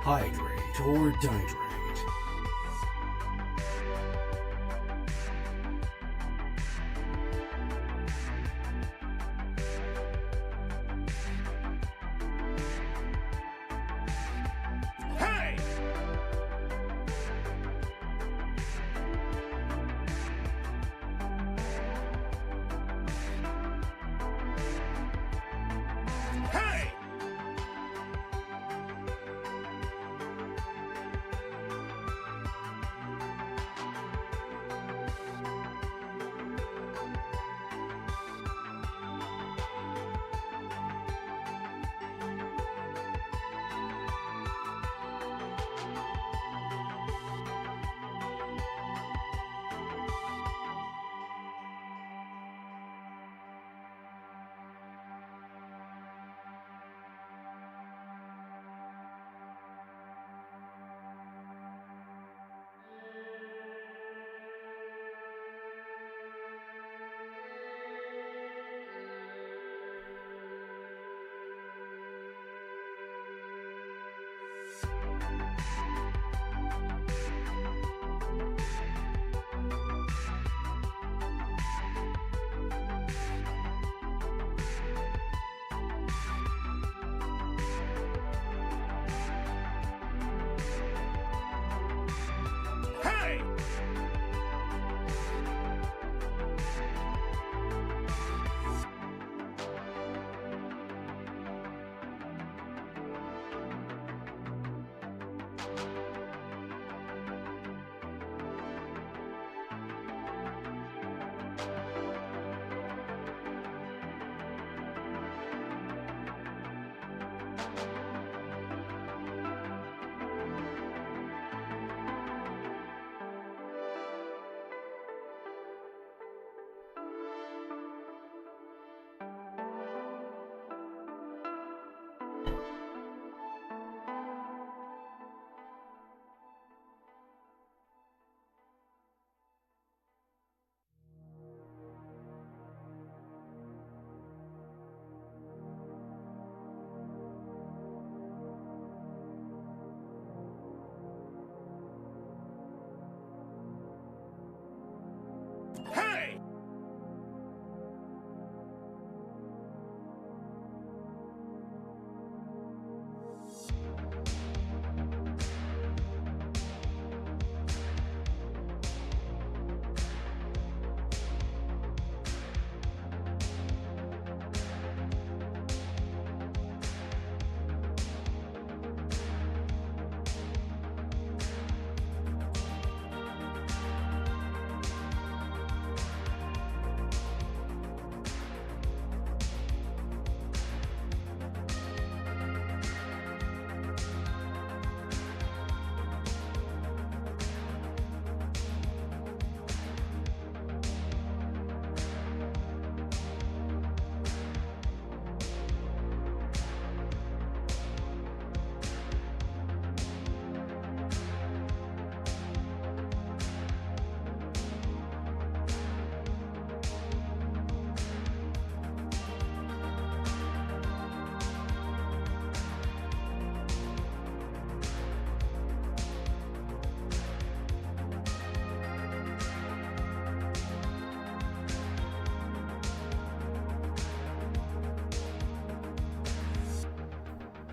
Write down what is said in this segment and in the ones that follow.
Hydrate or dihydrate.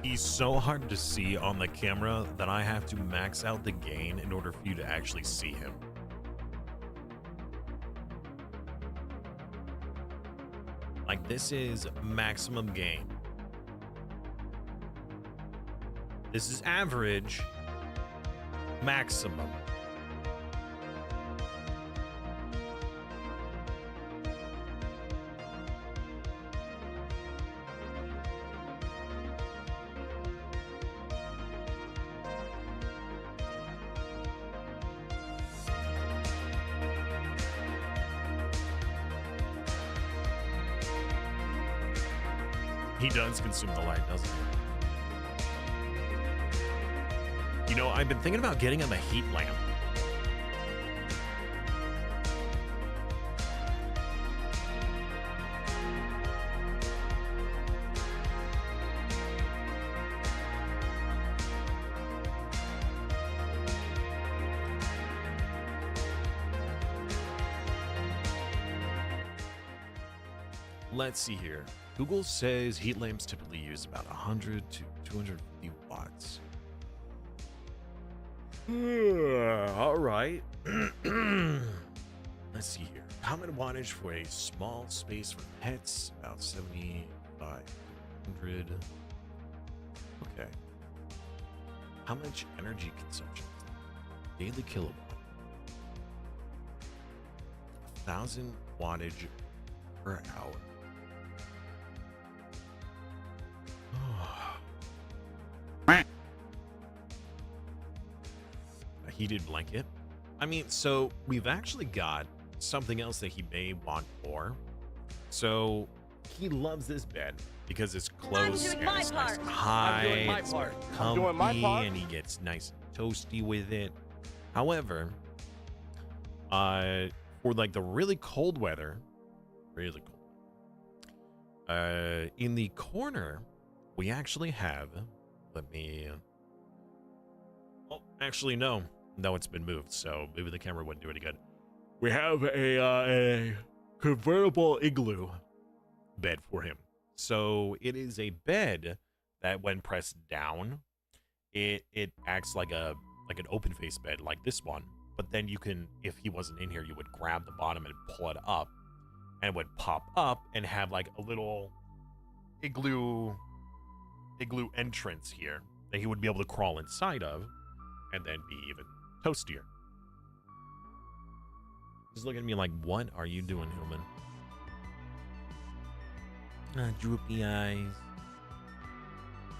He's so hard to see on the camera that I have to max out the gain in order for you to actually see him. Like, this is maximum gain. This is average, maximum. He does consume the light, doesn't he? You know, I've been thinking about getting him a heat lamp. Let's see here. Google says heat lamps typically use about 100 to 250 watts. All right. Let's see here. Common wattage for a small space for pets, about 7,500. Okay. How much energy consumption? Daily kilowatt. 1,000 wattage per hour. A heated blanket. I mean, so we've actually got something else that he may want more. So he loves this bed because it's close and it's nice and high, it's comfy, and he gets nice and toasty with it. However, for like the really cold weather, really cold, in the corner, we actually have, let me, oh, actually, no, it's been moved, so maybe the camera wouldn't do any good. We have a convertible igloo bed for him. So it is a bed that when pressed down, it acts like an open face bed like this one. But then you can, if he wasn't in here, you would grab the bottom and pull it up, and it would pop up and have like a little igloo entrance here that he would be able to crawl inside of and then be even toastier. He's looking at me like, what are you doing, human? Droopy eyes.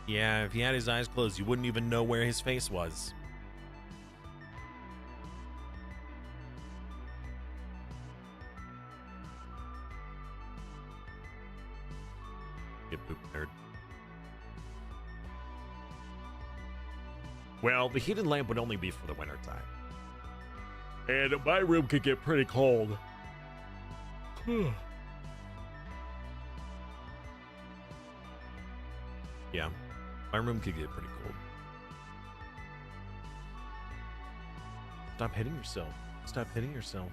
Yeah, if he had his eyes closed, you wouldn't even know where his face was. Get poop nerd. Well, the heated lamp would only be for the winter time. And my room could get pretty cold. Yeah, my room could get pretty cold. Stop hitting yourself. Stop hitting yourself.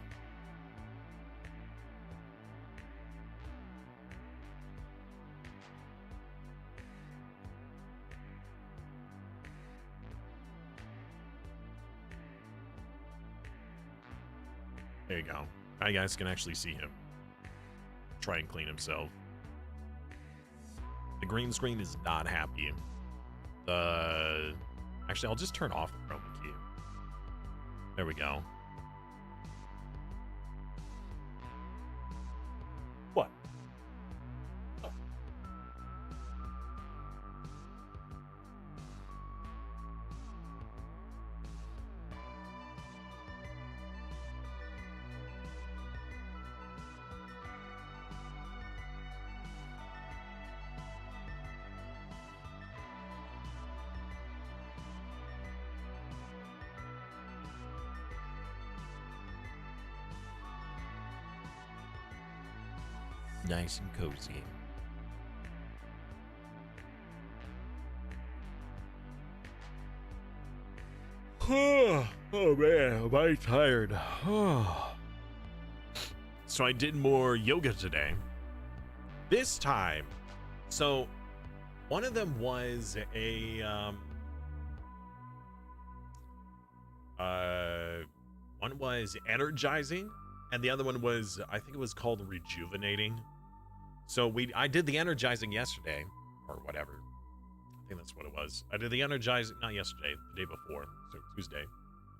There you go. Now you guys can actually see him try and clean himself. The green screen is not happy. Actually, I'll just turn off the chroma key. There we go. What? Oh. Nice and cozy. Oh man, am I tired. So I did more yoga today. This time, so One of them was a one was energizing, and the other one was, I think it was called rejuvenating. So I did the energizing yesterday, or whatever. I think that's what it was. I did the energizing, not yesterday, the day before, so Tuesday.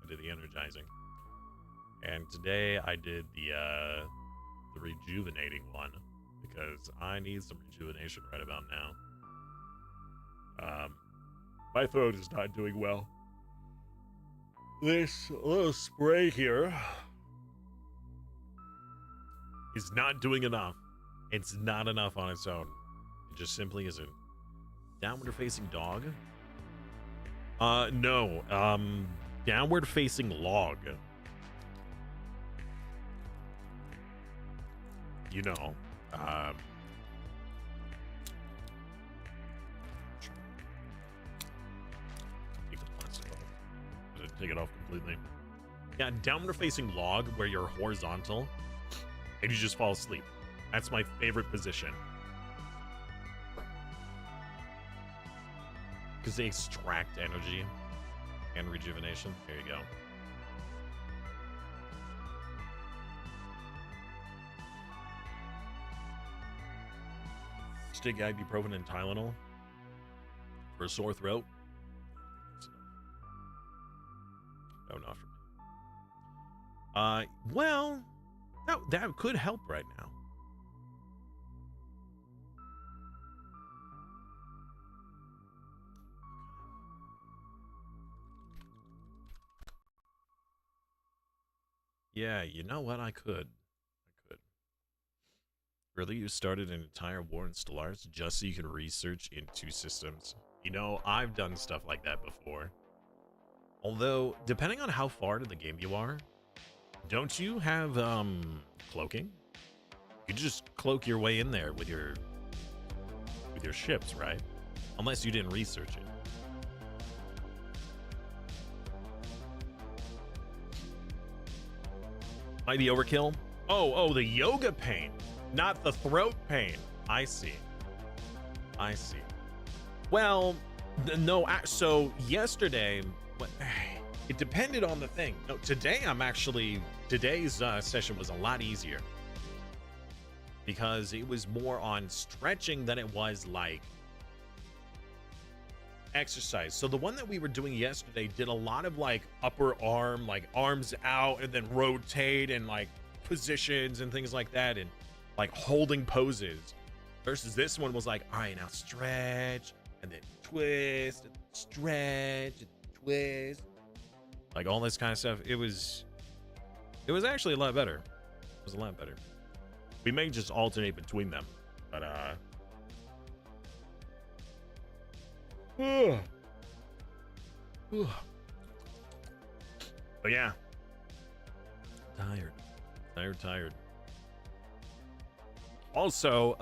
I did the energizing, and today I did the rejuvenating one because I need some rejuvenation right about now. My throat is not doing well. This little spray here is not doing enough. It's not enough on its own. It just simply isn't. Downward facing dog? No. Downward facing log. You know. Take the plastic off. Take it off completely. Yeah, downward facing log where you're horizontal and you just fall asleep. That's my favorite position. Because they extract energy and rejuvenation. There you go. Just take ibuprofen and Tylenol for a sore throat. No, not for me. Well, that could help right now. Yeah, you know what? I could. Really? You started an entire war in Stellaris just so you can research into systems? You know, I've done stuff like that before. Although, depending on how far into the game you are, don't you have, cloaking? You just cloak your way in there with your ships, right? Unless you didn't research it. Might be overkill. Oh, the yoga pain, not the throat pain. I see. Well, no. So yesterday, it depended on the thing. No, today's session was a lot easier because it was more on stretching than it was like exercise. So the one that we were doing yesterday did a lot of like upper arm, like arms out and then rotate and like positions and things like that and like holding poses, versus this one was like, all right, now stretch and then twist and stretch and twist, like all this kind of stuff. It was actually a lot better. It was a lot better. We may just alternate between them, but but yeah, tired. Also,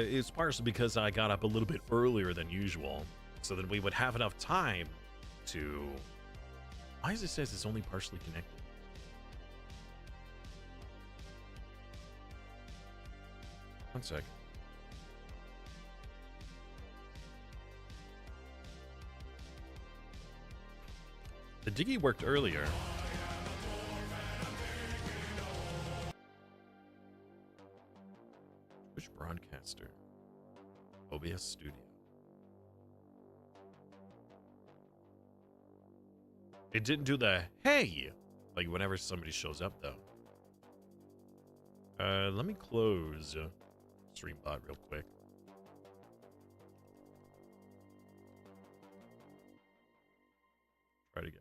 it's partially because I got up a little bit earlier than usual, so that we would have enough time to. Why does it says it's only partially connected? One sec. The diggy worked earlier. Which broadcaster? OBS Studio. It didn't do the hey, like whenever somebody shows up though. Let me close StreamBot real quick. Try it again.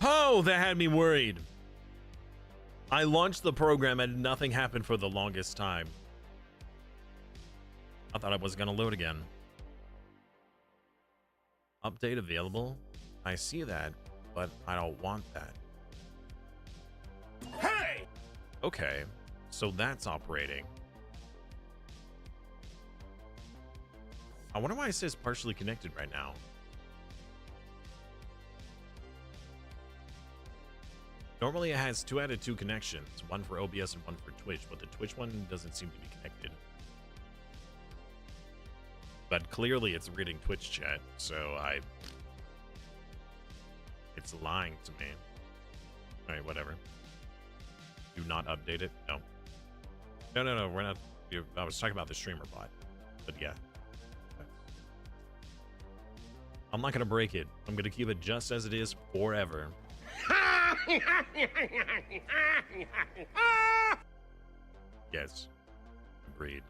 Oh, that had me worried. I launched the program and nothing happened for the longest time. I thought I was gonna load again. Update available. I see that, but I don't want that. Hey! Okay, so that's operating. I wonder why it says partially connected right now. Normally it has 2 out of 2 connections, one for OBS and one for Twitch, but the Twitch one doesn't seem to be connected. But clearly it's reading Twitch chat, so it's lying to me. Alright, whatever. Do not update it. No. No, we're not. I was talking about the streamer bot. But yeah. I'm not going to break it. I'm going to keep it just as it is forever. Yes. Agreed.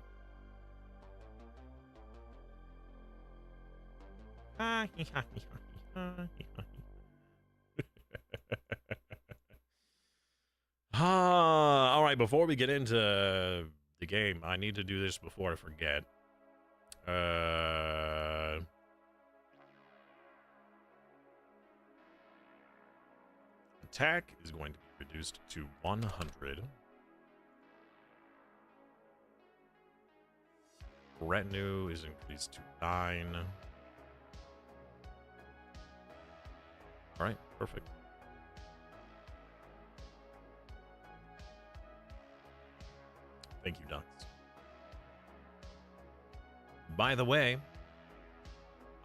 All right, before we get into the game, I need to do this before I forget. Attack is going to be reduced to 100. Retinue is increased to 9. All right, perfect. Thank you, Ducks. By the way,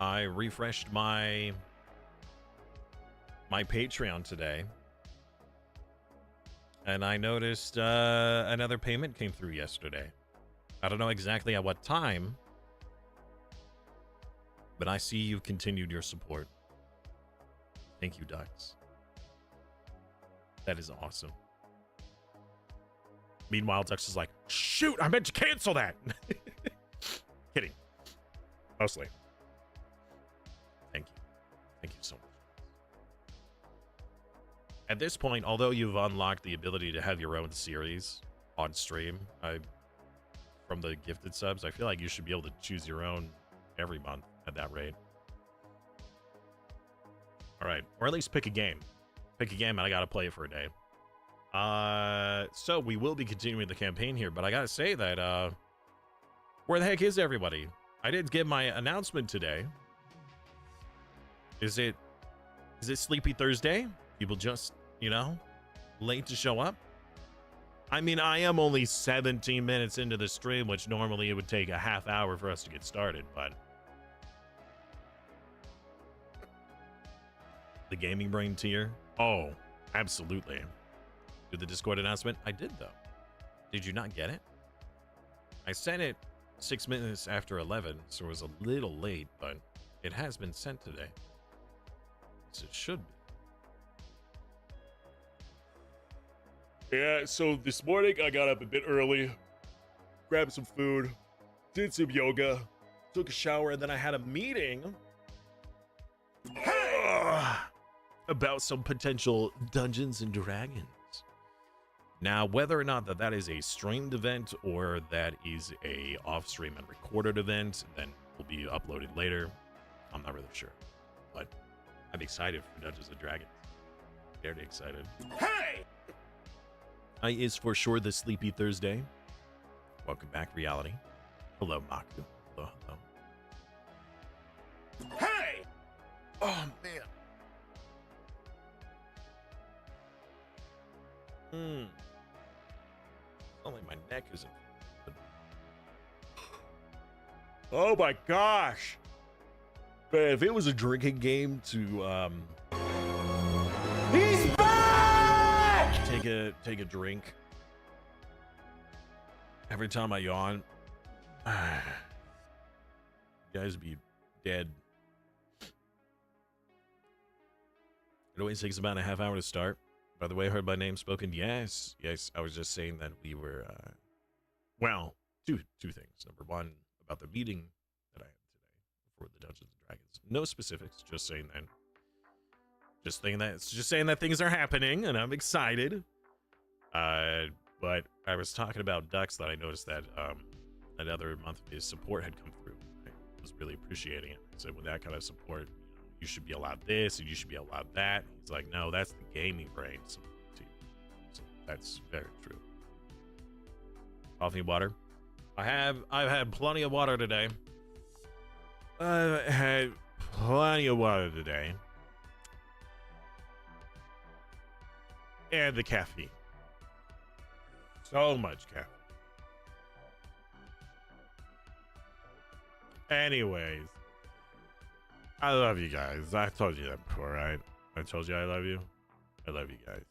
I refreshed my Patreon today, and I noticed another payment came through yesterday. I don't know exactly at what time, but I see you've continued your support. Thank you, Ducks. That is awesome. Meanwhile, Ducks is like, shoot, I meant to cancel that. Kidding. Mostly. Thank you. Thank you so much. At this point, although you've unlocked the ability to have your own series on stream, from the gifted subs, I feel like you should be able to choose your own every month at that rate. All right, or at least pick a game. Pick a game and I gotta play it for a day. So we will be continuing the campaign here, but I gotta say that, where the heck is everybody? I didn't get my announcement today. Is it Sleepy Thursday? People just, late to show up? I mean, I am only 17 minutes into the stream, which normally it would take a half hour for us to get started, but the Gaming Brain tier? Oh, absolutely. Do the Discord announcement? I did, though. Did you not get it? I sent it 6 minutes after 11, so it was a little late, but it has been sent today. So it should be. Yeah, so this morning I got up a bit early, grabbed some food, did some yoga, took a shower, and then I had a meeting about some potential Dungeons and Dragons. Now, whether or not that is a streamed event or that is a off-stream and recorded event, then will be uploaded later, I'm not really sure. But I'm excited for Dungeons and Dragons. Very excited. Hey! Is for sure the Sleepy Thursday. Welcome back, Reality. Hello, Maku. Hello, hello. Hey! Oh, man. Only my neck isn't. Oh my gosh. Man, if it was a drinking game to He's back! Take a drink every time I yawn, you guys would be dead. It always takes about a half hour to start. By the way, heard my name spoken. Yes. I was just saying that we were, well, two things. Number one, about the meeting that I had today for the Dungeons and Dragons. No specifics. Just saying that. Just saying that things are happening, and I'm excited. But I was talking about Ducks that I noticed that another month of his support had come through. I was really appreciating it. I said, with that kind of support, you should be allowed this and you should be allowed that. He's like, no, that's the Gaming Brain. So that's very true. Coffee, water. I've had plenty of water today. Had plenty of water today. And the caffeine. So much caffeine. Anyways, I love you guys. I told you that before, right? I told you I love you. I love you guys.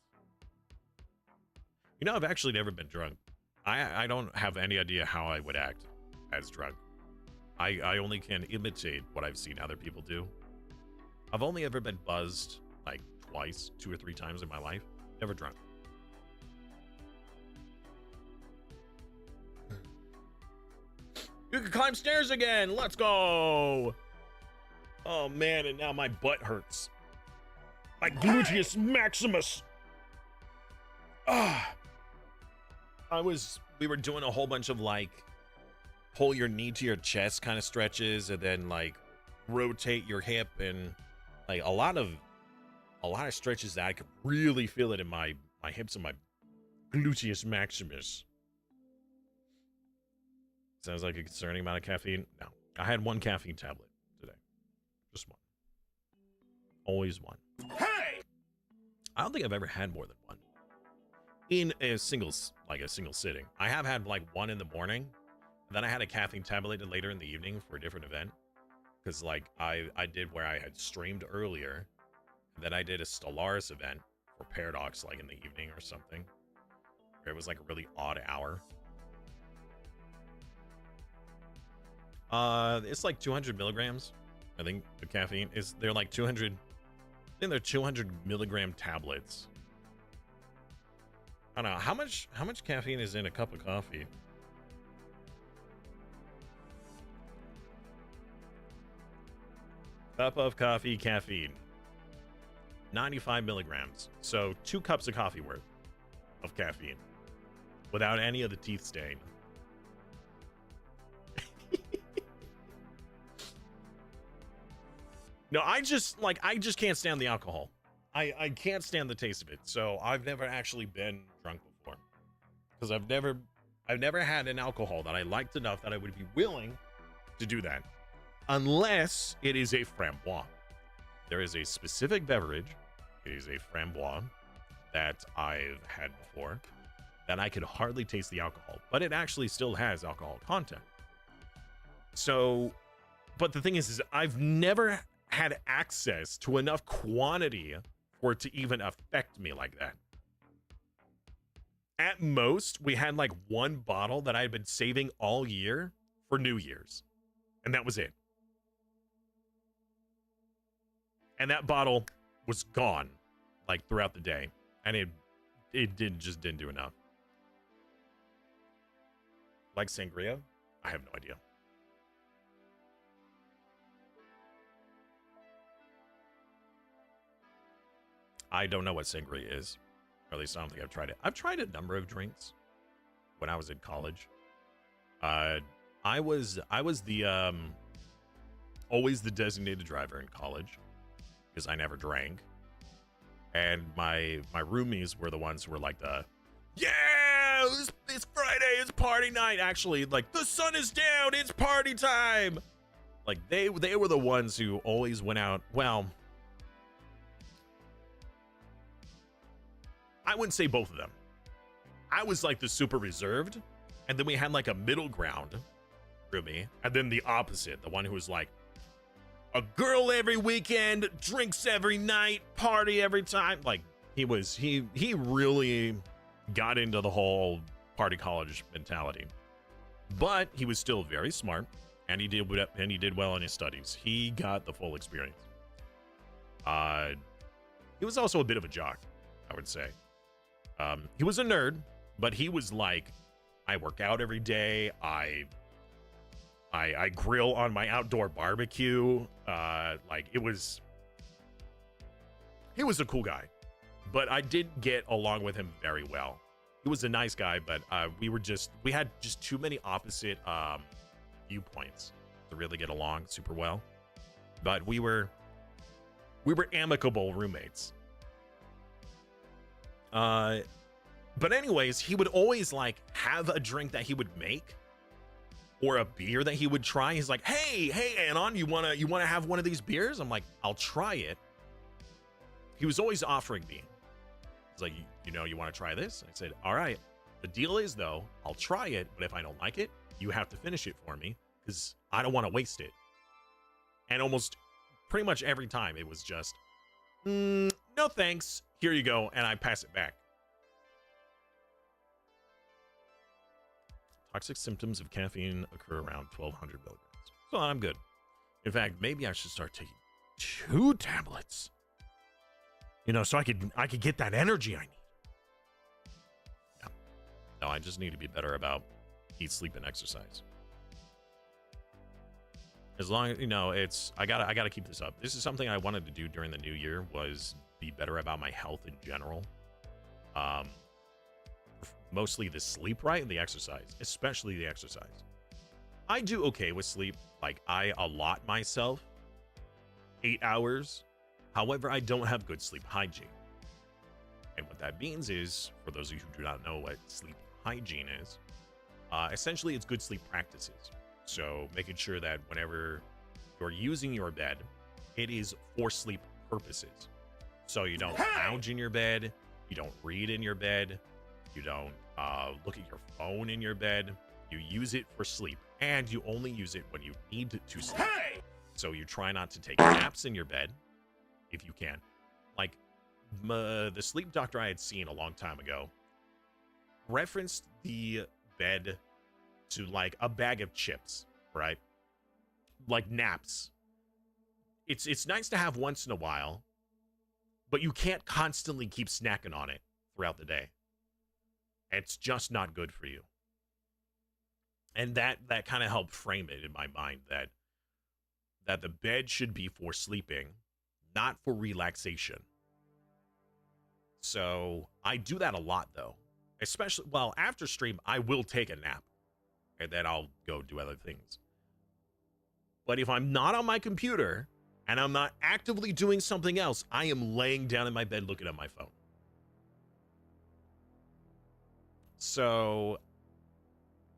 You know, I've actually never been drunk. I don't have any idea how I would act as drunk. I only can imitate what I've seen other people do. I've only ever been buzzed like twice, 2 or 3 times in my life. Never drunk. You can climb stairs again. Let's go. Oh man, and now my butt hurts. My gluteus maximus. Ah. We were doing a whole bunch of like pull your knee to your chest kind of stretches, and then like rotate your hip, and like a lot of stretches that I could really feel it in my hips and my gluteus maximus. Sounds like a concerning amount of caffeine. No, I had 1 caffeine tablet today, just 1. Always 1. Hey, I don't think I've ever had more than 1 in a single sitting. I have had like 1 in the morning, and then I had a caffeine tablet later in the evening for a different event, because like I did where I had streamed earlier, and then I did a Stellaris event for Paradox like in the evening or something, where it was like a really odd hour. It's like 200 milligrams. I think the caffeine is, they're like 200. I think they're 200 milligram tablets. I don't know how much caffeine is in a cup of coffee. Cup of coffee caffeine. 95 milligrams. So 2 cups of coffee worth of caffeine without any of the teeth stain. No, I just can't stand the alcohol. I can't stand the taste of it. So I've never actually been drunk before, because I've never had an alcohol that I liked enough that I would be willing to do that, unless it is a framboise. There is a specific beverage. It is a framboise that I've had before that I could hardly taste the alcohol, but it actually still has alcohol content. So, but the thing is I've never had access to enough quantity for it to even affect me like that. At most, we had like 1 bottle that I had been saving all year for New Year's, and that was it. And that bottle was gone like throughout the day, and it just didn't do enough. Like sangria? I have no idea. I don't know what sangria is, or at least I don't think I've tried it. I've tried a number of drinks when I was in college. I was the always the designated driver in college because I never drank, and my roomies were the ones who were like it's Friday, it's party night. Actually, like, the sun is down, it's party time. Like they were the ones who always went out. Well, I wouldn't say both of them. I was like the super reserved, and then we had like a middle ground roomie, and then the opposite, the one who was like a girl every weekend, drinks every night, party every time. Like he really got into the whole party college mentality. But he was still very smart, and he did well in his studies. He got the full experience. He was also a bit of a jock, I would say. He was a nerd, but he was like, I work out every day. I grill on my outdoor barbecue. He was a cool guy, but I didn't get along with him very well. He was a nice guy, but we had just too many opposite viewpoints to really get along super well. But we were amicable roommates. But anyways, he would always like have a drink that he would make, or a beer that he would try. He's like, hey, Anon, you wanna have one of these beers? I'm like, I'll try it. He was always offering me. He's like, you want to try this? I said, all right. The deal is, though, I'll try it, but if I don't like it, you have to finish it for me because I don't want to waste it. And almost pretty much every time it was just, no thanks, here you go, and I pass it back. Toxic symptoms of caffeine occur around 1,200 milligrams. So I'm good. In fact, maybe I should start taking 2 tablets. So I could get that energy I need. No, I just need to be better about eat, sleep, and exercise. As long as I gotta keep this up. This is something I wanted to do during the new year, was be better about my health in general. Mostly the sleep, right, and the exercise, especially the exercise. I do okay with sleep. Like, I allot myself 8 hours. However, I don't have good sleep hygiene. And what that means is, for those of you who do not know what sleep hygiene is, essentially it's good sleep practices. So making sure that whenever you're using your bed, it is for sleep purposes. So you don't lounge in your bed, you don't read in your bed, you don't look at your phone in your bed. You use it for sleep, and you only use it when you need to sleep. So you try not to take naps in your bed, if you can. Like, the sleep doctor I had seen a long time ago referenced the bed to like a bag of chips, right? Like naps. It's nice to have once in a while, but you can't constantly keep snacking on it throughout the day. It's just not good for you. And that kind of helped frame it in my mind that the bed should be for sleeping, not for relaxation. So I do that a lot, though. Especially, well, after stream, I will take a nap. And then I'll go do other things. But if I'm not on my computer, and I'm not actively doing something else, I am laying down in my bed looking at my phone. So,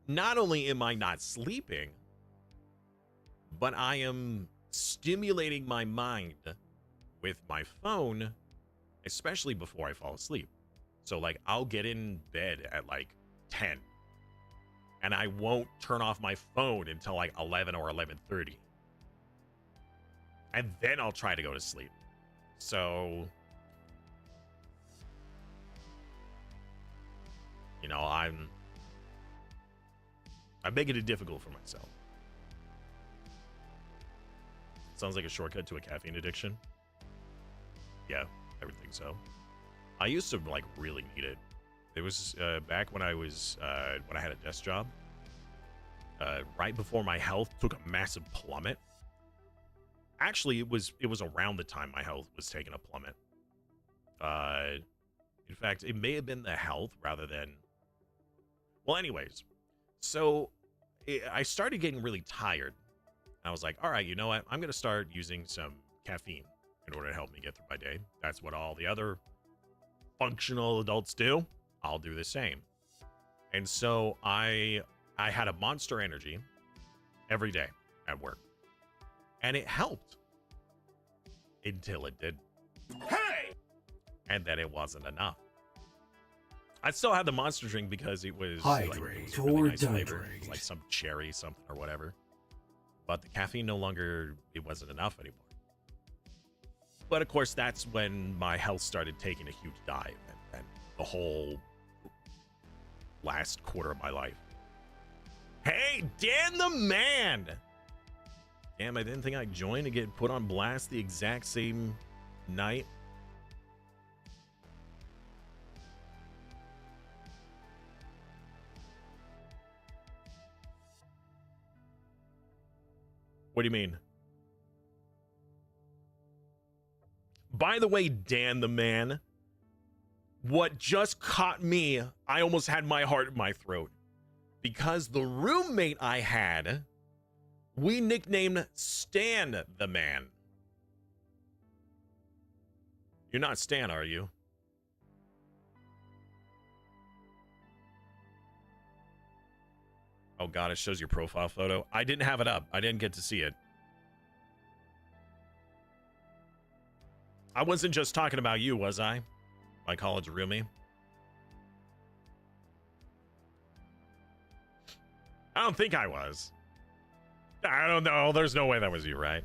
not only am I not sleeping, but I am stimulating my mind with my phone, especially before I fall asleep. So, like, I'll get in bed at, like, 10. And I won't turn off my phone until, like, 11 or 11:30. And then I'll try to go to sleep. So, I'm making it difficult for myself. Sounds like a shortcut to a caffeine addiction. Yeah, I would think so. I used to, like, really need it. It was back when I was when I had a desk job. Right before my health took a massive plummet. Actually, it was around the time my health was taking a plummet. In fact, it may have been the health rather than. Well, anyways, so I started getting really tired. I was like, all right, you know what? I'm gonna start using some caffeine in order to help me get through my day. That's what all the other functional adults do. I'll do the same. And so I had a Monster Energy every day at work. And it helped. Until it did. Hey! And then it wasn't enough. I still had the Monster drink because it was Hydrate a really or nice flavor. It was dihydrate. like some cherry something or whatever. But the caffeine no longer, it wasn't enough anymore. But of course, that's when my health started taking a huge dive. And the whole last quarter of my life. Hey, Dan the Man! Damn, I didn't think I'd join to get put on blast the exact same night. What do you mean? By the way, Dan the Man, what just caught me, I almost had my heart in my throat. Because the roommate I had, we nicknamed Stan the Man. You're not Stan, are you? Oh god, it shows your profile photo. I didn't have it up. I didn't get to see it. I wasn't just talking about you, was I? My college roomie. I don't think I was. I don't know. There's no way that was you, right?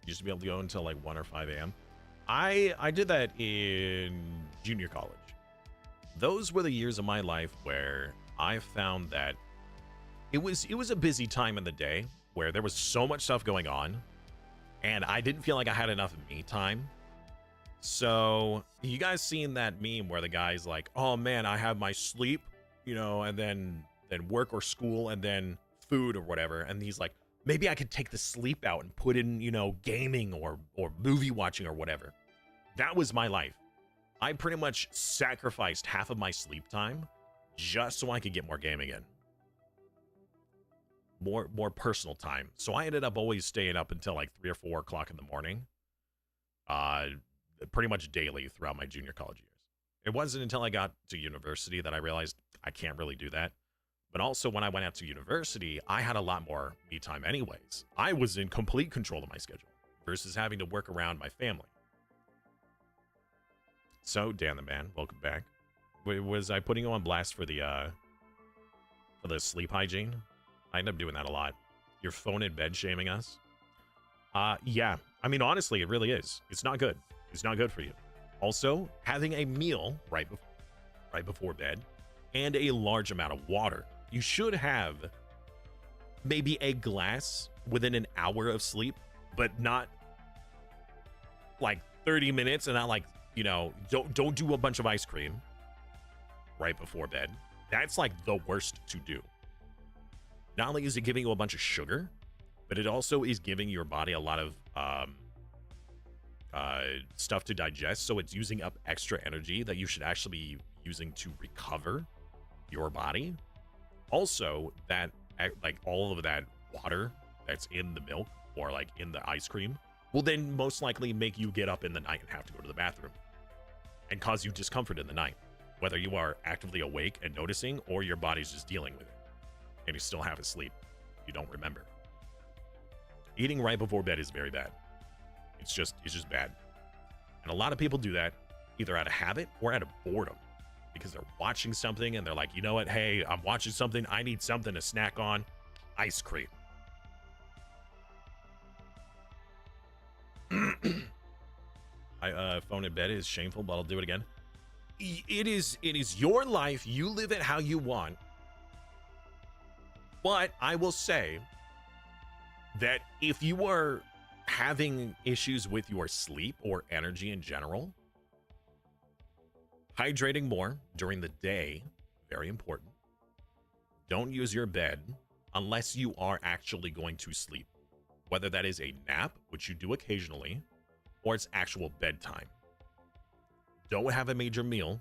Used to be able to go until like 1 or 5 a.m. I did that in junior college. Those were the years of my life where I found that it was a busy time in the day where there was so much stuff going on and I didn't feel like I had enough me time. So you guys seen that meme where the guy's like, oh man, I have my sleep, you know, and then work or school and then food or whatever. And he's like, maybe I could take the sleep out and put in, you know, gaming or movie watching or whatever. That was my life. I pretty much sacrificed half of my sleep time just so I could get more gaming in. More personal time. So I ended up always staying up until like 3 or 4 o'clock in the morning. Pretty much daily throughout my junior college years. It wasn't until I got to university that I realized I can't really do that. But also when I went out to university, I had a lot more me time anyways. I was in complete control of my schedule versus having to work around my family. So, Dan the Man, welcome back. Was I putting you on blast for the sleep hygiene? I end up doing that a lot. Your phone in bed shaming us? Yeah. I mean, honestly, it really is. It's not good. It's not good for you. Also, having a meal right before bed and a large amount of water. You should have maybe a glass within an hour of sleep, but not like 30 minutes and not like, you know, don't do a bunch of ice cream right before bed. That's like the worst to do. Not only is it giving you a bunch of sugar, but it also is giving your body a lot of stuff to digest, so it's using up extra energy that you should actually be using to recover your body. Also, that like all of that water that's in the milk or like in the ice cream will then most likely make you get up in the night and have to go to the bathroom and cause you discomfort in the night, whether you are actively awake and noticing or your body's just dealing with it and you still have asleep. You don't remember. Eating right before bed is very bad. It's just bad. And a lot of people do that either out of habit or out of boredom because they're watching something and they're like, you know what? Hey, I'm watching something. I need something to snack on. Ice cream. Phone in bed is shameful, but I'll do it again. It is your life. You live it how you want. But I will say that if you are having issues with your sleep or energy in general, hydrating more during the day, very important. Don't use your bed unless you are actually going to sleep, whether that is a nap, which you do occasionally, or it's actual bedtime. Don't have a major meal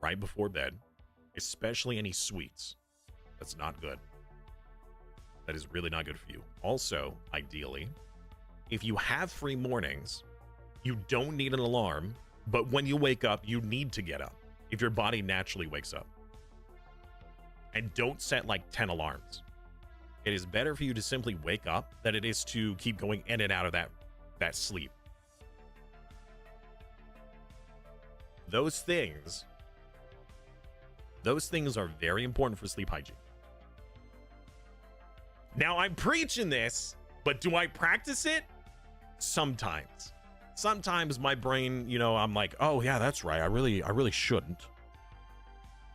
right before bed, especially any sweets. That's not good. That is really not good for you. Also, ideally, if you have free mornings, you don't need an alarm, but when you wake up, you need to get up if your body naturally wakes up. And don't set like 10 alarms. It is better for you to simply wake up than it is to keep going in and out of that sleep. Those things are very important for sleep hygiene. Now, I'm preaching this, but do I practice it? Sometimes. Sometimes my brain, you know, I'm like, oh yeah, that's right. I really shouldn't.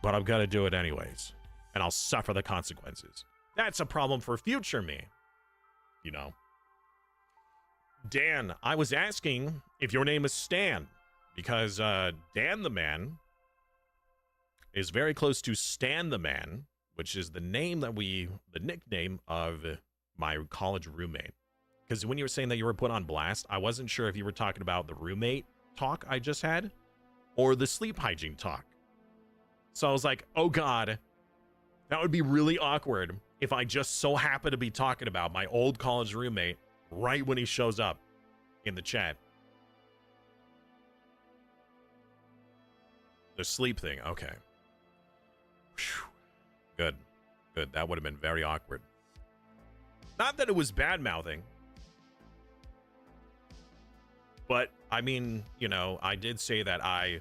But I've got to do it anyways. And I'll suffer the consequences. That's a problem for future me. You know. Dan, I was asking if your name is Stan. Because Dan the Man is very close to Stan the Man, which is the nickname of my college roommate. Because when you were saying that you were put on blast, I wasn't sure if you were talking about the roommate talk I just had or the sleep hygiene talk. So I was like, oh God, that would be really awkward if I just so happen to be talking about my old college roommate right when he shows up in the chat. The sleep thing, okay. Phew. Good. Good. That would have been very awkward. Not that it was bad mouthing. But, I mean, you know, I did say that I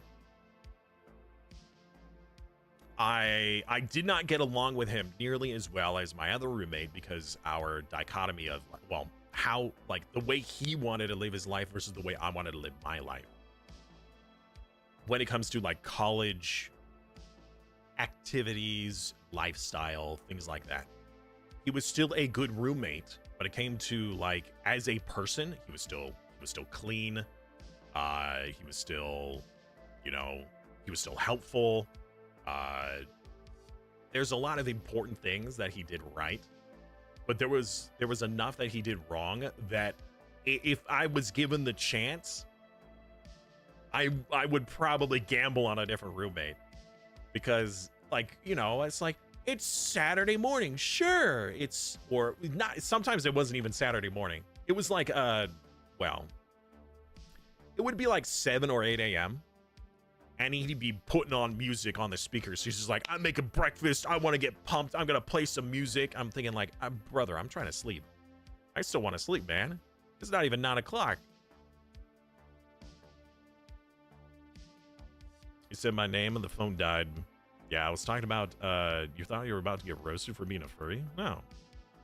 did not get along with him nearly as well as my other roommate because our dichotomy of, well, how, like, the way he wanted to live his life versus the way I wanted to live my life. When it comes to, like, college activities, lifestyle, things like that. He was still a good roommate, but it came to, like, as a person, he was still clean. He was still, you know, he was still helpful. There's a lot of important things that he did right, but there was enough that he did wrong that if I was given the chance, I would probably gamble on a different roommate because, like, you know, it's like, it's Saturday morning. Sure. Or not. Sometimes it wasn't even Saturday morning. It was like, well, it would be like 7 or 8 a.m. and he'd be putting on music on the speakers. He's just like, I'm making breakfast. I want to get pumped. I'm going to play some music. I'm thinking like, brother, I'm trying to sleep. I still want to sleep, man. It's not even 9 o'clock. He said my name and the phone died. Yeah, I was talking about, you thought you were about to get roasted for being a furry? No,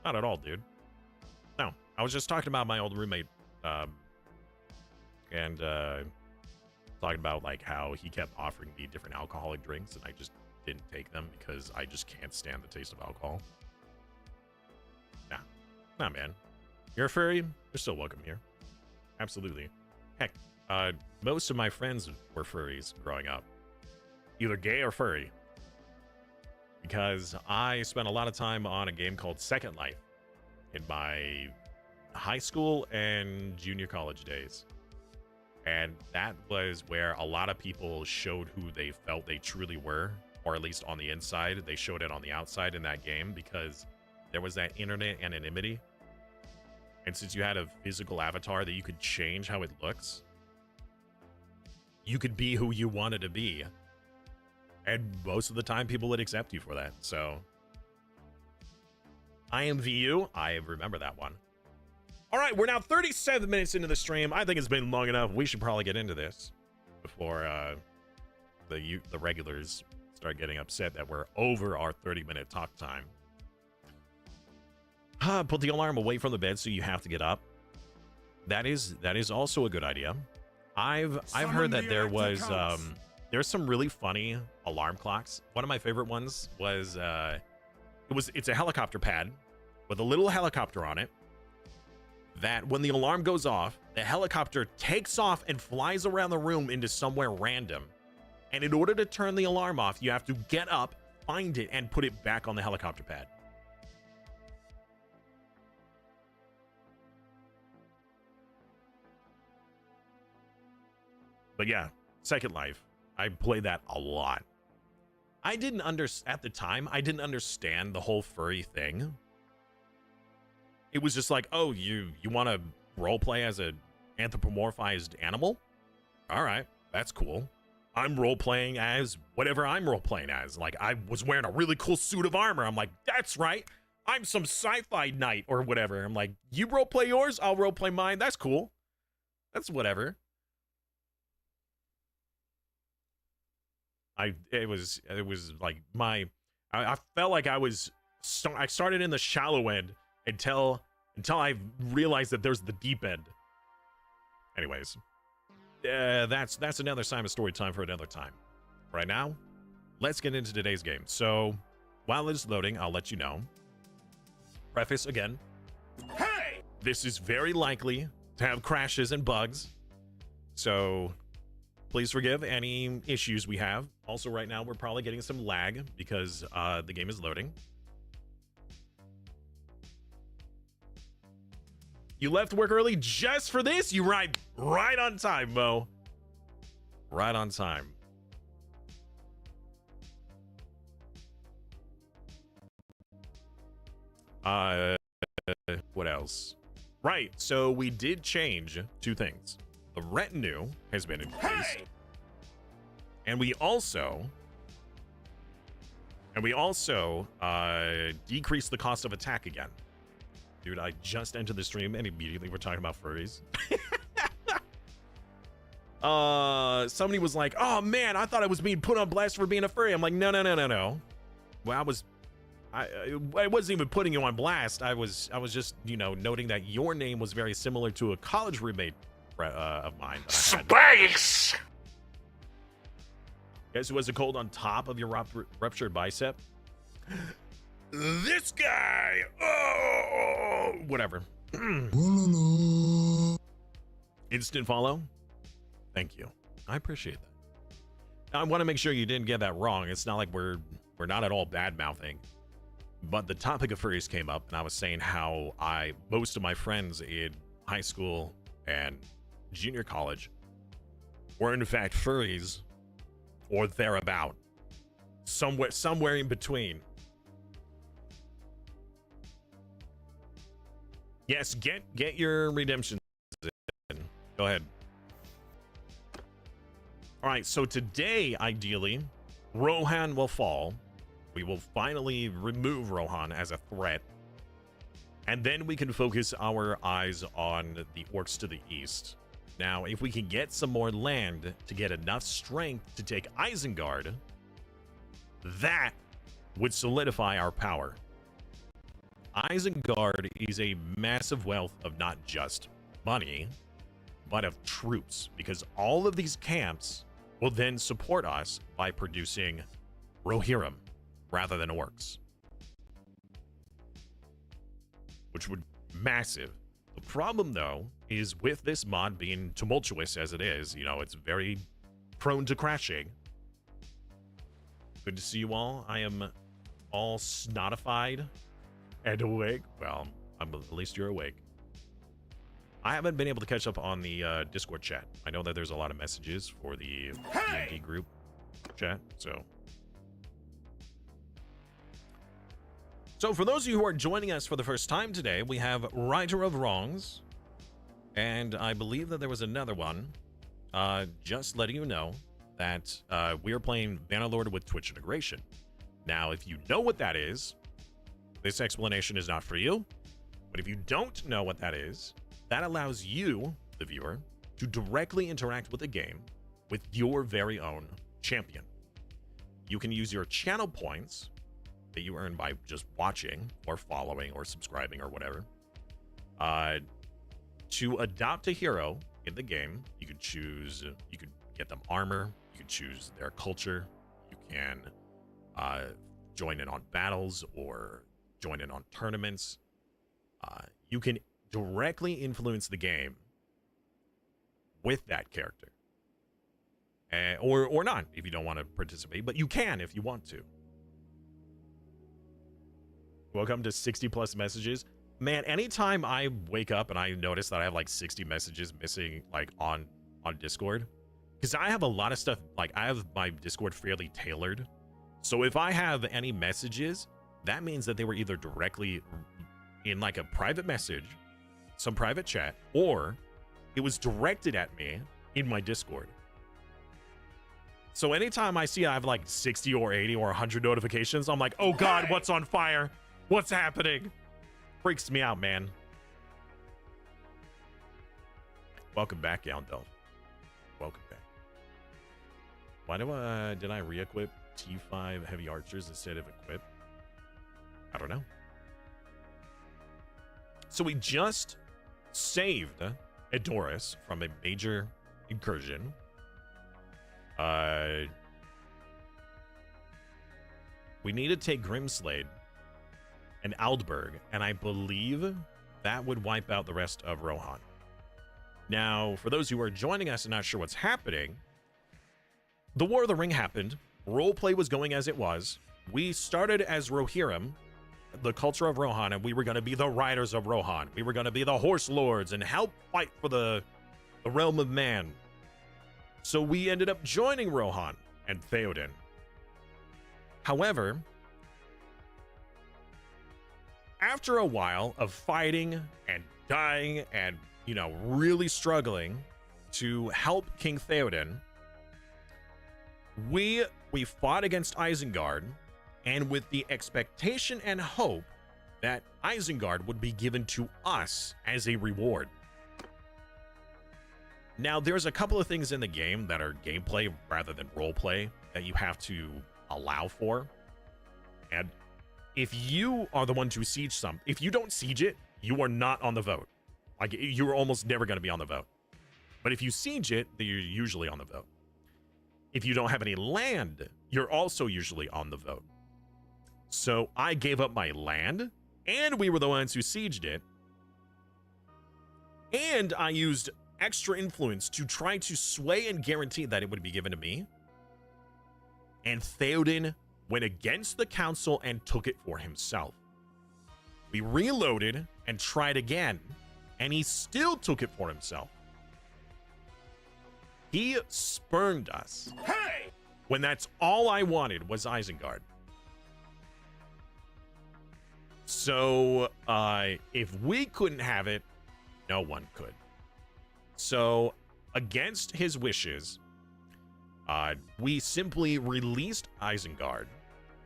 not at all, dude. No, I was just talking about my old roommate, and talking about, like, how he kept offering me different alcoholic drinks, and I just didn't take them because I just can't stand the taste of alcohol. Nah, man. You're a furry? You're still welcome here. Absolutely. Heck, most of my friends were furries growing up. Either gay or furry. Because I spent a lot of time on a game called Second Life in my high school and junior college days. And that was where a lot of people showed who they felt they truly were, or at least on the inside. They showed it on the outside in that game because there was that internet anonymity. And since you had a physical avatar that you could change how it looks, you could be who you wanted to be. And most of the time, people would accept you for that. So, IMVU, I remember that one. All right, we're now 37 minutes into the stream. I think it's been long enough. We should probably get into this before the regulars start getting upset that we're over our 30-minute talk time. Put the alarm away from the bed so you have to get up. That is also a good idea. I've heard that there was there's some really funny alarm clocks. One of my favorite ones was it's a helicopter pad with a little helicopter on it that when the alarm goes off, the helicopter takes off and flies around the room into somewhere random. And in order to turn the alarm off, you have to get up, find it, and put it back on the helicopter pad. But yeah, Second Life. I played that a lot. At the time, I didn't understand the whole furry thing. It was just like, oh, you want to roleplay as an anthropomorphized animal? All right, that's cool. I'm roleplaying as whatever I'm roleplaying as. Like, I was wearing a really cool suit of armor. I'm like, that's right. I'm some sci-fi knight or whatever. I'm like, you roleplay yours, I'll roleplay mine. That's cool. That's whatever. It was like I felt like I started in the shallow end until I realized that there's the deep end. Anyways, that's another Simon story time for another time. Right now, let's get into today's game. So while it's loading, I'll let you know. Preface again. Hey! This is very likely to have crashes and bugs. So please forgive any issues we have. Also, right now, we're probably getting some lag because the game is loading. You left work early just for this? You right on time, Mo. Right on time. What else? Right, so we did change 2 things. The retinue has been increased. Hey! And we also And we also decreased the cost of attack again. Dude, I just entered the stream and immediately we're talking about furries. Somebody was like, oh man, I thought I was being put on blast for being a furry. I'm like, no. Well, I wasn't even putting you on blast. I was just, you know, noting that your name was very similar to a college roommate of mine. Space! Guess who has a cold on top of your ruptured bicep? This guy! Oh! Whatever. Instant follow? Thank you. I appreciate that. I want to make sure you didn't get that wrong. It's not like we're not at all bad-mouthing. But the topic of furries came up, and I was saying how most of my friends in high school and junior college were in fact furries, or thereabout, somewhere in between. Yes, get your redemption in. Go ahead. All right, so today, ideally, Rohan will fall. We will finally remove Rohan as a threat. And then we can focus our eyes on the orcs to the east. Now, if we can get some more land to get enough strength to take Isengard, that would solidify our power. Isengard is a massive wealth of not just money, but of troops, because all of these camps will then support us by producing Rohirrim rather than orcs, which would be massive. The problem, though, is with this mod being tumultuous as it is, you know, it's very prone to crashing. Good to see you all. I am all snotified and awake. Well, at least you're awake. I haven't been able to catch up on the Discord chat. I know that there's a lot of messages for the D&D group chat, so for those of you who are joining us for the first time today, we have Righter of Wrongs, and I believe that there was another one. Just letting you know that we are playing Bannerlord with Twitch integration. Now, if you know what that is, this explanation is not for you, but if you don't know what that is, that allows you, the viewer, to directly interact with the game with your very own champion. You can use your channel points that you earn by just watching or following or subscribing or whatever to adopt a hero in the game. You could choose, you could get them armor, you could choose their culture, you can join in on battles or join in on tournaments. You can directly influence the game with that character, or not if you don't want to participate, but you can if you want to. Welcome to 60 plus messages. Man, anytime I wake up and I notice that I have like 60 messages missing, like on Discord, because I have a lot of stuff, like I have my Discord fairly tailored. So if I have any messages, that means that they were either directly in like a private message, some private chat, or it was directed at me in my Discord. So anytime I see I have like 60 or 80 or 100 notifications, I'm like, oh God, what's on fire? What's happening? Freaks me out, man. Welcome back, Yandel. Welcome back. Why did I re-equip T5 heavy archers instead of equip? I don't know. So we just saved Edoras from a major incursion. We need to take Grimslade and Aldberg, and I believe that would wipe out the rest of Rohan. Now, for those who are joining us and not sure what's happening, the War of the Ring happened. Roleplay was going as it was. We started as Rohirrim, the culture of Rohan, and we were going to be the riders of Rohan. We were going to be the horse lords and help fight for the realm of man. So we ended up joining Rohan and Theoden. However, after a while of fighting and dying and, you know, really struggling to help King Theoden, we fought against Isengard and with the expectation and hope that Isengard would be given to us as a reward. Now, there's a couple of things in the game that are gameplay rather than roleplay that you have to allow for. And if you are the one to siege if you don't siege it, you are not on the vote. Like, you're almost never going to be on the vote. But if you siege it, then you're usually on the vote. If you don't have any land, you're also usually on the vote. So I gave up my land, and we were the ones who sieged it. And I used extra influence to try to sway and guarantee that it would be given to me. And Theoden went against the council and took it for himself. We reloaded and tried again, and he still took it for himself. He spurned us. Hey! When that's all I wanted was Isengard. So, if we couldn't have it, no one could. So, against his wishes, we simply released Isengard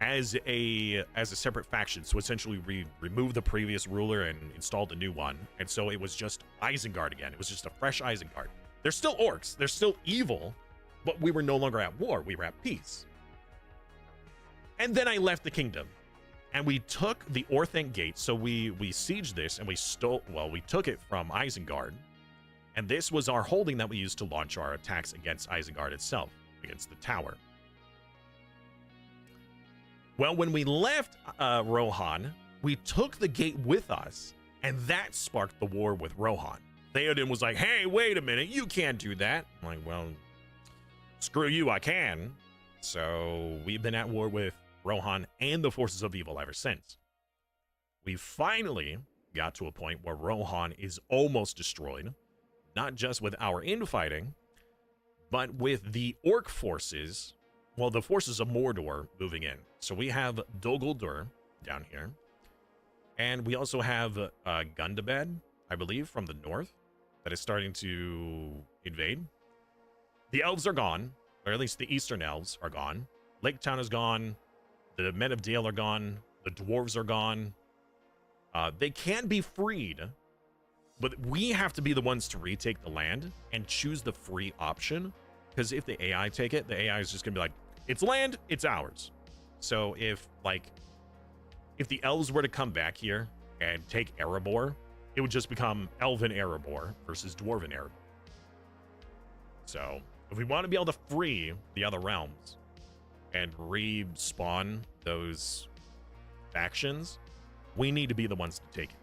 as a separate faction. So essentially, we removed the previous ruler and installed a new one. And so it was just Isengard again. It was just a fresh Isengard. They're still orcs. They're still evil, but we were no longer at war. We were at peace. And then I left the kingdom, and we took the Orthanc Gate. So we sieged this, and we took it from Isengard. And this was our holding that we used to launch our attacks against Isengard itself, against the tower. Well, when we left Rohan, we took the gate with us, and that sparked the war with Rohan. Theoden was like, hey, wait a minute, you can't do that. I'm like, well, screw you, I can. So we've been at war with Rohan and the forces of evil ever since. We finally got to a point where Rohan is almost destroyed, not just with our infighting, but with the orc forces, well, the forces of Mordor moving in. So we have Dol Guldur down here, and we also have Gundabad, I believe, from the north, that is starting to invade. The elves are gone, or at least the eastern elves are gone. Lake Town is gone. The men of Dale are gone. The dwarves are gone. They can be freed, but we have to be the ones to retake the land and choose the free option. Because if the AI take it, the AI is just going to be like, it's land, it's ours. So if the elves were to come back here and take Erebor, it would just become Elven Erebor versus Dwarven Erebor. So if we want to be able to free the other realms and respawn those factions, we need to be the ones to take it.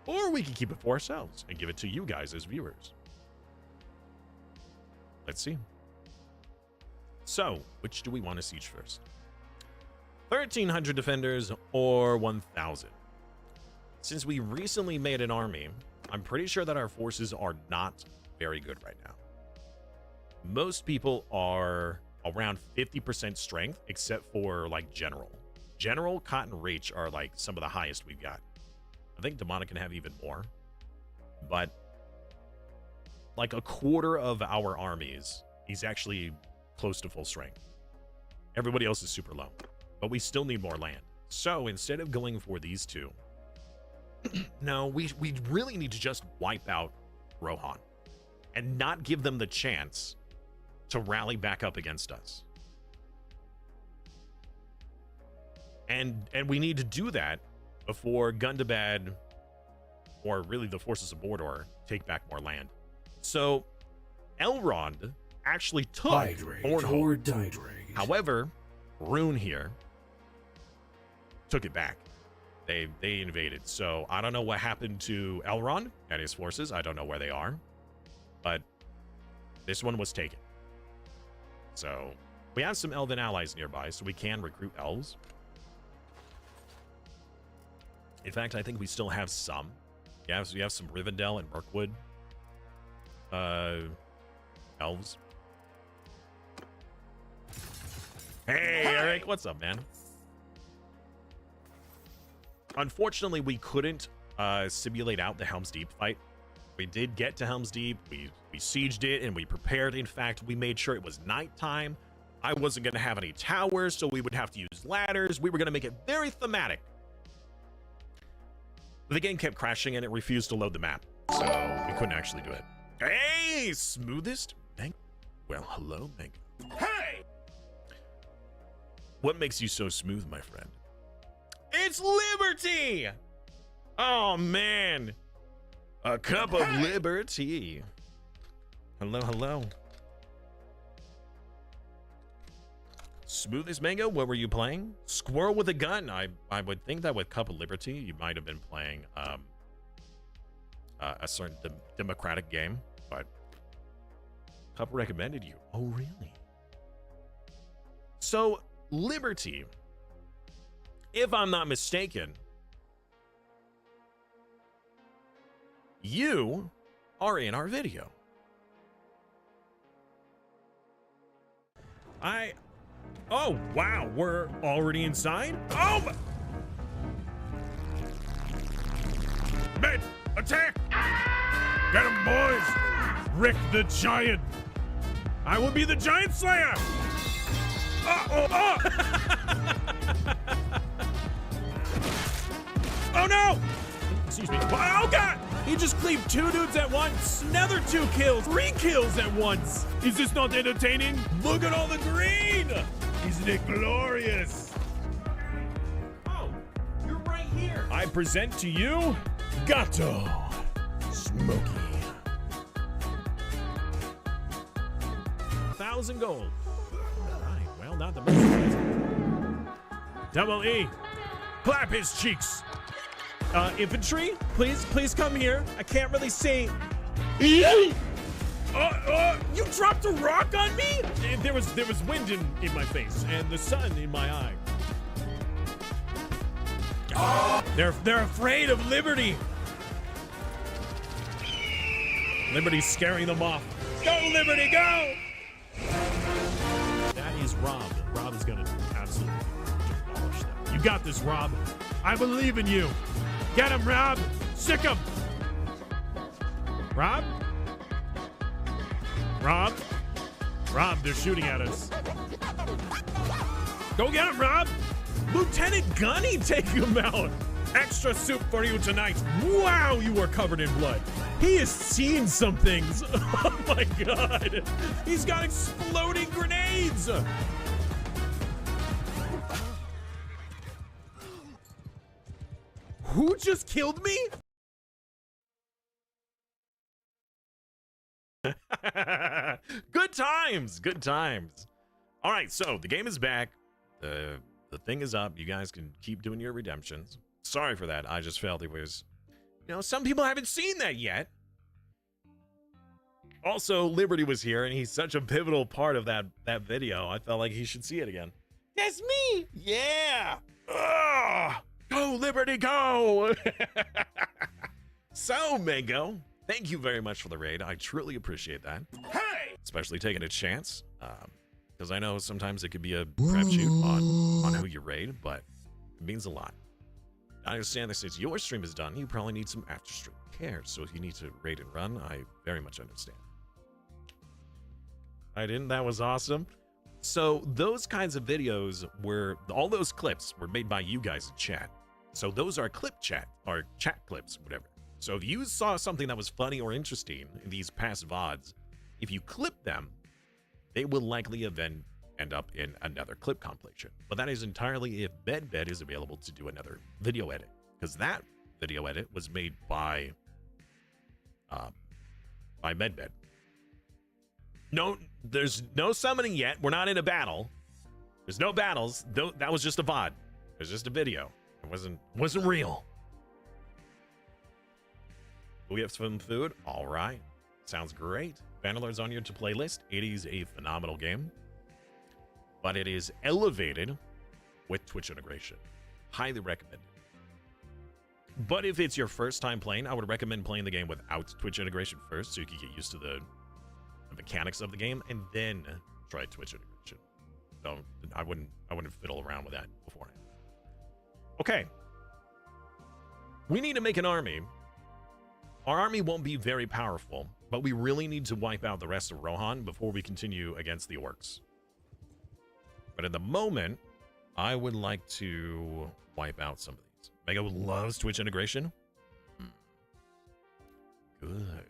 Or we can keep it for ourselves and give it to you guys as viewers. Let's see. So, which do we want to siege first? 1,300 defenders or 1,000? Since we recently made an army, I'm pretty sure that our forces are not very good right now. Most people are around 50% strength, except for, like, General. General, Cotton Reach are, like, some of the highest we've got. I think Demonic can have even more. But, like, a quarter of our armies, he's actually close to full strength. Everybody else is super low. But we still need more land. So, instead of going for these two, no, we really need to just wipe out Rohan and not give them the chance to rally back up against us. And we need to do that before Gundabad, or really the forces of Mordor, take back more land. So Elrond actually took Bornholm. However, Rune here took it back. They invaded. So I don't know what happened to Elrond and his forces. I don't know where they are. But this one was taken. So we have some elven allies nearby, so we can recruit elves. In fact, I think we still have some. Yeah, so we have some Rivendell and Mirkwood elves. Hey, Eric, what's up, man? Unfortunately, we couldn't simulate out the Helm's Deep fight. We did get to Helm's Deep. We sieged it and we prepared. In fact, we made sure it was nighttime. I wasn't going to have any towers, so we would have to use ladders. We were going to make it very thematic. The game kept crashing and it refused to load the map, so we couldn't actually do it. Hey, smoothest Mango. Well, hello, Mango. Hey! What makes you so smooth, my friend? It's liberty! Oh, man. A cup of liberty. Hello, hello. Smoothest Mango, what were you playing? Squirrel with a gun. I would think that with Cup of Liberty, you might have been playing a certain democratic game, but Cup recommended you. Oh, really? So, Liberty, if I'm not mistaken, you are in our video. Oh, wow, we're already inside? Oh! Men, attack! Get him, boys! Rick the Giant! I will be the Giant Slayer! Oh! Oh, no! Excuse me. Oh, God! He just cleaved 2 dudes at once. Another 2 kills. 3 kills at once. Is this not entertaining? Look at all the green! Isn't it glorious? Oh, you're right here. I present to you, Gato Smokey. 1,000 gold. All right, well, not the most. Double E. Clap his cheeks. Infantry, please come here. I can't really see. You dropped a rock on me? There was wind in my face and the sun in my eye. They're afraid of Liberty. Liberty's scaring them off. Go, Liberty, go! That is Rob. Rob is gonna absolutely demolish them. You got this, Rob. I believe in you. Get him, Rob. Sick him. Rob? Rob? Rob, they're shooting at us. Go get him, Rob! Lieutenant Gunny, take him out! Extra soup for you tonight. Wow, you are covered in blood. He has seen some things. Oh my God. He's got exploding grenades. Who just killed me? Good times, good times. All right, so the game is back. The thing is up. You guys can keep doing your redemptions. Sorry for that. I just felt it was, some people haven't seen that yet. Also, Liberty was here, and he's such a pivotal part of that video. I felt like he should see it again. That's me. Yeah. Ugh. Go, Liberty, go. So, Mango, thank you very much for the raid. I truly appreciate that. Hey! Especially taking a chance. Because I know sometimes it could be a crapshoot on who you raid, but it means a lot. I understand that since your stream is done, you probably need some after stream care. So if you need to raid and run, I very much understand. I didn't. That was awesome. So those kinds of videos all those clips were made by you guys in chat. So those are clip chat or chat clips, whatever. So if you saw something that was funny or interesting in these past VODs, if you clip them, they will likely then end up in another clip compilation. But that is entirely if Bedbed is available to do another video edit, because that video edit was made by Medbed. No, there's no summoning yet. We're not in a battle. There's no battles. That was just a VOD. It was just a video. It wasn't real. We have some food. All right. Sounds great. Bannerlord's on your to playlist. It is a phenomenal game, but it is elevated with Twitch integration. Highly recommended. But if it's your first time playing, I would recommend playing the game without Twitch integration first, so you can get used to the mechanics of the game, and then try Twitch integration. So I wouldn't fiddle around with that beforehand. Okay. We need to make an army. Our army won't be very powerful, but we really need to wipe out the rest of Rohan before we continue against the orcs. But at the moment, I would like to wipe out some of these. Mega loves Twitch integration. Good.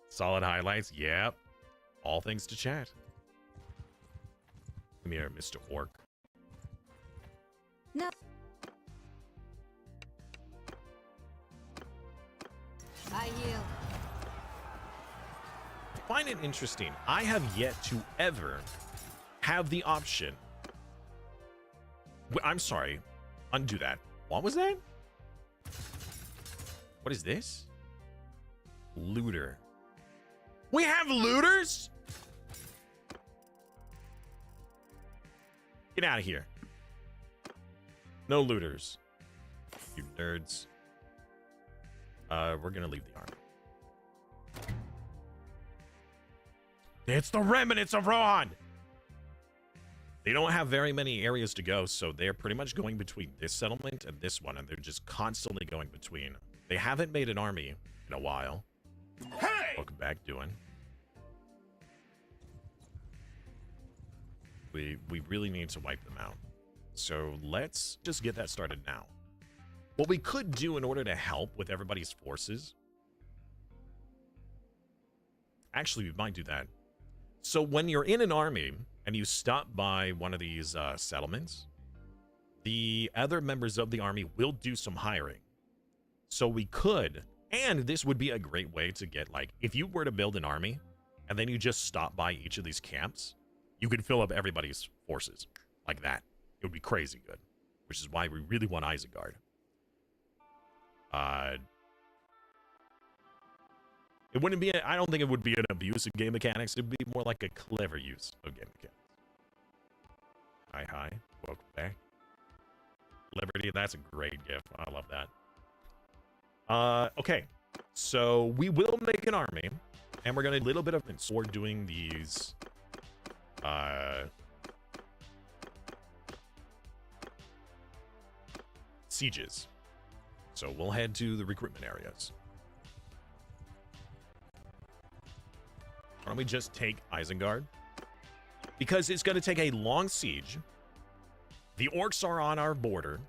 Solid highlights. Yep. All thanks to chat. Come here, Mr. Orc. No. I yield. I find it interesting. I have yet to ever have the option. I'm sorry. Undo that. What was that? What is this? Looter. We have looters? Get out of here. No looters. You nerds. We're gonna leave the army. It's the remnants of Rohan! They don't have very many areas to go, so they're pretty much going between this settlement and this one, and they're just constantly going between. They haven't made an army in a while. Hey! Welcome back, doing. We really need to wipe them out. So let's just get that started now. What we could do in order to help with everybody's forces... Actually, we might do that. So when you're in an army and you stop by one of these settlements, the other members of the army will do some hiring. So we could, and this would be a great way to get, like, if you were to build an army and then you just stop by each of these camps, you could fill up everybody's forces like that. It would be crazy good, which is why we really want Isengard. It wouldn't be, I don't think it would be an abuse of game mechanics. It would be more like a clever use of game mechanics. Hi. Welcome back. Liberty, that's a great gift. I love that. Okay. So we will make an army, and we're going to a little bit of, so we're doing these, sieges. So we'll head to the recruitment areas. Why don't we just take Isengard? Because it's going to take a long siege. The orcs are on our border,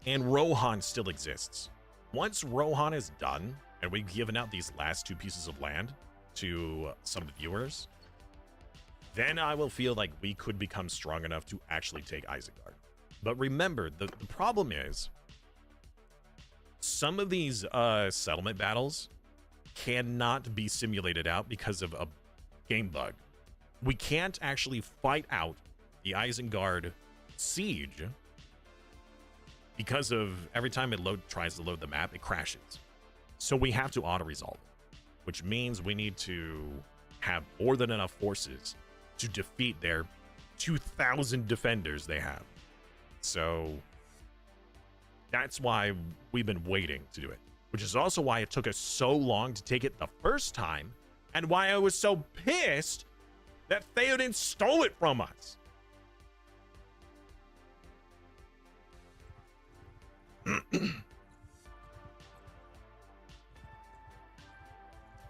and Rohan still exists. Once Rohan is done, and we've given out these last 2 pieces of land to some viewers, then I will feel like we could become strong enough to actually take Isengard. But remember, the problem is, some of these settlement battles cannot be simulated out because of a game bug. We can't actually fight out the Isengard siege because of every time it tries to load the map, it crashes. So we have to auto-resolve it, which means we need to have more than enough forces to defeat their 2,000 defenders they have. So that's why we've been waiting to do it, which is also why it took us so long to take it the first time, and why I was so pissed that Theoden stole it from us.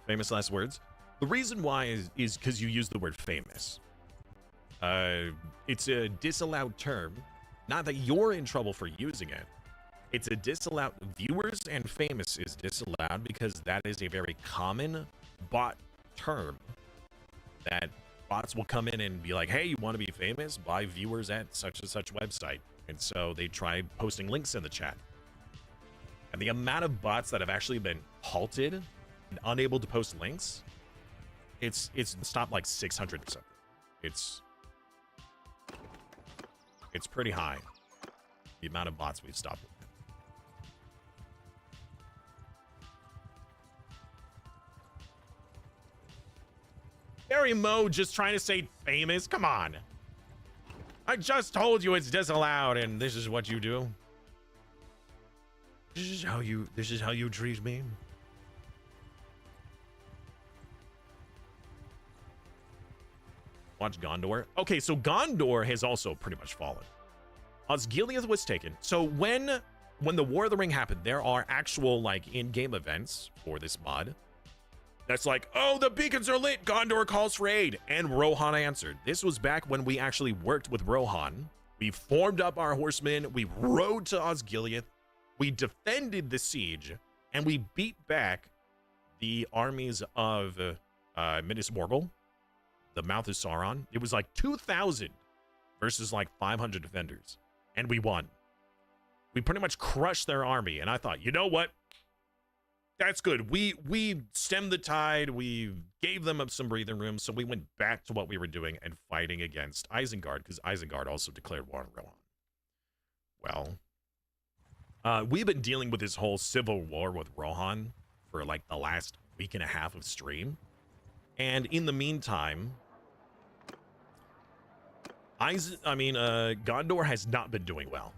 Famous last words. The reason why is because you use the word famous. It's a disallowed term. Not that you're in trouble for using it. It's a disallowed. Viewers and famous is disallowed because that is a very common bot term that bots will come in and be like, hey, you want to be famous? Buy viewers at such and such website. And so they try posting links in the chat. And the amount of bots that have actually been halted and unable to post links, it's stopped like 600 or something. It's pretty high, the amount of bots we've stopped with. Barry Mo just trying to say famous. Come on. I just told you it's disallowed, and this is what you do. This is how you treat me. Watch Gondor. Okay, so Gondor has also pretty much fallen. Osgiliath was taken. So when the War of the Ring happened, there are actual like in-game events for this mod that's like, oh, the beacons are lit. Gondor calls for aid. And Rohan answered. This was back when we actually worked with Rohan. We formed up our horsemen. We rode to Osgiliath. We defended the siege. And we beat back the armies of Minas Morgul, the Mouth of Sauron. It was like 2,000 versus like 500 defenders. And we won. We pretty much crushed their army. And I thought, you know what? That's good. We stemmed the tide. We gave them up some breathing room. So we went back to what we were doing and fighting against Isengard, because Isengard also declared war on Rohan. Well, we've been dealing with this whole civil war with Rohan for like the last week and a half of stream. And in the meantime, Gondor has not been doing well.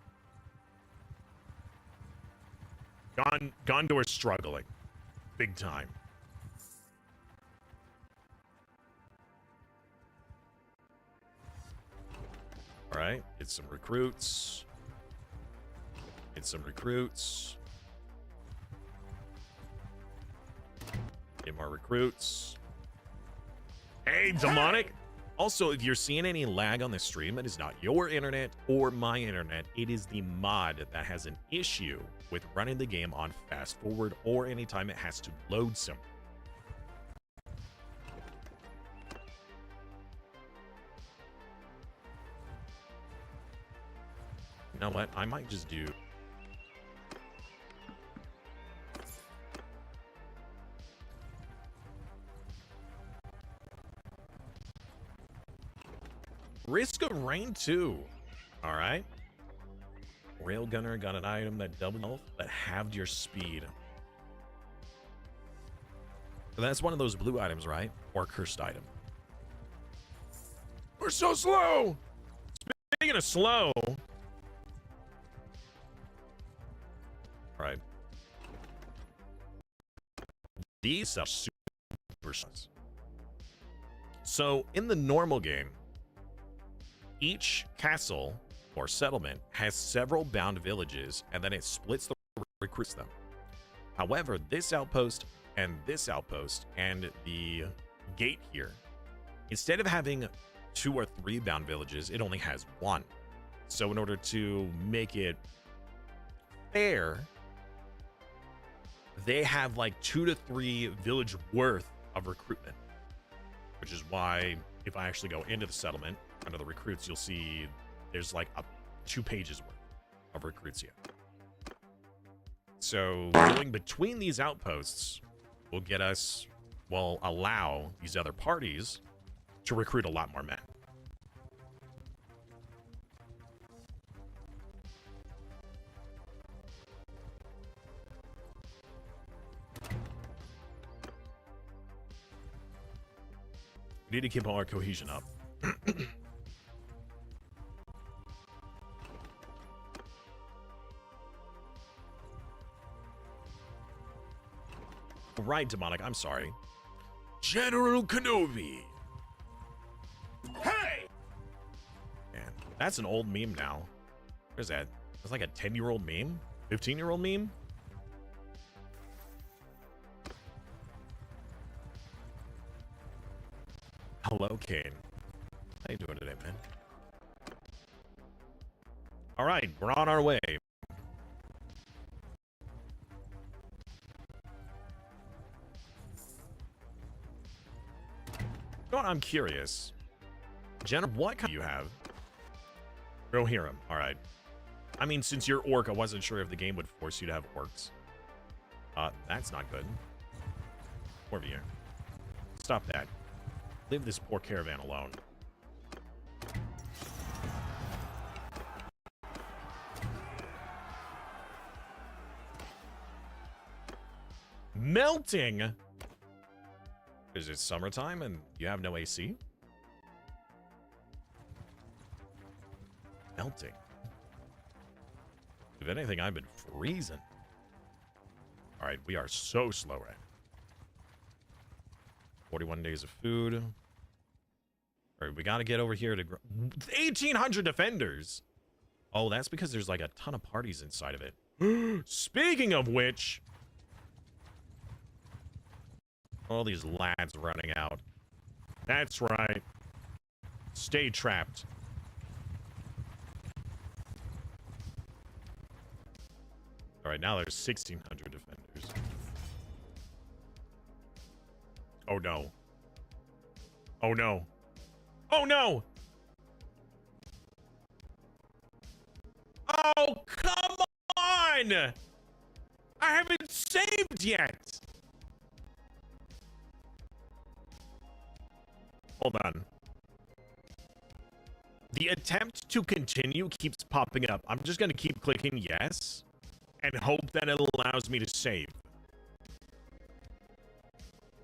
Gondor is struggling big time. All right, get some recruits. Get some recruits. Get more recruits. Hey, demonic. Also, if you're seeing any lag on the stream, it is not your internet or my internet. It is the mod that has an issue with running the game on fast forward or anytime it has to load something. You know what? I might just do... Risk of Rain 2. All right. Railgunner got an item that doubled health, that halved your speed. So that's one of those blue items, right? Or cursed item. We're so slow. Speaking of slow. All right. These are super slow. So in the normal game, each castle or settlement has several bound villages, and then it splits the recruits them. However, this outpost and the gate here, instead of having 2 or 3 bound villages, it only has 1. So in order to make it fair, they have like 2 to 3 village worth of recruitment, which is why if I actually go into the settlement under the recruits, you'll see there's like 2 pages worth of recruits here. So going between these outposts will get us, will allow these other parties to recruit a lot more men. We need to keep our cohesion up. Right, demonic, I'm sorry. General Kenobi. Hey! Man, that's an old meme now. Where's that? That's like a 10-year-old meme? 15-year-old meme? Hello, Kane. How you doing today, man? All right, we're on our way. You know what? I'm curious. Jenna, what kind do you have? Rohirrim. All right. I mean, since you're orc, I wasn't sure if the game would force you to have orcs. That's not good. Over here. Stop that. Leave this poor caravan alone. Melting? Is it summertime and you have no AC? Melting. If anything, I've been freezing. All right, we are so slow right now. 41 days of food. All right, we got to get over here to 1,800 defenders. Oh, that's because there's like a ton of parties inside of it. Speaking of which, All these lads running out. That's right. Stay trapped. All right, now there's 1,600 defenders. Oh no. Oh no. Oh no! Oh, come on! I haven't saved yet! Hold on. The attempt to continue keeps popping up. I'm just gonna keep clicking yes and hope that it allows me to save.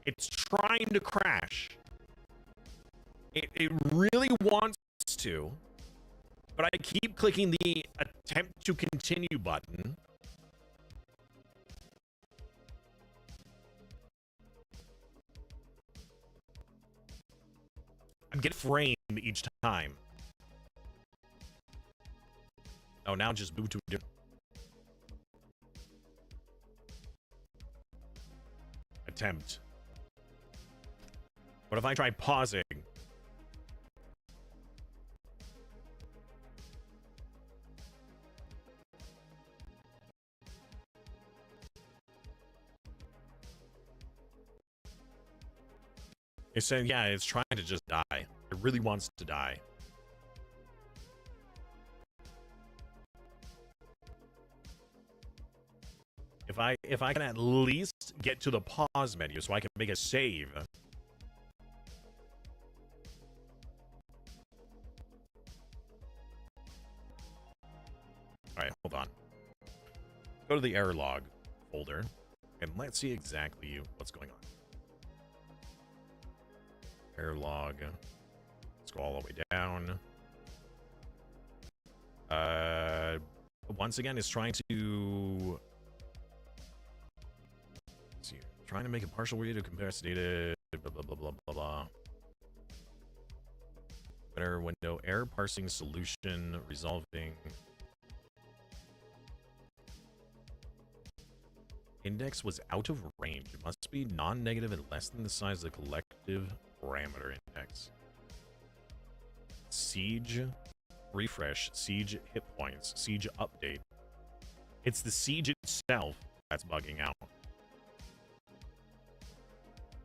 It's trying to crash. It really wants to, but I keep clicking the attempt to continue button. I'm getting framed each time. Oh, now just move to a different attempt. What if I try pausing? It's saying, yeah, it's trying to just die. It really wants to die. If I can at least get to the pause menu so I can make a save. All right, hold on. Go to the error log folder and let's see exactly what's going on. Error log. Let's go all the way down. Once again, it's trying to... Let's see. Trying to make a partial read of compressed data. Blah, blah, blah, blah, blah, blah. Better window. Error parsing solution. Resolving. Index was out of range. It must be non-negative and less than the size of the collective parameter index. Siege refresh, siege hit points, siege update. It's the siege itself that's bugging out.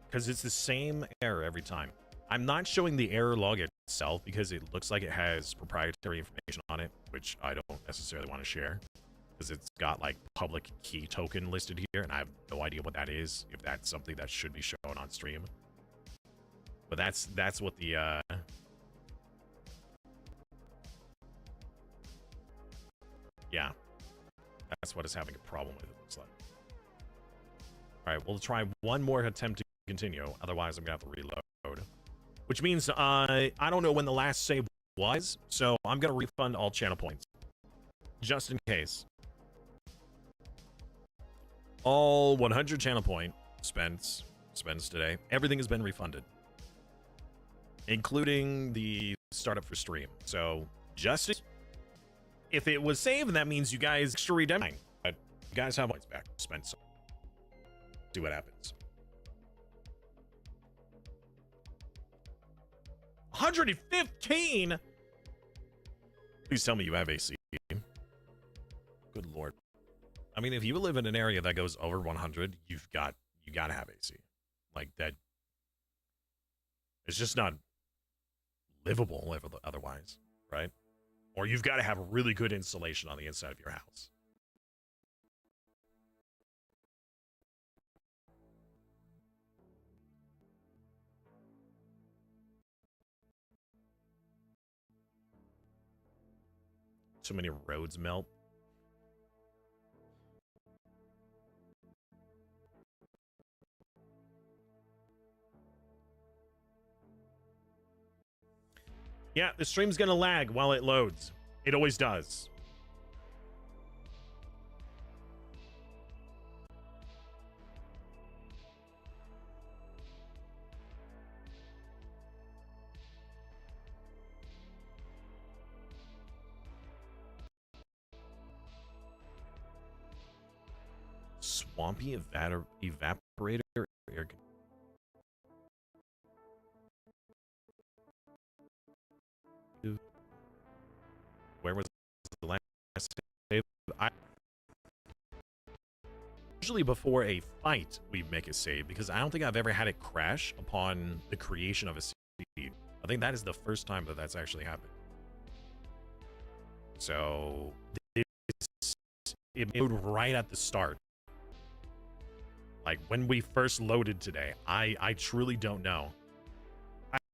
Because it's the same error every time. I'm not showing the error log itself because it looks like it has proprietary information on it, which I don't necessarily want to share. Because it's got like public key token listed here, and I have no idea what that is, if that's something that should be shown on stream. But that's what the yeah, that's what it's having a problem with, it looks like. All right, we'll try one more attempt to continue. Otherwise, I'm gonna have to reload, which means I don't know when the last save was, so I'm gonna refund all channel points just in case. All 100 channel point spends today. Everything has been refunded, including the startup for stream. So just if it was saved, that means you guys extra redemption. But you guys have points back. Spend some. See what happens. 115. Please tell me you have AC. Good lord. I mean, if you live in an area that goes over 100, you gotta have AC. Like that. It's just not livable otherwise, right? Or you've got to have really good insulation on the inside of your house. So many roads melt. Yeah, the stream's gonna lag while it loads. It always does. Swampy evaporator air. save. Usually before a fight, we make a save, because I don't think I've ever had it crash upon the creation of a seed. I think that is the first time that that's actually happened. So, it moved right at the start. Like, when we first loaded today, I truly don't know.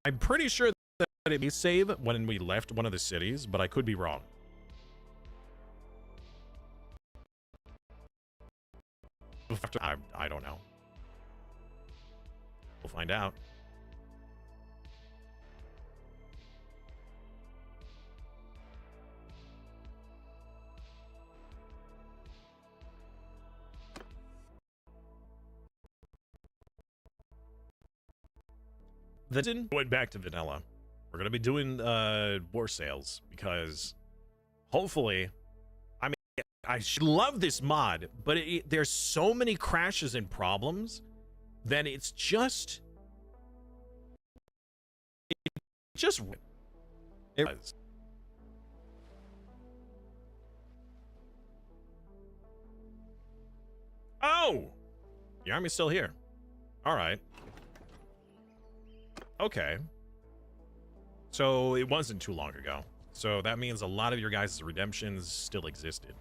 I'm pretty sure that it may save when we left one of the cities, but I could be wrong. I don't know. We'll find out. Then going back to vanilla, we're gonna be doing war sales, because hopefully, I mean, I love this mod, but there's so many crashes and problems that it's just it was. Oh, the army's still here. All right. Okay. So it wasn't too long ago. So that means a lot of your guys' redemptions still existed.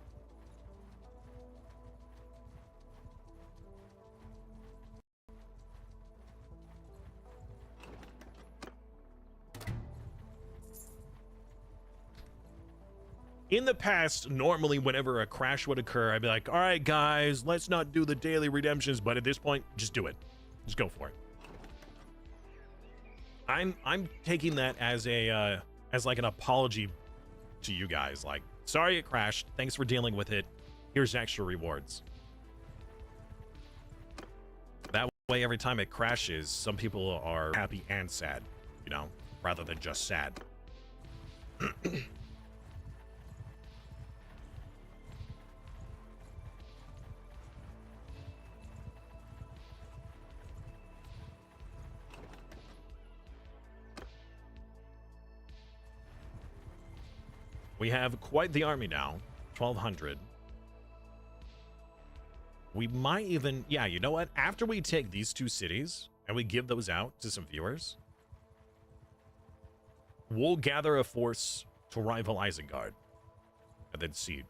In the past, normally whenever a crash would occur, I'd be like, all right, guys, let's not do the daily redemptions. But at this point, just do it. Just go for it. I'm taking that as a as like an apology to you guys. Like, sorry it crashed. Thanks for dealing with it. Here's extra rewards. That way, every time it crashes, some people are happy and sad, you know, rather than just sad. We have quite the army now, 1,200. We might even, yeah, you know what? After we take these two cities and we give those out to some viewers, we'll gather a force to rival Isengard and then siege.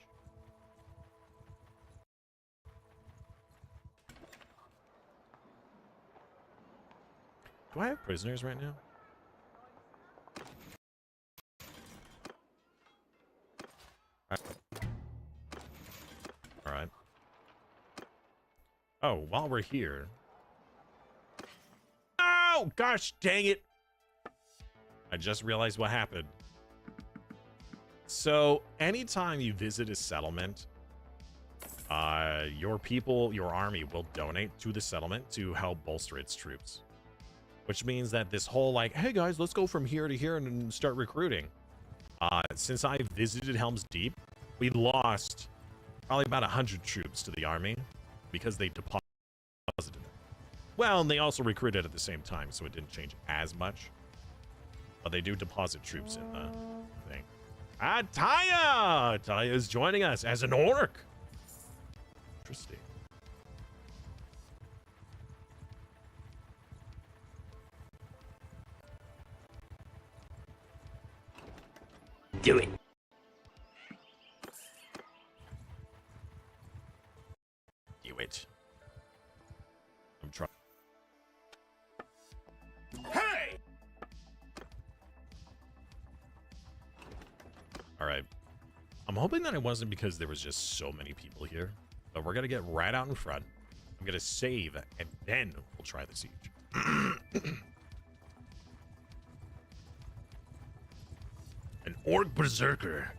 Do I have prisoners right now? All right. Oh, while we're here. Oh, gosh, dang it. I just realized what happened. So, anytime you visit a settlement, your people, your army will donate to the settlement to help bolster its troops. Which means that this whole, like, hey guys, let's go from here to here and start recruiting. Since I visited Helm's Deep, we lost probably about 100 troops to the army because they deposited them. Well, and they also recruited at the same time, so it didn't change as much. But they do deposit troops in the thing. Ah, Taya! Taya is joining us as an orc. Interesting. Do it. Do it. I'm trying. Hey! All right. I'm hoping that it wasn't because there was just so many people here. But we're gonna get right out in front. I'm gonna save, and then we'll try the siege. An orc berserker.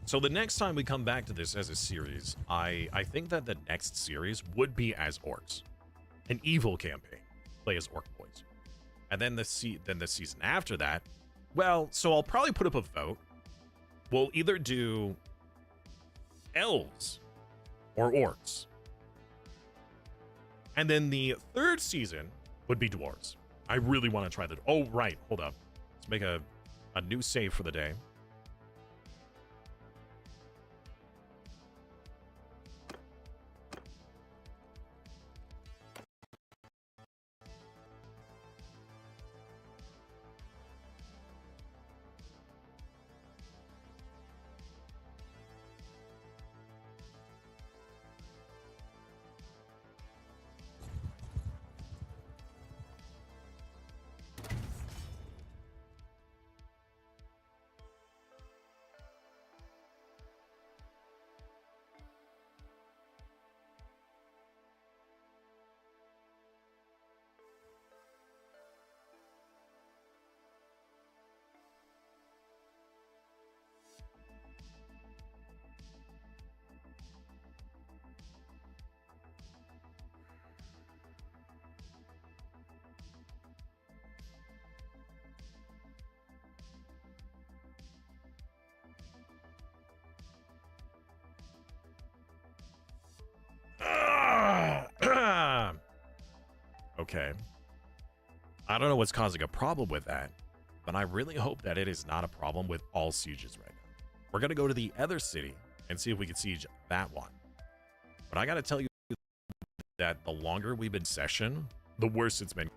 So the next time we come back to this as a series, I think that the next series would be as orcs, an evil campaign, play as orc boys, and then the season after that. Well, so I'll probably put up a vote. We'll either do elves or orcs, and then the third season would be dwarves. I really want to try that. Oh right, hold up. Let's make a new save for the day. Okay. I don't know what's causing a problem with that, but I really hope that it is not a problem with all sieges right now. We're going to go to the other city and see if we can siege that one. But I got to tell you that the longer we've been in session, the worse it's been.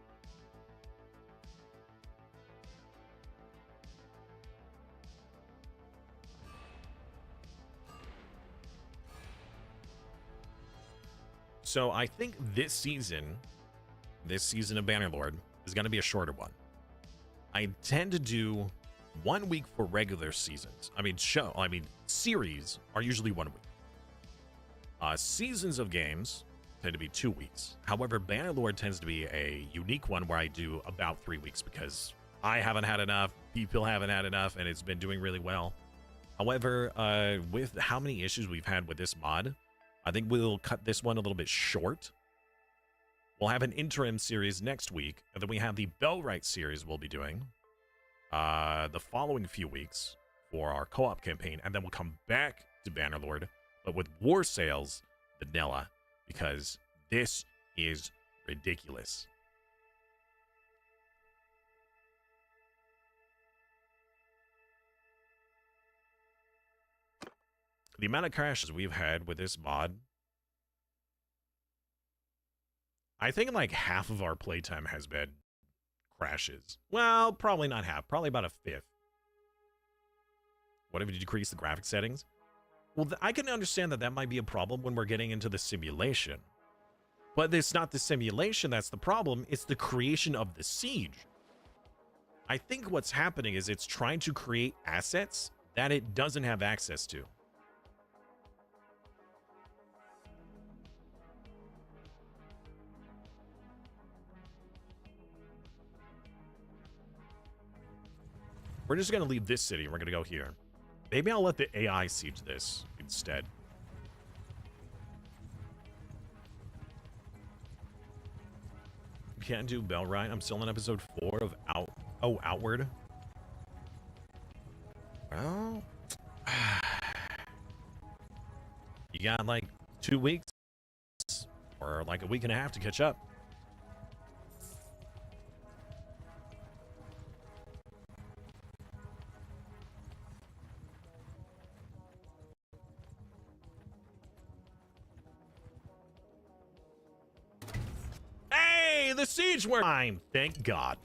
So I think this season of Bannerlord is going to be a shorter one. I tend to do 1 week for regular seasons. Series are usually 1 week. Seasons of games tend to be 2 weeks. However, Bannerlord tends to be a unique one where I do about 3 weeks because I haven't had enough, people haven't had enough, and it's been doing really well. However, with how many issues we've had with this mod, I think we'll cut this one a little bit short. We'll have an interim series next week, and then we have the Bellwright series we'll be doing the following few weeks for our co-op campaign, and then we'll come back to Bannerlord, but with War Sales vanilla, because this is ridiculous. The amount of crashes we've had with this mod, I think like half of our playtime has been crashes. Well, probably not half, probably about a fifth. What if you decrease the graphic settings? Well, I can understand that that might be a problem when we're getting into the simulation. But it's not the simulation that's the problem, it's the creation of the siege. I think what's happening is it's trying to create assets that it doesn't have access to. We're just going to leave this city and we're going to go here. Maybe I'll let the AI siege this instead. Can't do Bellwright. I'm still in episode 4 of Outward. Well, you got like 2 weeks or like a week and a half to catch up. The siege worked. Time, thank God.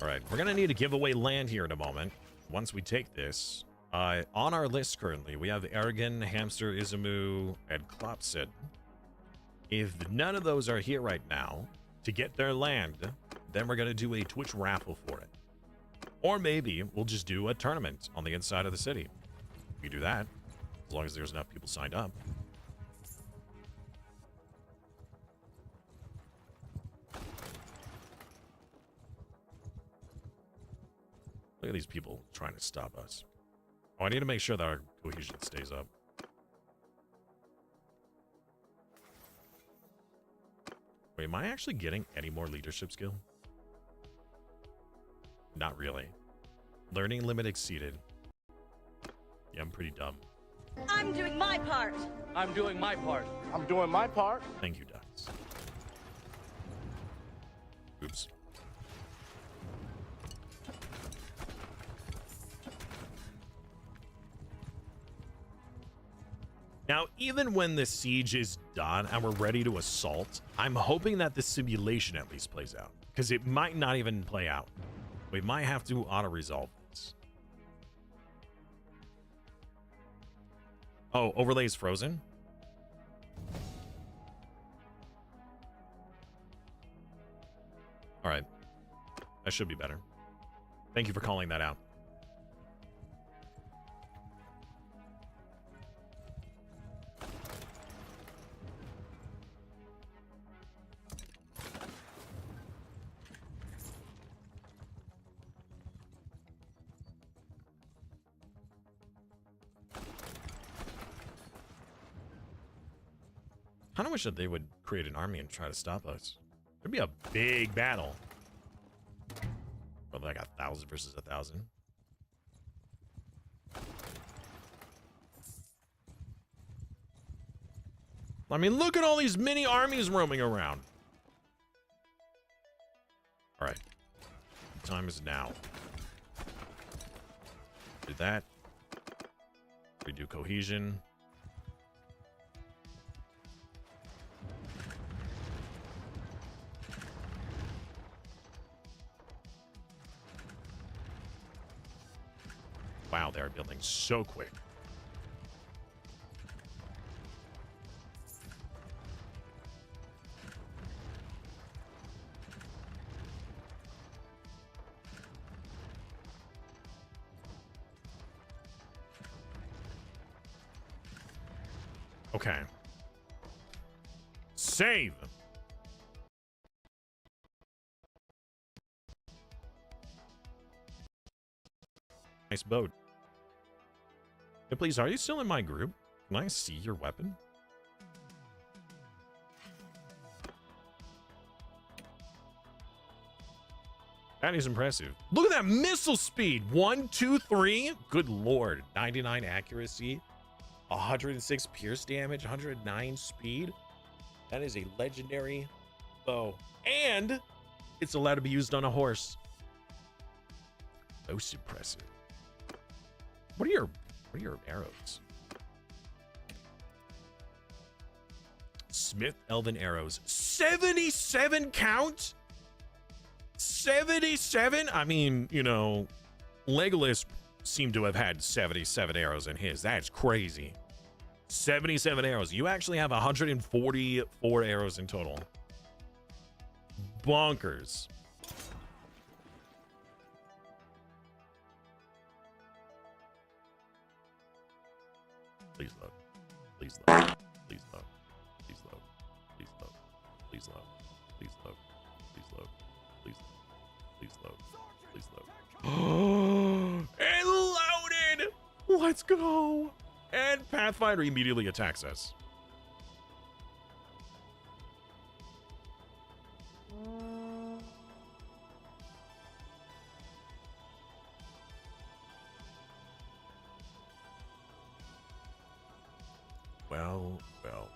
All right, we're gonna need to give away land here in a moment. Once we take this, on our list currently, we have Aragon, Hamster, Izumu, and Klopsit. If none of those are here right now to get their land, then we're gonna do a Twitch raffle for it. Or maybe we'll just do a tournament on the inside of the city. We do that, as long as there's enough people signed up. Look at these people trying to stop us. Oh, I need to make sure that our cohesion stays up. Wait, am I actually getting any more leadership skill? Not really. Learning limit exceeded. Yeah, I'm pretty dumb. I'm doing my part. I'm doing my part. I'm doing my part. Thank you, Ducks. Oops. Now, even when the siege is done and we're ready to assault, I'm hoping that the simulation at least plays out, because it might not even play out. We might have to auto-resolve this. Oh, overlay is frozen? All right. That should be better. Thank you for calling that out. I kind of wish that they would create an army and try to stop us. It'd be a big battle. Probably like 1,000 versus 1,000. I mean, look at all these mini armies roaming around. All right. The time is now. Do that. Redo cohesion. Wow, they're building so quick. Okay. Save. Nice boat. Hey, please, are you still in my group? Can I see your weapon? That is impressive. Look at that missile speed. 1, 2, 3. Good lord. 99 accuracy. 106 pierce damage. 109 speed. That is a legendary bow. And it's allowed to be used on a horse. Most impressive. What are your arrows? Smith Elven arrows. 77 count? 77? I mean, you know, Legolas seemed to have had 77 arrows in his. That's crazy. 77 arrows. You actually have 144 arrows in total. Bonkers. Please load. Please load. Please load. Please load. Please load. Please load. Please load. Please load. Please load. Please load. Please load. It loaded! Let's go! And Pathfinder immediately attacks us. Well, well.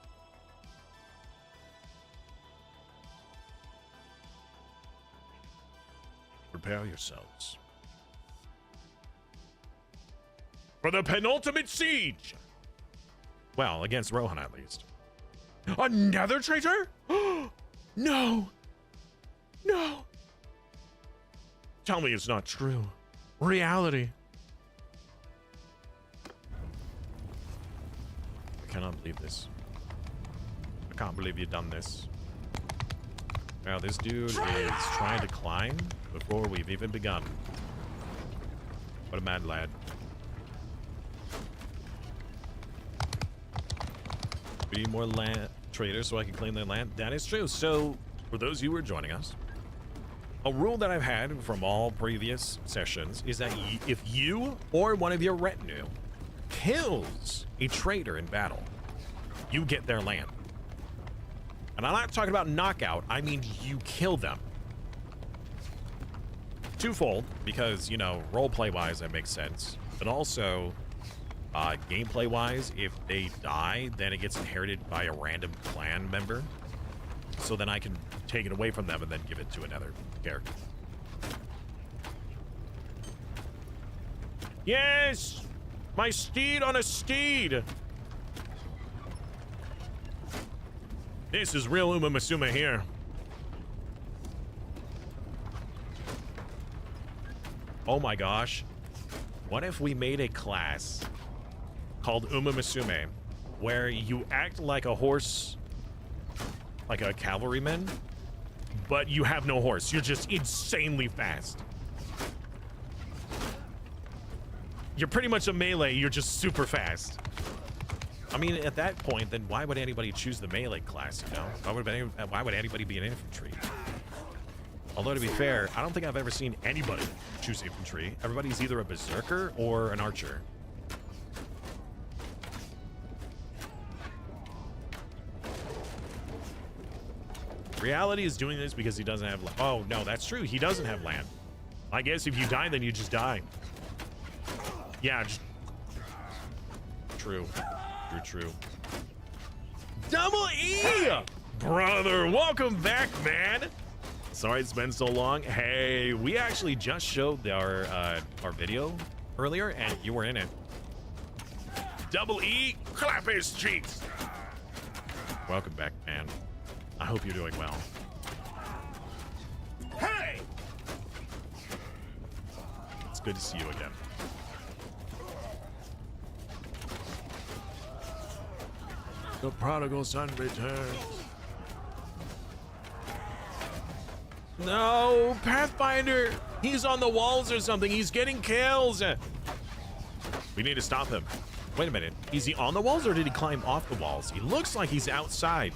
Prepare yourselves for the penultimate siege. Well, against Rohan at least. Another traitor? No. No. Tell me it's not true. Reality. I cannot believe this. I can't believe you've done this. Now this dude is trying to climb before we've even begun. What a mad lad. Be more land traders so I can claim their land. That is true. So for those of you who are joining us, a rule that I've had from all previous sessions is that if you or one of your retinue kills a traitor in battle, you get their land. And I'm not talking about knockout, I mean you kill them. Twofold, because, you know, roleplay wise that makes sense, but also gameplay wise, if they die, then it gets inherited by a random clan member, so then I can take it away from them and then give it to another character. Yes, my steed on a steed. This is real Uma Masuma here. Oh my gosh. What if we made a class called Uma Musume where you act like a horse, like a cavalryman, but you have no horse. You're just insanely fast. You're pretty much a melee. You're just super fast. I mean, at that point, then why would anybody choose the melee class, you know? Why would anybody be an infantry? Although, to be fair, I don't think I've ever seen anybody choose infantry. Everybody's either a berserker or an archer. Reality is doing this because he doesn't have land. Oh, no, that's true. He doesn't have land. I guess if you die, then you just die. Yeah, true. True. Double E! Brother, welcome back, man. Sorry it's been so long. Hey, we actually just showed our video earlier, and you were in it. Double E, clap his cheeks. Welcome back, man. I hope you're doing well. Hey! It's good to see you again. The prodigal son returns. No, Pathfinder! He's on the walls or something. He's getting kills. We need to stop him. Wait a minute. Is he on the walls or did he climb off the walls? He looks like he's outside.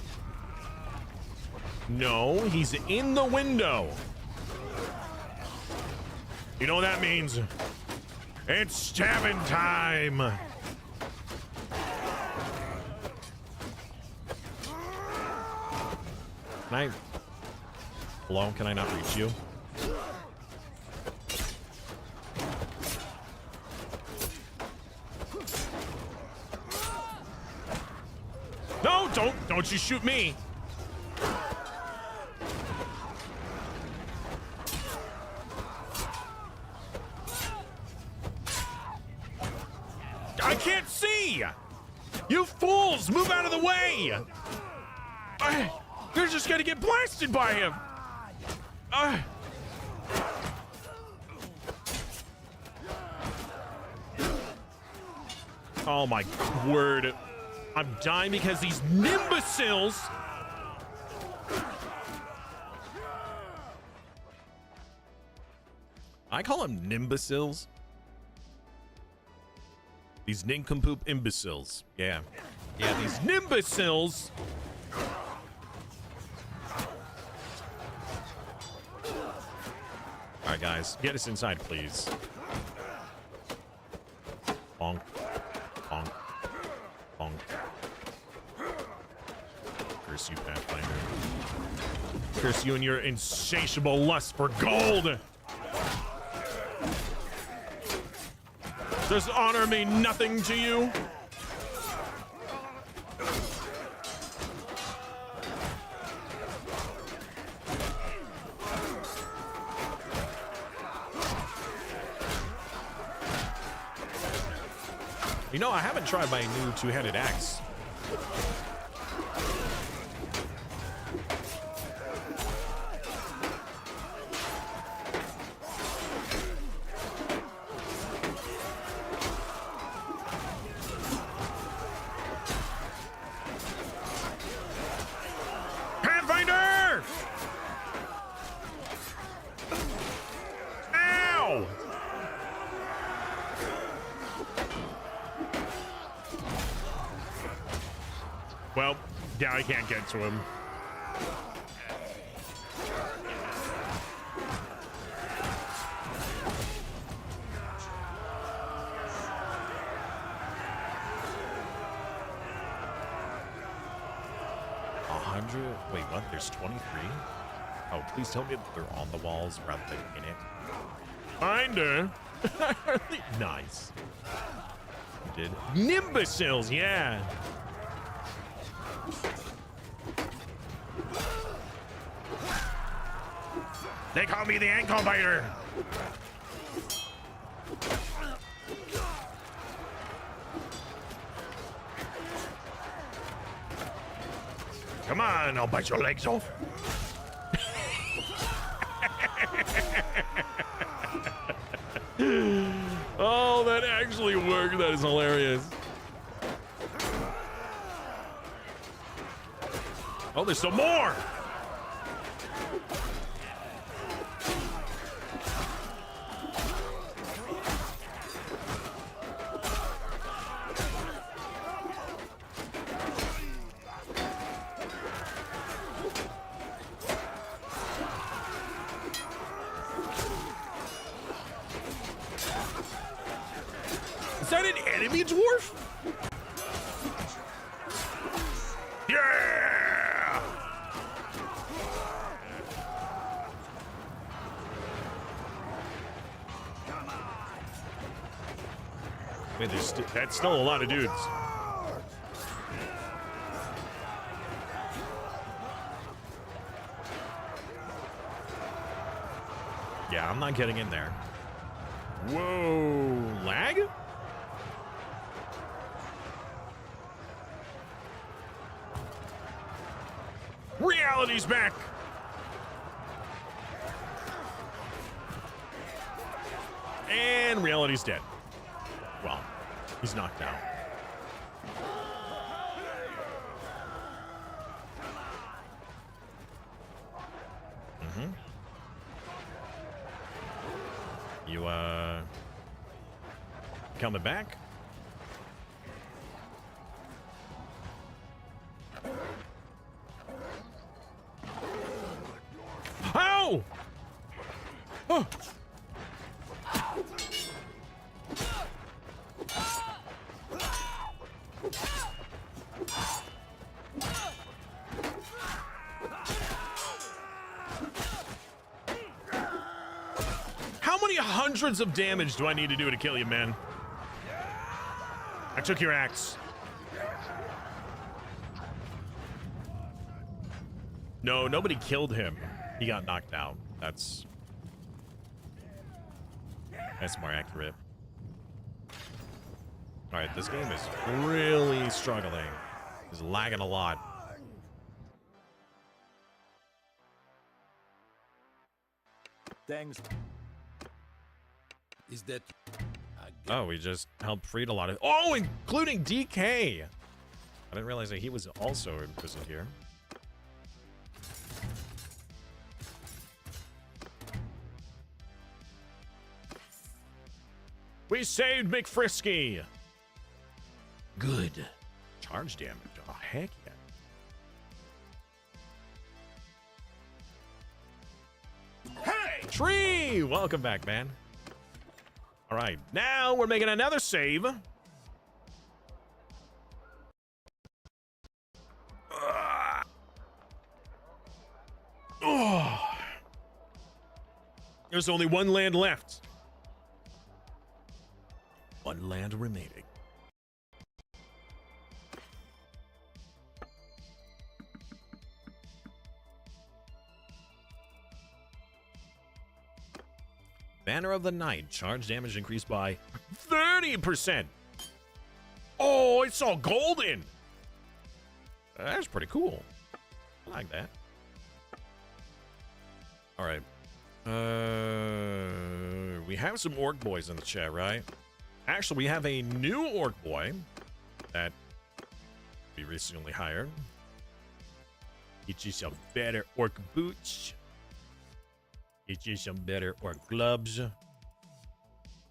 No, he's in the window. You know what that means? It's stabbing time. Hello, can I not reach you? No, don't you shoot me. I can't see. You fools, move out of the way. You're just gonna get blasted by him. Oh my word. I'm dying because these nimbucils. I call them nimbucils. These nincompoop imbeciles. Yeah. Yeah, these nimbucils. All right, guys, get us inside, please. Bonk, bonk, bonk. Curse you, Pathfinder. Curse you and your insatiable lust for gold. Does honor mean nothing to you? You know, I haven't tried my new two-handed axe. Pathfinder! Ow! Well, yeah, I can't get to him. Wait, what? There's 23? Oh, please tell me that they're on the walls rather than in it. Kinda. Nice. You did. Nimbucils, yeah. They call me the ankle biter. Come on, I'll bite your legs off. Oh, that actually worked. That is hilarious. Oh, there's some more. Is that an enemy dwarf? Yeah! Wait, that's still a lot of dudes. I'm not getting in there. Whoa, lag? Reality's back. And reality's dead. Well, he's knocked out. You, coming back? Ow! Oh! How many hundreds of damage do I need to do to kill you, man? I took your axe. No, nobody killed him. He got knocked out. That's more accurate. All right, this game is really struggling. It's lagging a lot. Thanks. Is that... Oh, we just helped freed a lot of... Oh, including DK! I didn't realize that he was also imprisoned here. We saved McFrisky! Good. Charge damage. Oh, heck yeah. Hey! Tree! Welcome back, man. All right, now we're making another save. Oh. There's only one land left. One land remaining. Banner of the Night. Charge damage increased by 30%. Oh, it's all golden. That's pretty cool. I like that. All right. We have some orc boys in the chat, right? Actually, we have a new orc boy that we recently hired. Get you some better orc boots. Get you some better orc gloves.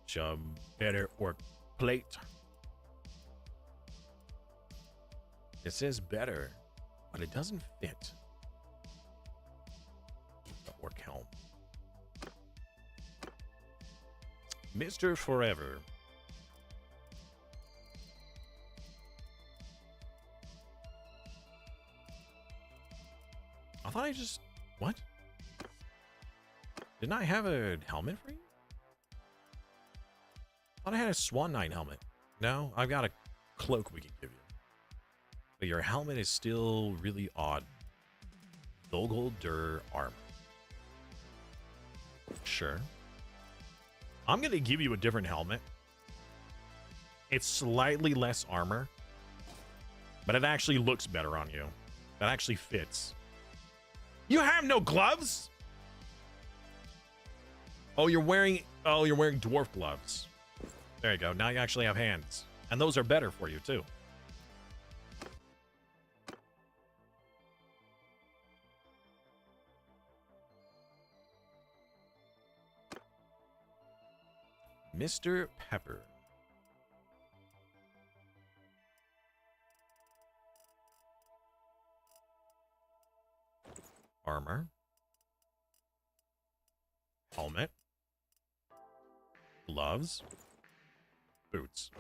Some better orc plate. It says better, but it doesn't fit the orc helm. Mr. Forever. I thought I just... What? Didn't I have a helmet for you? I thought I had a Swan Knight helmet. No, I've got a cloak we can give you. But your helmet is still really odd. Dogol Dur armor. Sure. I'm going to give you a different helmet. It's slightly less armor, but it actually looks better on you. That actually fits. You have no gloves? Oh, you're wearing dwarf gloves. There you go. Now you actually have hands. And those are better for you too. Mr. Pepper. Armor. Helmet. Gloves. Boots.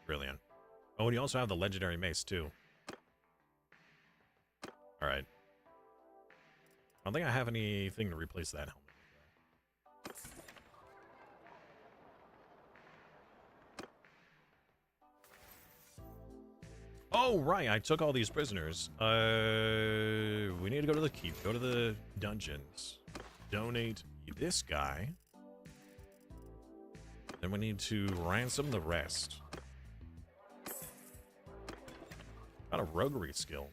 Brilliant. Oh, and you also have the legendary mace, too. Alright. I don't think I have anything to replace that helmet. Oh, right. I took all these prisoners. We need to go to the keep. Go to the dungeons. Donate be this guy. Then we need to ransom the rest. Got a roguery skill.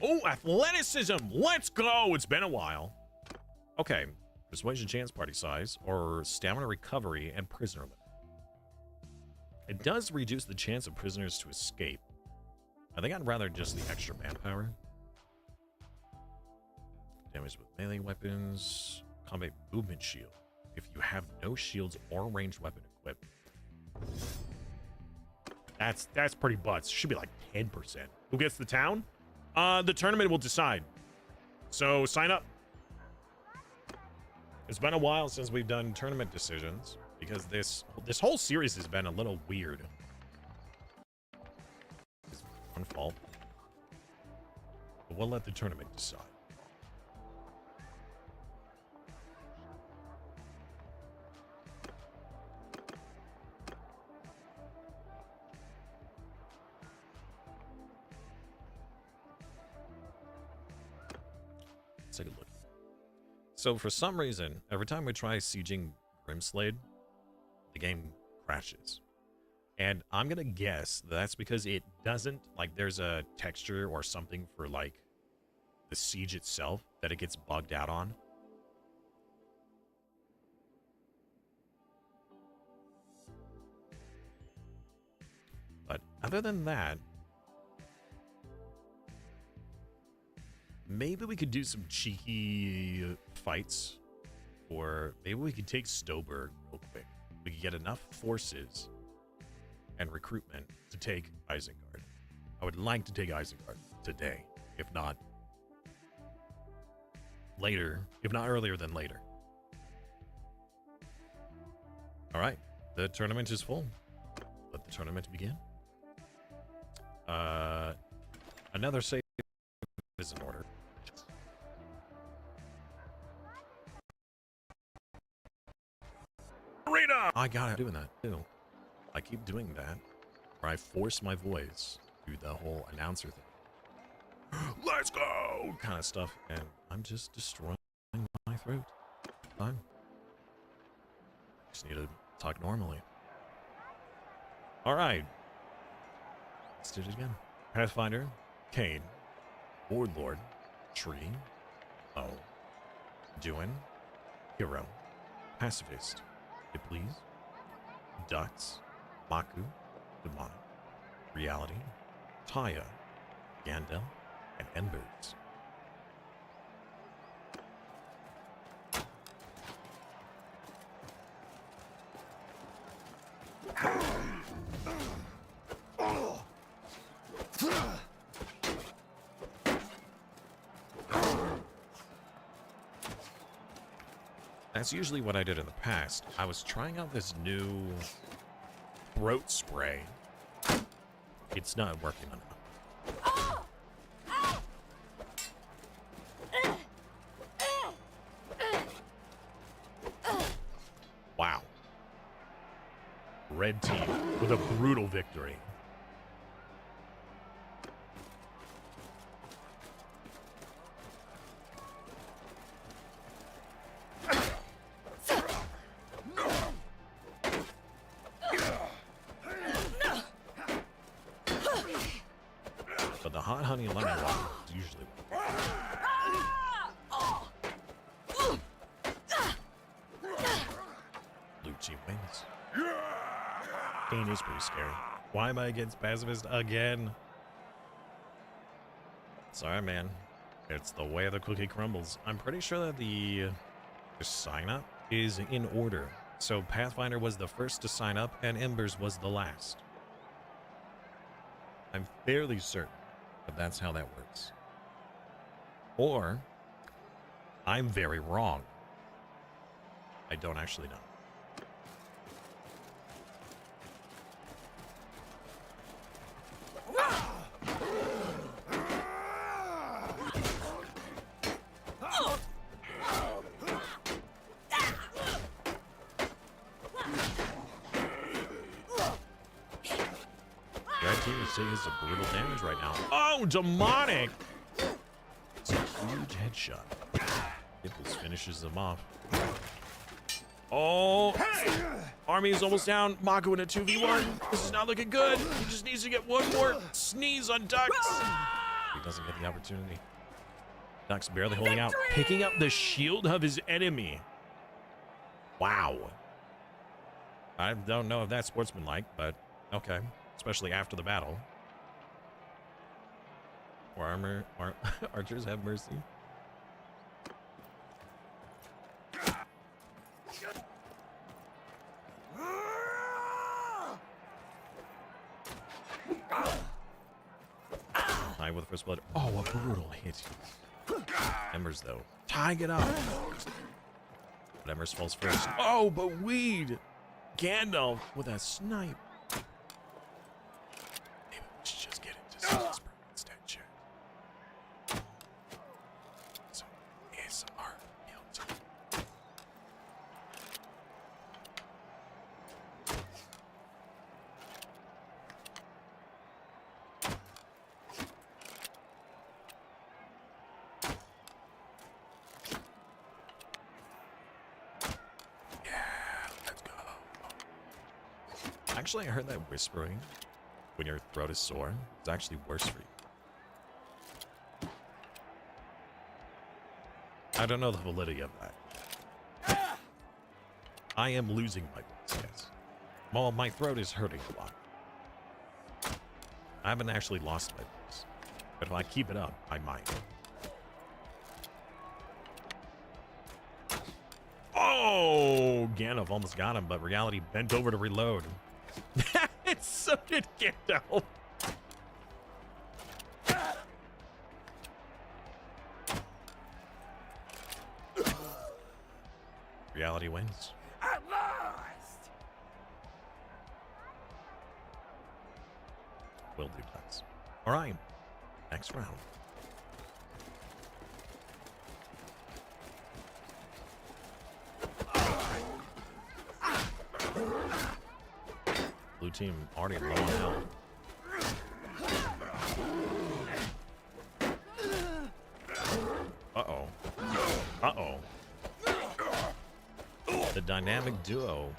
Oh, athleticism! Let's go! It's been a while. Okay. Persuasion chance party size, or stamina recovery, and prisoner limit. It does reduce the chance of prisoners to escape. I think I'd rather just the extra manpower. Damage with melee weapons. Combat movement shield. If you have no shields or ranged weapon equipped. That's pretty butts. Should be like 10%. Who gets the town? The tournament will decide. So sign up. It's been a while since we've done tournament decisions because this whole series has been a little weird. It's my own fault. But we'll let the tournament decide. Let's take a look. So for some reason, every time we try sieging Grimslade, the game crashes. And I'm gonna guess that's because it doesn't, like, there's a texture or something for, like, the siege itself that it gets bugged out on. But other than that, maybe we could do some cheeky fights, or maybe we could take Stoberg real quick. We could get enough forces and recruitment to take Isengard. I would like to take Isengard today, if not later, if not earlier than later. All right, the tournament is full. Let the tournament begin. Another save is in order. Arena! I got it doing that too. I keep doing that, where I force my voice through the whole announcer thing. Let's go! Kind of stuff, and I'm just destroying my throat. Fine. Just need to talk normally. Alright. Let's do it again. Pathfinder, Kane, Warlord, Tree, O, Duin, Hero, Pacifist, It Please, Ducks, Maku, Demonic, Reality, Taya, Gandel, and Embers. That's usually what I did in the past. I was trying out this new throat spray. It's not working enough. Wow. Red team with a brutal victory. But the hot honey lemon water is usually blue team wins. Kane is pretty scary. Why am I against Pacifist again? Sorry, man. It's the way the cookie crumbles. I'm pretty sure that the sign up is in order. So Pathfinder was the first to sign up and Embers was the last. I'm fairly certain that that's how that works. Or I'm very wrong. I don't actually know. Is some brutal damage right now. Oh, demonic! It's a huge headshot. It just finishes them off. Oh, army is almost down. Mako in a 2v1. This is not looking good. He just needs to get one more sneeze on Dux. He doesn't get the opportunity. Dux barely holding out, picking up the shield of his enemy. Wow. I don't know if that's sportsmanlike, but okay. Especially after the battle. Or archers have mercy. Ty with the first blood. Oh, a brutal hit. Embers, though, tying it up. But Embers falls first. Oh, but Weed! Gandalf with a snipe. Maybe we should just get into Salzburg instead, chat. So, ASMR. Actually, I heard that whispering when your throat is sore is actually worse for you. I don't know the validity of that. I am losing my voice, yes. Well, my throat is hurting a lot. I haven't actually lost my voice. But if I keep it up, I might. Oh! Gandalf almost got him, but reality bent over to reload. It's so good, Gandalf. Reality wins. At last! Will do, guys. All right. Next round. Blue team already low on health. Uh-oh. Uh-oh. The dynamic duo.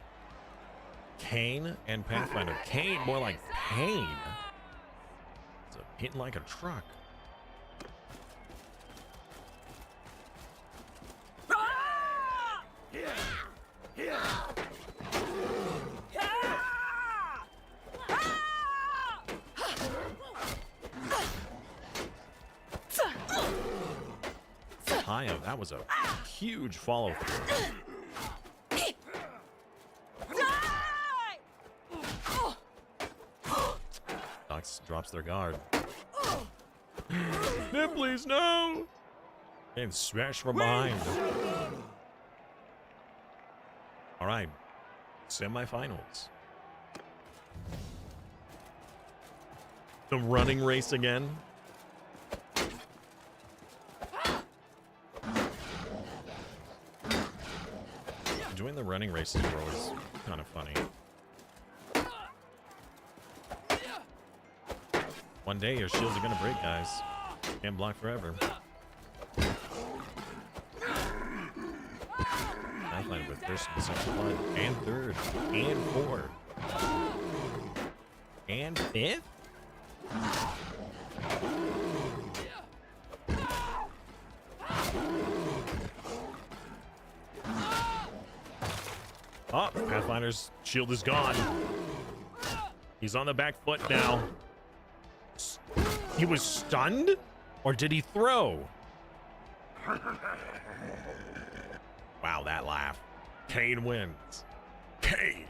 Kane and Pathfinder. Kane, more like pain. It's hitting like a truck. High-up, that was a huge follow-through. Dux drops their guard. No, please, no! And smash from behind. All right, semifinals. The running race again. Doing the running races were always kind of funny. One day your shields are gonna break, guys. Can't block forever. Pathfinder with first and second blood, and third, and fourth, and fifth. Oh, Pathfinder's shield is gone. He's on the back foot now. He was stunned? Or did he throw? Wow, that laugh. Kane wins. Kane.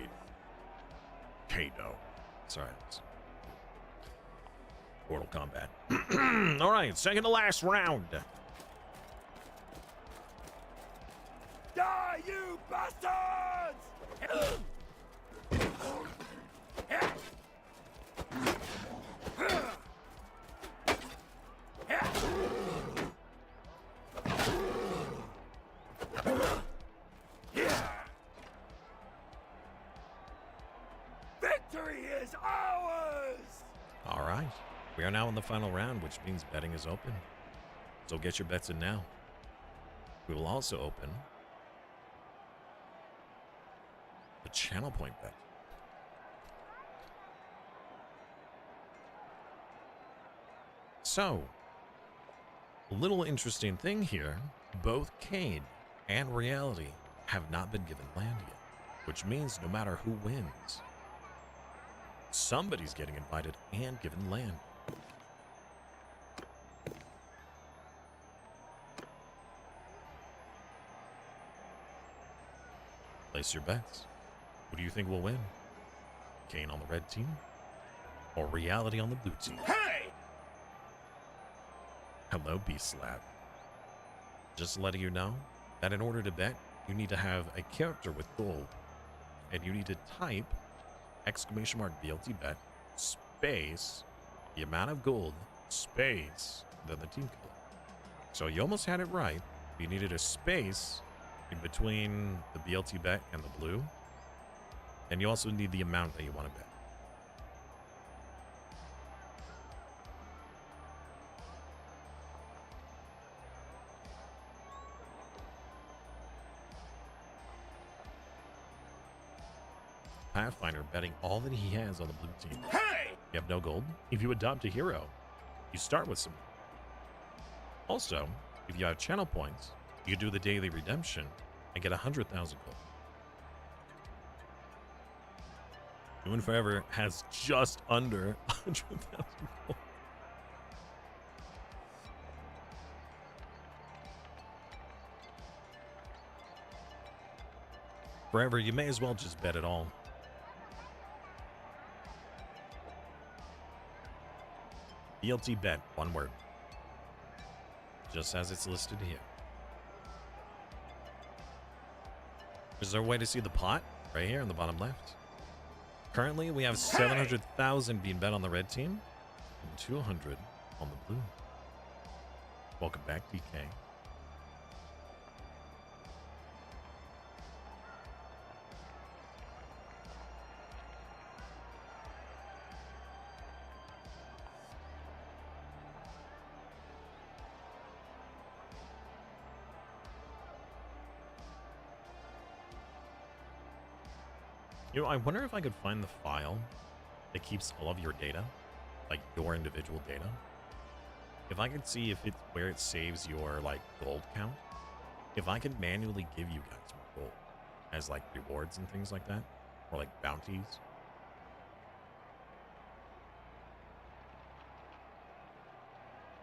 Kano. Sorry. Mortal Kombat. All right, second to last round. Die, you bastards! Victory is ours! All right. We are now in the final round, which means betting is open. So get your bets in now. We will also open the channel point bet. So, a little interesting thing here, both Cade and Reality have not been given land yet, which means no matter who wins, somebody's getting invited and given land. Place your bets. Who do you think will win? Kane on the red team or Reality on the blue team? Hey! Hello, B-Slab. Just letting you know that in order to bet, you need to have a character with gold, and you need to type !BLT bet space the amount of gold space then the team color. So you almost had it right. You needed a space in between the BLT bet and the blue, and you also need the amount that you want to bet. Pathfinder betting all that he has on the blue team. Hey! You have no gold. If you adopt a hero, you start with some. Also, if you have channel points, you can do the daily redemption and get 100,000 gold. Doing Forever has just under 100,000 gold. Forever, you may as well just bet it all. BLT bet, one word. Just as it's listed here. Is there a way to see the pot? Right here in the bottom left. Currently, we have 700,000 being bet on the red team and 200 on the blue. Welcome back, DK. You know, I wonder if I could find the file that keeps all of your data, like your individual data. If I could see if it's where it saves your like gold count, if I could manually give you guys more gold as like rewards and things like that, or like bounties.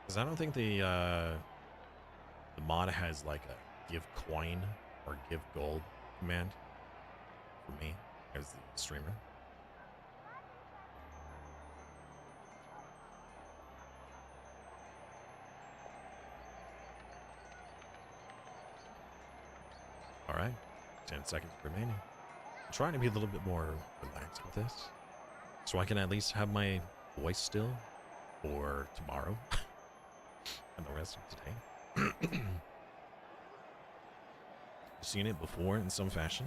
Because I don't think the mod has like a give coin or give gold command for me as the streamer. All right, 10 seconds remaining. I'm trying to be a little bit more relaxed with this, so I can at least have my voice still for tomorrow and the rest of today. Seen it before in some fashion.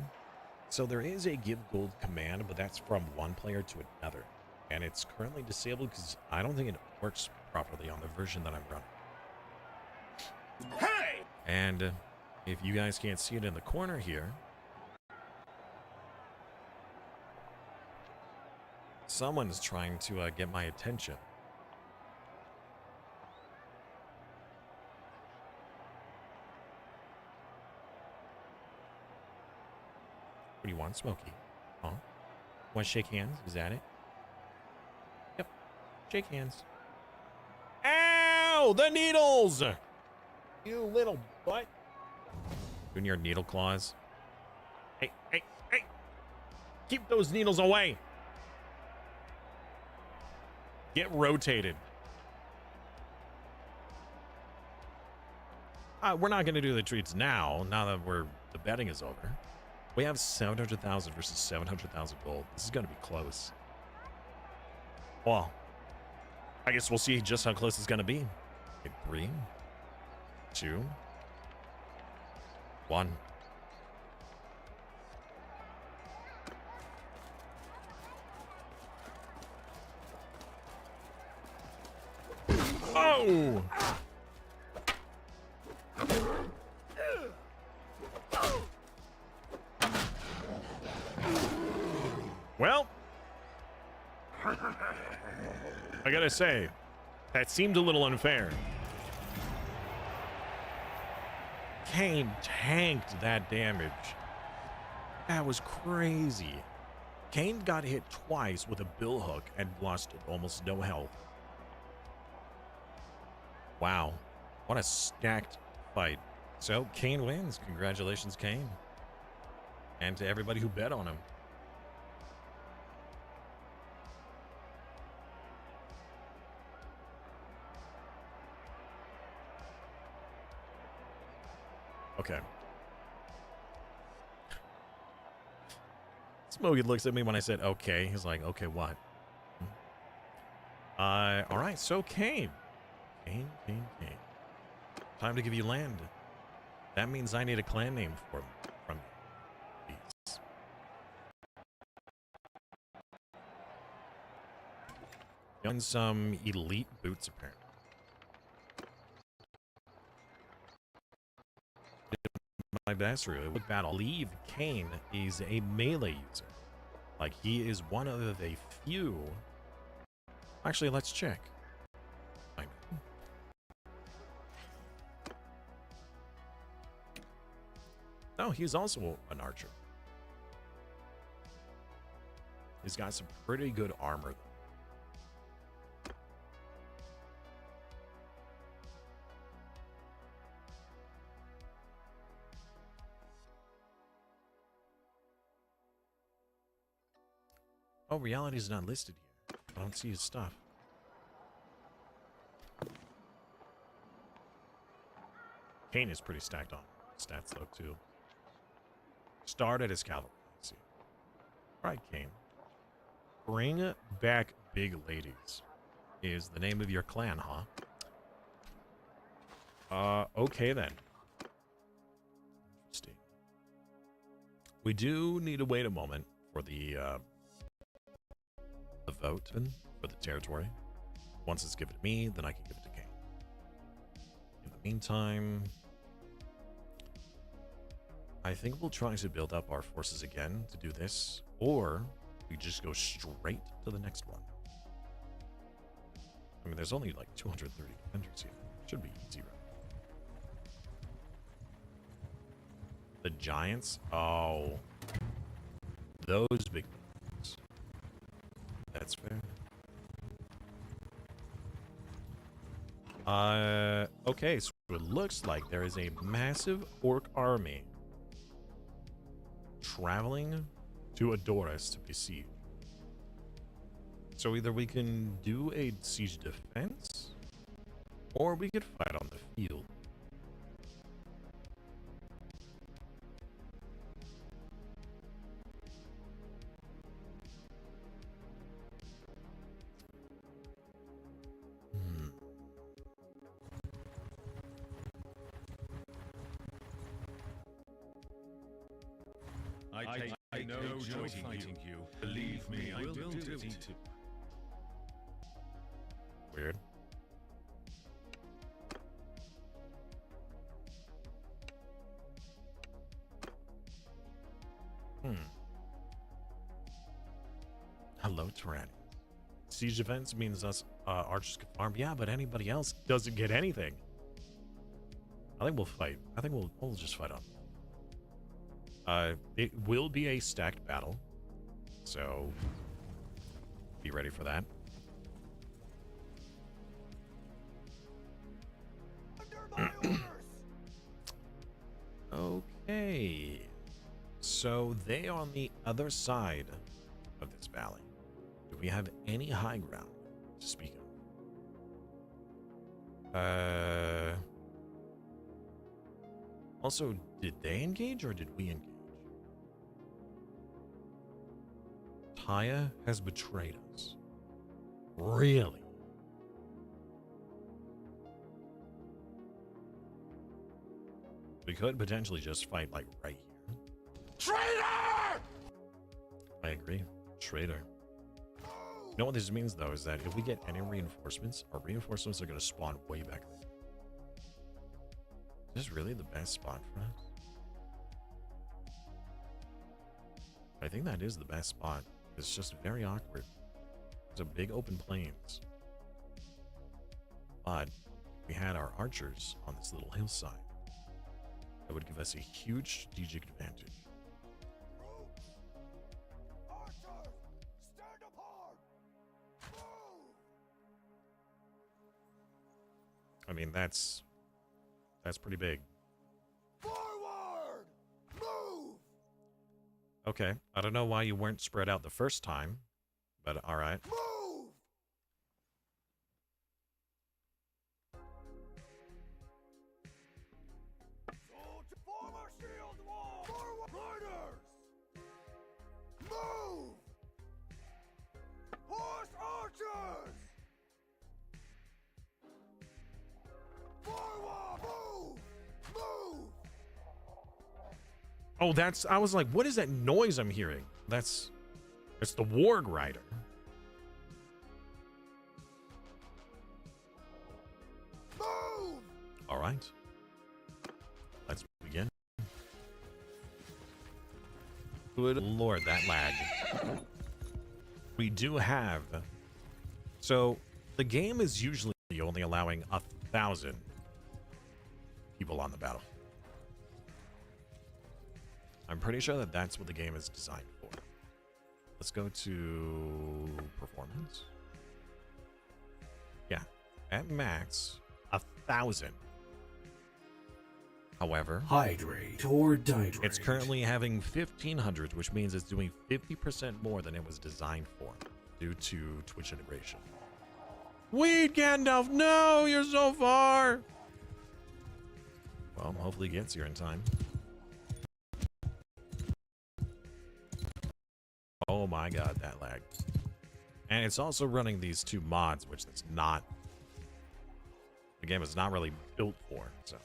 So there is a give gold command, but that's from one player to another. And it's currently disabled because I don't think it works properly on the version that I'm running. Hey! And if you guys can't see it in the corner here, someone's trying to get my attention. What do you want, Smokey? Huh? Want to shake hands? Is that it? Yep. Shake hands. Ow! The needles! You little butt. Doing your needle claws. Hey, hey, hey! Keep those needles away! Get rotated. We're not going to do the treats now that the betting is over. We have 700,000 versus 700,000 gold. This is going to be close. Well, I guess we'll see just how close it's going to be. Okay, 3, 2, 1. Oh! Well, I gotta say, that seemed a little unfair. Kane tanked that damage. That was crazy. Kane got hit twice with a bill hook and lost almost no health. Wow. What a stacked fight. So, Kane wins. Congratulations, Kane. And to everybody who bet on him. Okay. Smokey looks at me when I said, okay. He's like, okay, what? All right, so Kane. Kane. Time to give you land. That means I need a clan name from you. Please. And some elite boots, apparently. My best really. With battle, I believe Kane is a melee user. Like, he is one of the few. Actually, let's check. No, he's also an archer. He's got some pretty good armor, though. Oh, reality's not listed here. I don't see his stuff. Kane is pretty stacked on stats, though, too. Started as cavalry. Let's see. All right, Kane. Bring back big ladies is the name of your clan, huh? Okay then. Interesting. We do need to wait a moment for the vote for the territory. Once it's given to me, then I can give it to Kane. In the meantime, I think we'll try to build up our forces again to do this, or we just go straight to the next one. I mean, there's only like 230 defenders here. Should be easy, right? The giants? Oh. Those big ones. That's fair. Okay, so it looks like there is a massive orc army traveling to Adoris to besiege. So either we can do a siege defense, or we could fight on the field. I know joy fighting you. Believe me, I will do it. Weird. Hello, Tyranny. Siege defense means us archers can farm. Yeah, but anybody else doesn't get anything. I think we'll fight. I think we'll just fight on. It will be a stacked battle, so be ready for that. Okay, so they are on the other side of this valley. Do we have any high ground to speak of? Also, did they engage or did we engage? Taya has betrayed us. Really? We could potentially just fight, like, right here. Traitor! I agree. Traitor. You know what this means, though, is that if we get any reinforcements, our reinforcements are going to spawn way back there. Is this really the best spot for us? I think that is the best spot. It's just very awkward. There's a big open plains. But we had our archers on this little hillside. That would give us a huge strategic advantage. Archers, stand apart! Move! I mean, that's pretty big. Forward! Move! Okay, I don't know why you weren't spread out the first time, but all right. Move! Soldier, form a shield wall! Forward! Riders! Move! Horse archers! Forward! Move! Move! Oh, I was like, what is that noise I'm hearing? It's the Warg Rider. Move! All right. Let's begin. Good Lord, that lag. We do have... So, the game is usually only allowing 1,000 people on the battle. I'm pretty sure that that's what the game is designed for. Let's go to performance. Yeah, at max, 1,000. However, Hydrate or dihydrate. it's currently having 1,500, which means it's doing 50% more than it was designed for due to Twitch integration. Wait, Gandalf, no, you're so far. Well, hopefully he gets here in time. Oh my god, that lag. And it's also running these two mods, which it's not... The game is not really built for, so...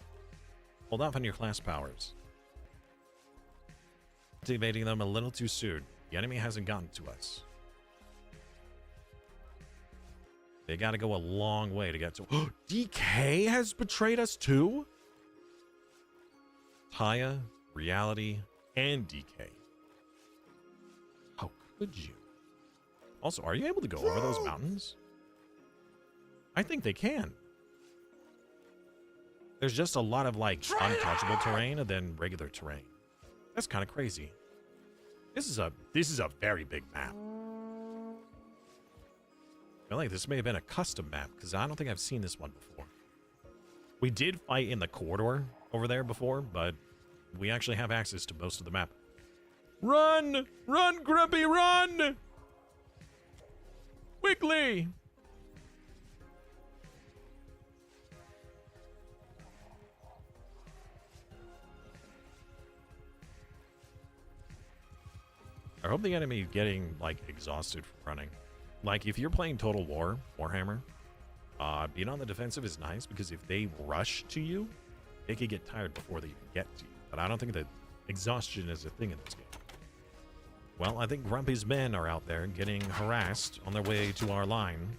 Hold off on your class powers. Activating them a little too soon. The enemy hasn't gotten to us. They gotta go a long way to get to... DK has betrayed us too? Taya, Reality, and DK. How could you? Also, are you able to go over those mountains? I think they can. There's just a lot of, like, untouchable terrain and then regular terrain. That's kind of crazy. This is a very big map. I feel like this may have been a custom map, because I don't think I've seen this one before. We did fight in the corridor over there before, but we actually have access to most of the map. Run! Run, Grumpy, run! Quickly! I hope the enemy is getting, like, exhausted from running. Like, if you're playing Total War, Warhammer, being on the defensive is nice, because if they rush to you, they could get tired before they even get to you. But I don't think that exhaustion is a thing in this game. Well, I think Grumpy's men are out there getting harassed on their way to our line.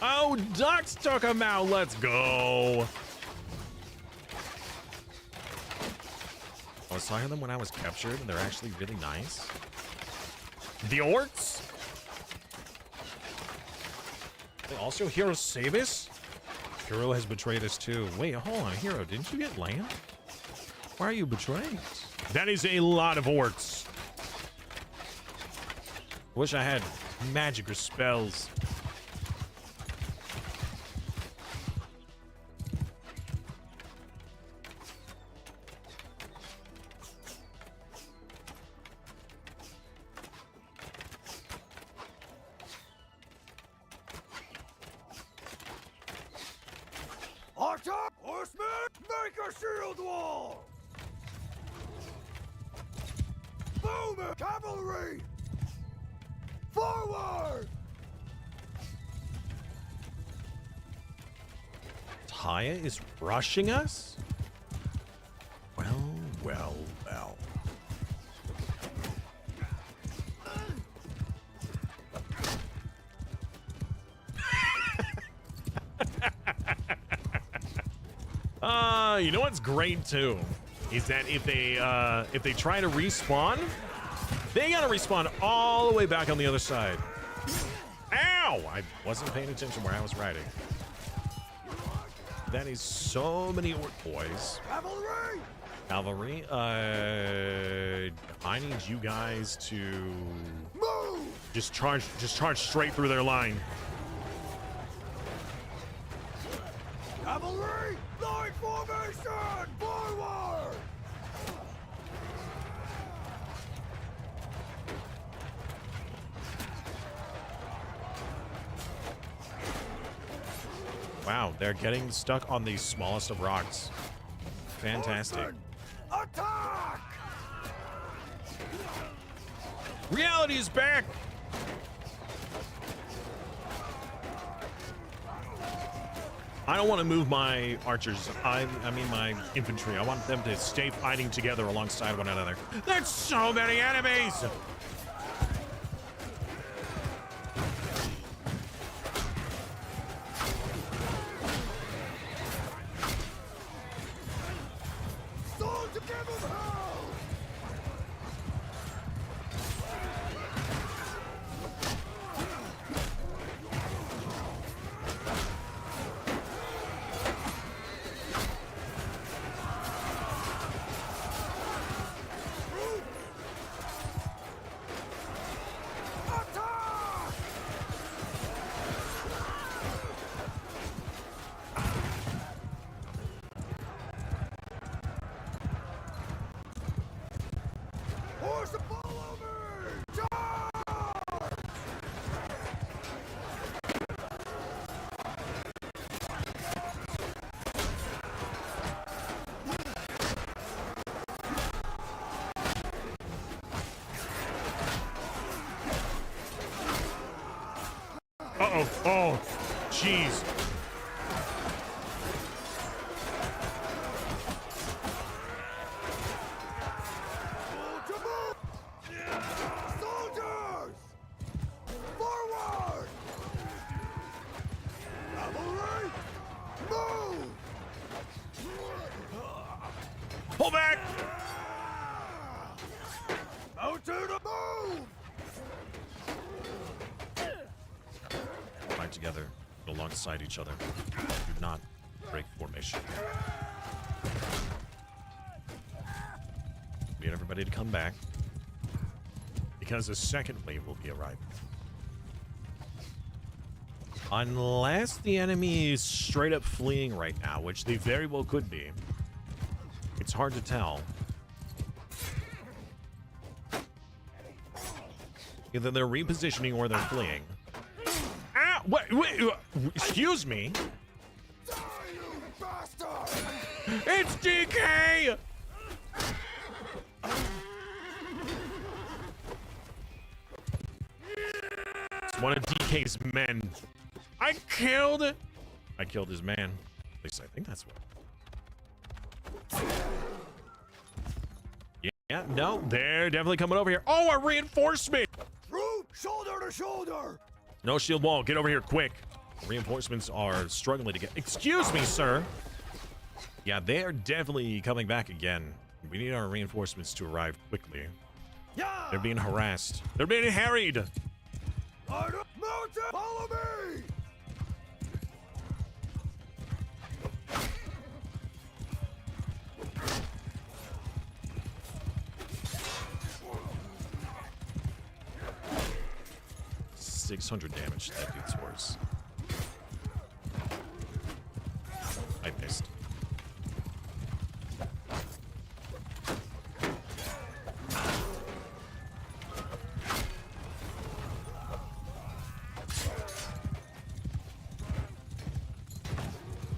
Oh, Ducks took him out. Let's go. I was talking to them when I was captured, and they're actually really nice. The orcs? They also Hero save us? Hero has betrayed us too. Wait, hold on, Hero, didn't you get land? Why are you betraying us? That is a lot of orcs. Wish I had magic or spells. Archer! Horsemen! Make a shield wall! Bowman! Cavalry! Forward! Taya is rushing us? Well, well, well. You know what's great too is that if they try to respawn, they gotta respawn all the way back on the other side. Ow! I wasn't paying attention where I was riding. That is so many orc boys. Cavalry! Cavalry, I need you guys to Move! just charge straight through their line. Cavalry! Line formation! Forward! Wow, they're getting stuck on the smallest of rocks. Fantastic. Horsemen, attack! Reality is back! I don't want to move my archers. I mean my infantry. I want them to stay fighting together alongside one another. There's so many enemies! Soldier, give him hell! Attack! Horse and follow me! Charge! Uh-oh. Oh, jeez. Soldier, move! Soldiers! Forward! Cavalry! Move! Pull back! Mounted, move! Fight together, alongside each other. Do not break formation. Need everybody to come back, because the second wave will be arriving. Unless the enemy is straight up fleeing right now, which they very well could be. It's hard to tell. Either they're repositioning or they're fleeing. Ah, wait, excuse me. Die, you bastard! It's DK! It's one of DK's men. I killed his man. At least I think that's what. Yeah, no, they're definitely coming over here. Oh, a reinforcement! Troop, shoulder to shoulder! No shield wall, get over here quick. Reinforcements are struggling to get. Excuse me, sir. Yeah, they are definitely coming back again. We need our reinforcements to arrive quickly. Yeah! They're being harassed. They're being harried. Mounted, follow me! 600 damage to that dude's horse. I missed.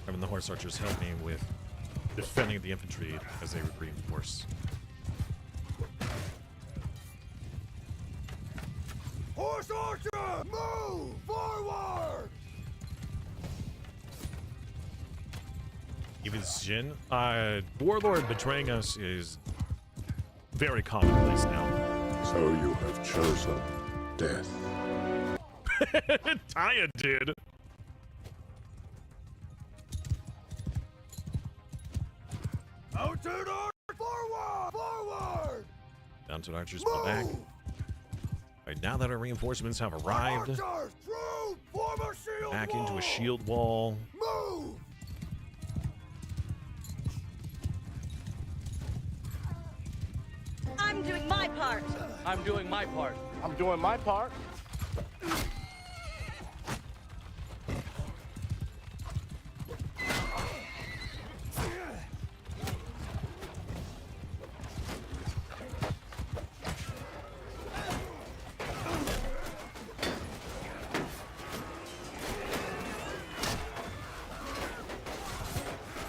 Having the horse archers help me with defending the infantry as they would reinforce. Horse archer, move forward! even Jin. Warlord betraying us is very commonplace now. So you have chosen death. Taya did. Mounted arch forward! Forward! Mounted archers pull back. Right, now that our reinforcements have arrived, Archers, through! Form a shield back wall! into a shield wall. Move! I'm doing my part. I'm doing my part. I'm doing my part.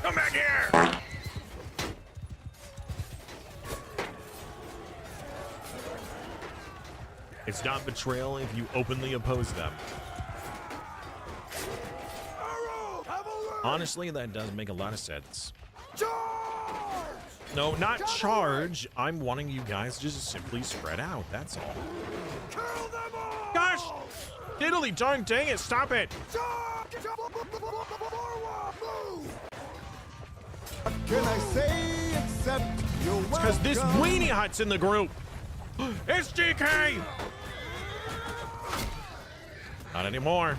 Come back here! It's not betrayal if you openly oppose them. Arrow! Cavalry! Honestly, that does make a lot of sense. Charge! No, not charge. I'm wanting you guys to just simply spread out. That's all. Kill them all! Gosh! Diddly darn dang it, stop it! Charge! Forward! Move! Can I say except you're welcome? Because this weenie hut's in the group. It's GK! Not anymore.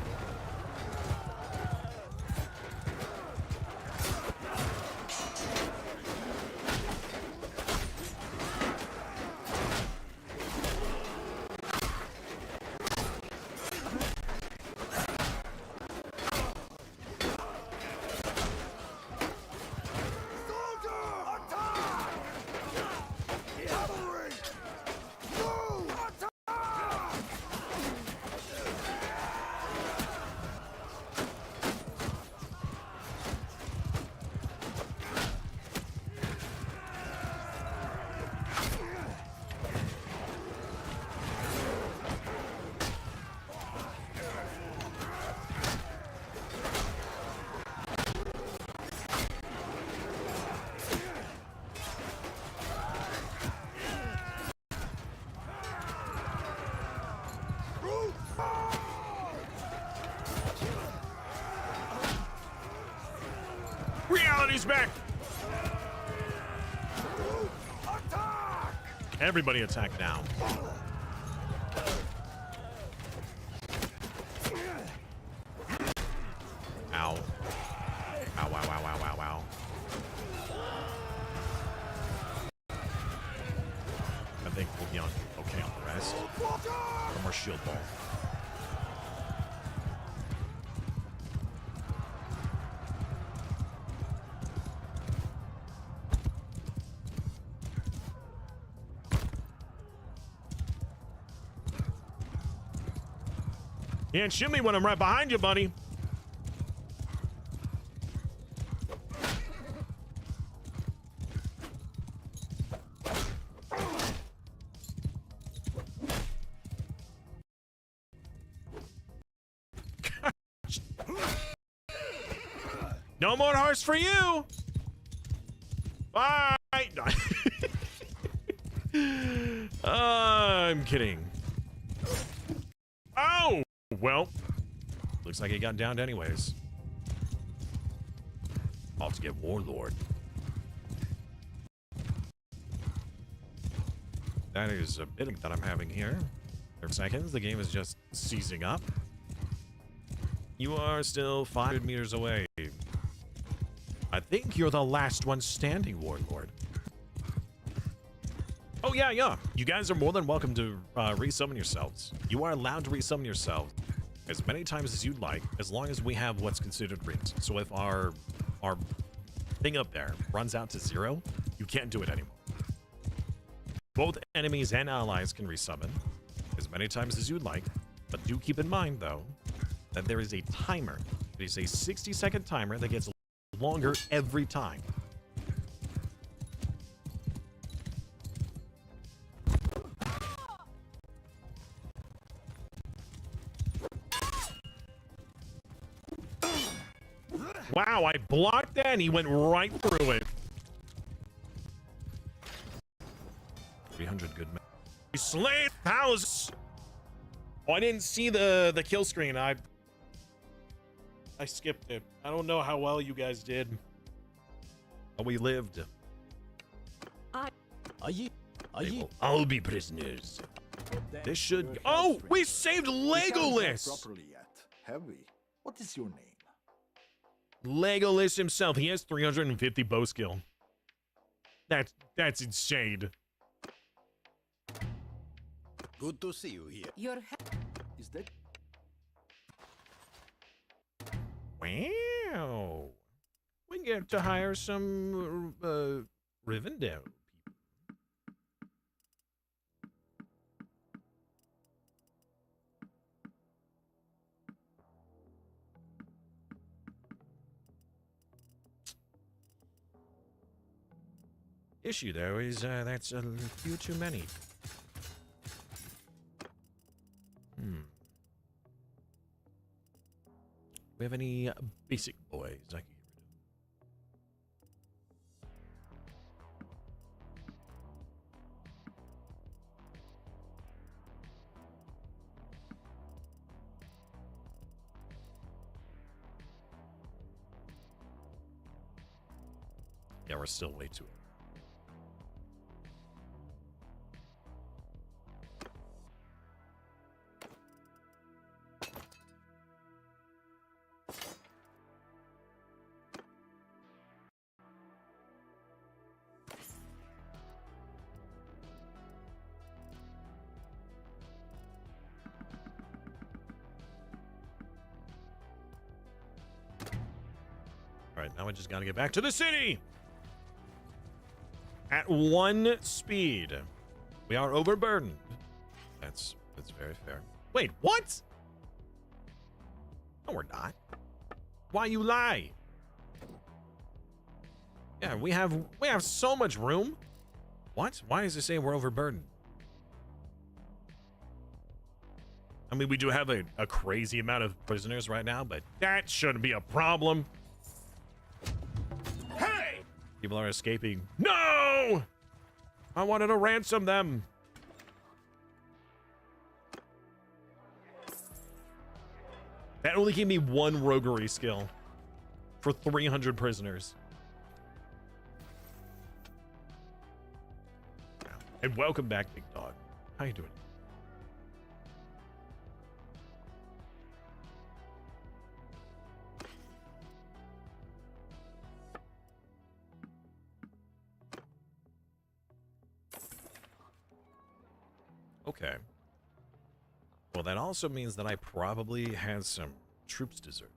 Reality's back! Everybody attack now. Ow. Ow, ow, ow, ow, ow, ow. I think we'll be on okay on the rest. One more shield ball. You can't shoot me when I'm right behind you, buddy. No more horse for you. Bye. I'm kidding. Oh, well, looks like he got downed anyways. Off to get Warlord. That is a bit that I'm having here. For seconds, the game is just seizing up. You are still 500 meters away. I think you're the last one standing, Warlord. Oh, yeah. You guys are more than welcome to resummon yourselves. You are allowed to resummon yourselves as many times as you'd like, as long as we have what's considered rings. So if our thing up there runs out to 0, you can't do it anymore. Both enemies and allies can resummon as many times as you'd like, but do keep in mind, though, that there is a timer. It is a 60-second timer that gets longer every time. Wow, I blocked that and he went right through it. 300 good men. He slayed thousands. Oh, I didn't see the kill screen. I skipped it. I don't know how well you guys did. But we lived. I'll be prisoners. This should... Oh, we saved Legolas! Properly yet, have we? What is your name? Legolas himself. He has 350 bow skill. That's insane. Good to see you here. Your Is that Wow. We get to hire some Rivendell people. Issue though is that's a few too many. We have any basic boys I can get rid of? Yeah, we're still way too early. All right, now I just got to get back to the city at 1 speed. We are overburdened. That's very fair. Wait, what? No, we're not. Why you lie? Yeah, we have so much room. What? Why does it say we're overburdened? I mean, we do have a crazy amount of prisoners right now, but that shouldn't be a problem. Hey! People are escaping. No! I wanted to ransom them. That only gave me 1 roguery skill for 300 prisoners. And welcome back, Big Dog. How you doing? Okay. Well, that also means that I probably had some troops desert.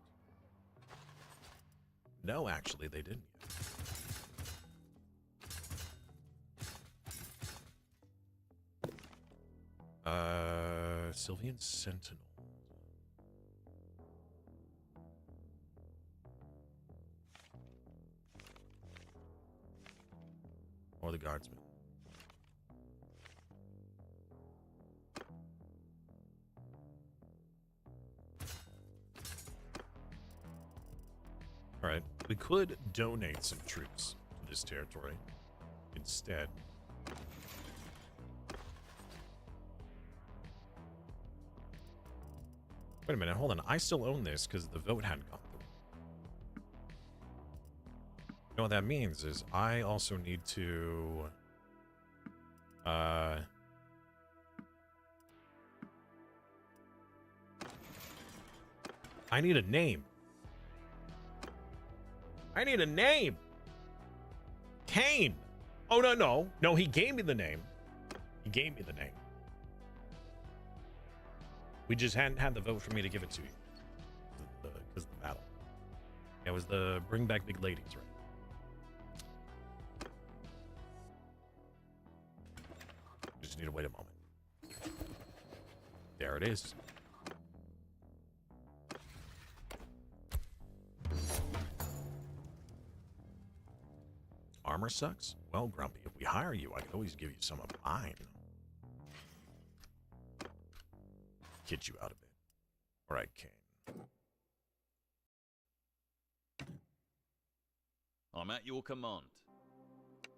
No, actually, they didn't yet. Sylvian Sentinel. Or the Guardsman. All right, we could donate some troops to this territory instead. Wait a minute, hold on. I still own this because the vote hadn't gone through. You know what that means is I also need to... I need a name. I need a name. Kane. Oh, no. No, he gave me the name. He gave me the name. We just hadn't had the vote for me to give it to you. Because of the battle. Yeah, it was the bring back big ladies, right? Just need to wait a moment. There it is. Armor sucks? Well, Grumpy, if we hire you, I could always give you some of mine. Get you out of it. All right, Kane. I'm at your command.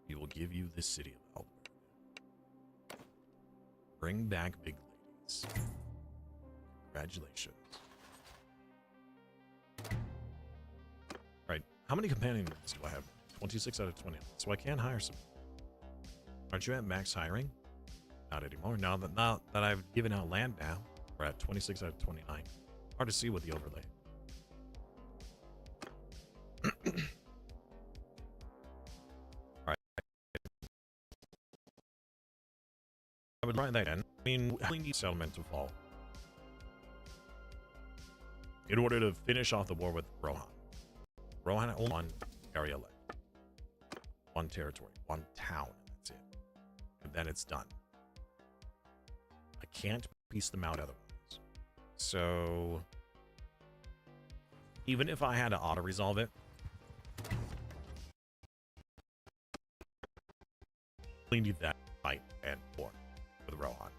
We will give you the city of Albert. Bring back big ladies. Congratulations. Right, how many companions do I have? 26 out of 20. So I can hire some. Aren't you at max hiring? Not anymore. Now that I've given out land now, we're at 26 out of 29. Hard to see with the overlay. Alright. I would write that in. I mean, we need settlement to fall in order to finish off the war with Rohan. Rohan only one area left. One territory. One town. That's it. And then it's done. I can't piece them out otherwise. So even if I had to auto-resolve it, we need that fight and war with Rohan.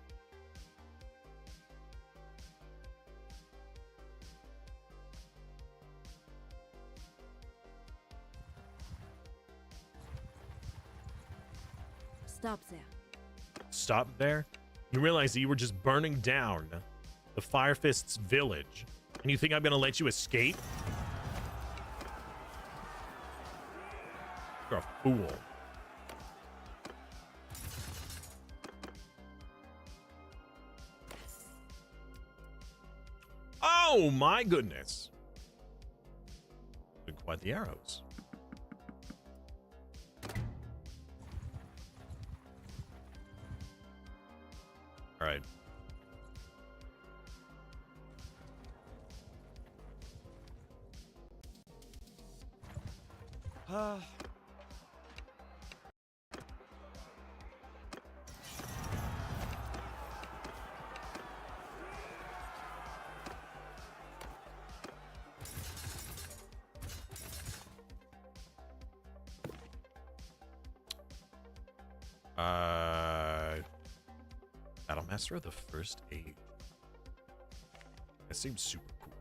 Stop there. Stop there? You realize that you were just burning down the Fire Fist's village, and you think I'm gonna let you escape? You're a fool. Oh my goodness. Been quite the arrows. All right. Battlemaster of the First Age. That seems super cool.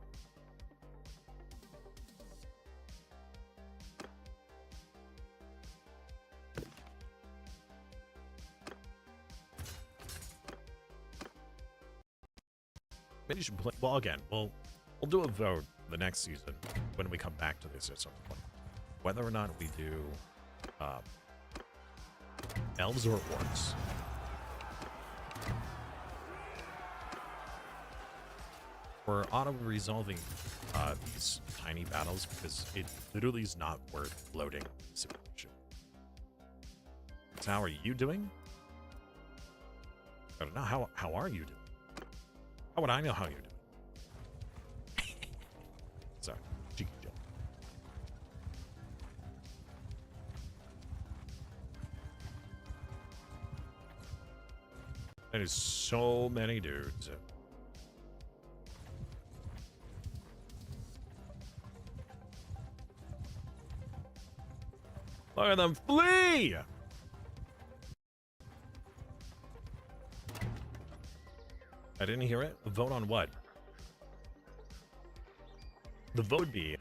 Maybe you should play. Well, again, we'll do a vote the next season when we come back to this at some point, whether or not we do elves or orcs. We're auto-resolving these tiny battles because it literally is not worth loading simulation. So how are you doing? I don't know. How are you doing? How would I know how you're doing? Sorry, cheeky joke. There's so many dudes. Look at them flee! I didn't hear it. A vote on what? The vote would be,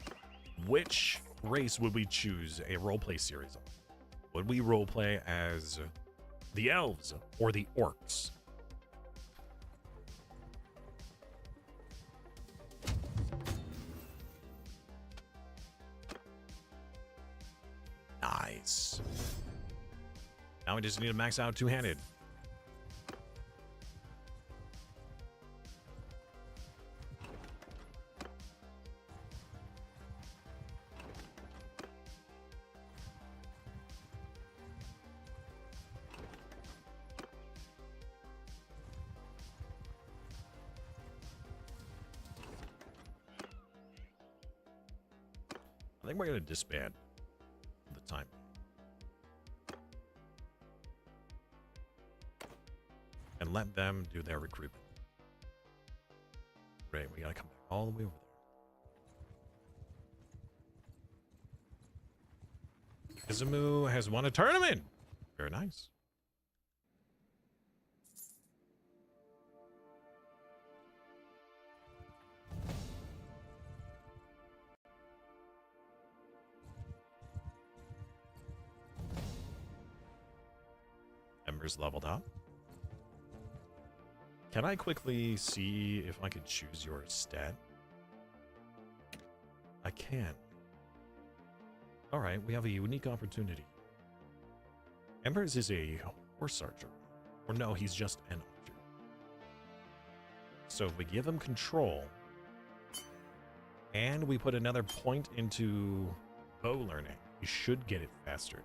which race would we choose a roleplay series on? Would we roleplay as the elves or the orcs? Nice. Now we just need to max out two-handed. I think we're going to disband for the time. And let them do their recruitment. Great, we got to come back all the way over there. Izumu has won a tournament. Very nice. Ember's leveled up. Can I quickly see if I can choose your stat? I can. Alright, we have a unique opportunity. Ember's is a horse archer. Or no, he's just an archer. So if we give him control, and we put another point into bow learning, he should get it faster.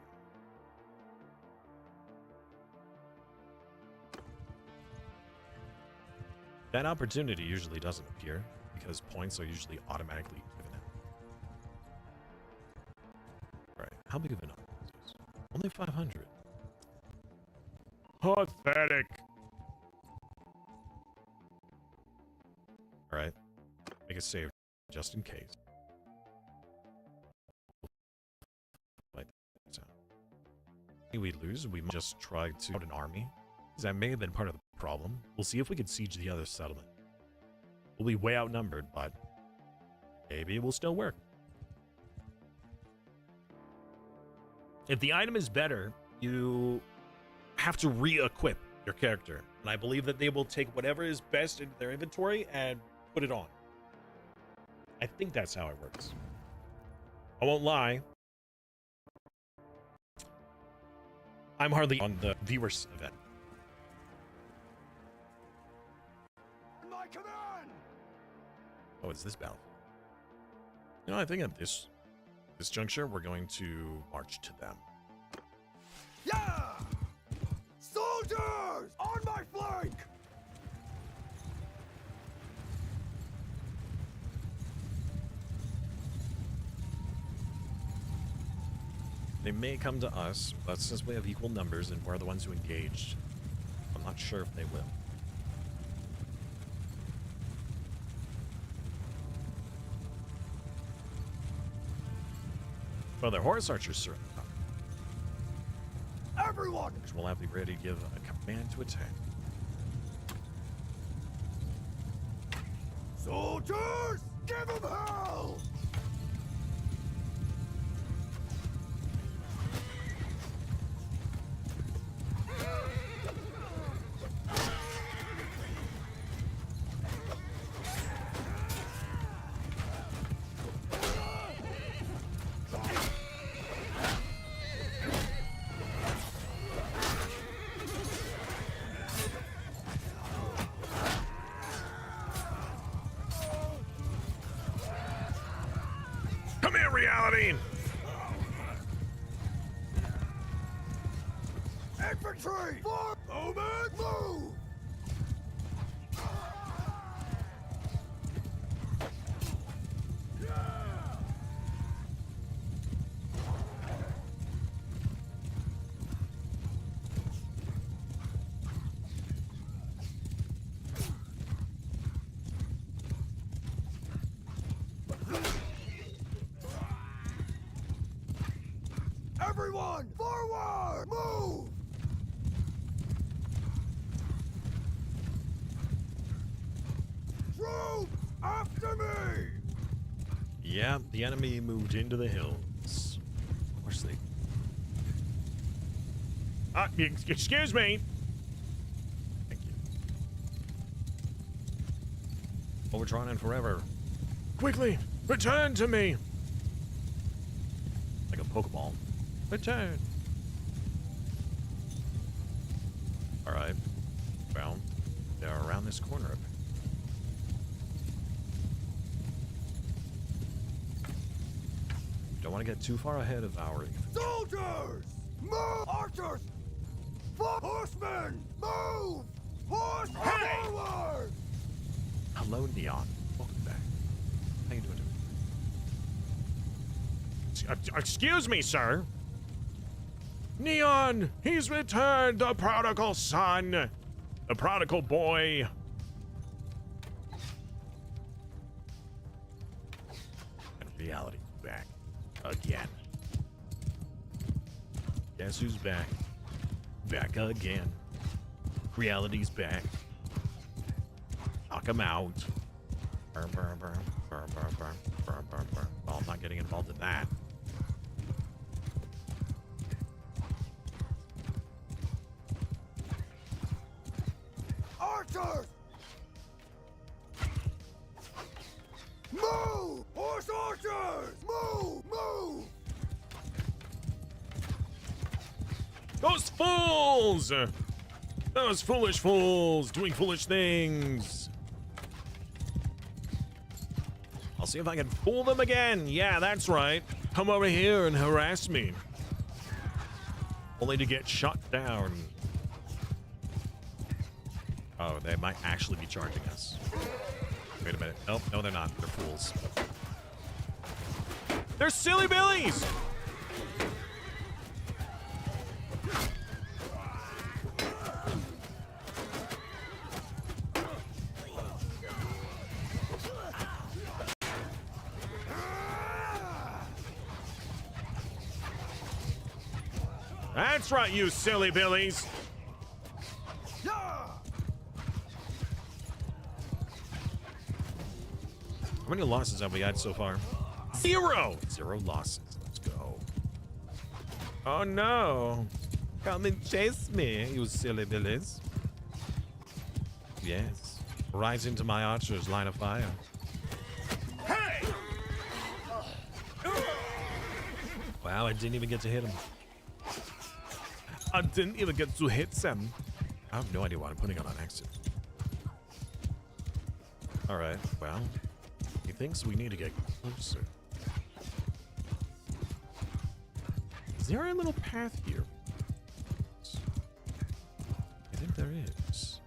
That opportunity usually doesn't appear, because points are usually automatically given out. Alright, how big of an army is this? Only 500. Pathetic! Alright, make a save just in case. Like so. If we lose, we might just try to put an army, because that may have been part of the problem. We'll see if we can siege the other settlement. We'll be way outnumbered, but maybe it will still work. If the item is better, you have to re-equip your character. And I believe that they will take whatever is best in their inventory and put it on. I think that's how it works. I won't lie. I'm hardly on the viewers event. My command! Oh, it's this battle. You know, I think at this juncture, we're going to march to them. Yeah! Soldiers! On my flank! They may come to us, but since we have equal numbers and we're the ones who engaged, I'm not sure if they will. Well, their horse archers certainly come. Everyone! Which we'll have to be ready to give a command to attack. Soldiers! Give them hell! Come here, reality! Infantry! For movement! Move! Everyone, forward! Move! Troops, after me! Yeah, the enemy moved into the hills. Of course they... Excuse me! Thank you. Oh, we're trying forever. Quickly, return to me! Like a Pokeball. Return! Alright. Well, they're around this corner. Don't want to get too far ahead of our... Soldiers! Move! Archers! Horsemen! Move! Horse forward! Hello, Neon. Welcome back. How you doing? Excuse me, sir. Neon, he's returned, the prodigal son, the prodigal boy. And reality back again. Guess who's back? Back again. Reality's back. Knock him out. Burn, burn, burn, burn, burn, burn, burn, burn, burn. Well, I'm not getting involved in that. archers! Move! Horse archers! Move! Move! Those fools! Those foolish fools doing foolish things. I'll see if I can fool them again. Yeah, that's right. Come over here and harass me. Only to get shot down. Oh, they might actually be charging us. Wait a minute. Nope, no, they're not. They're fools. They're silly billies! That's right, you silly billies. Yeah! How many losses have we had so far? 0! 0 losses. Let's go. Oh no. Come and chase me, you silly billies. Yes. Rise into my archer's line of fire. Hey! Wow, I didn't even get to hit him. I didn't even get to hit them. I have no idea why I'm putting on an accent. Alright, well, he thinks we need to get closer. Is there a little path here? I think there is.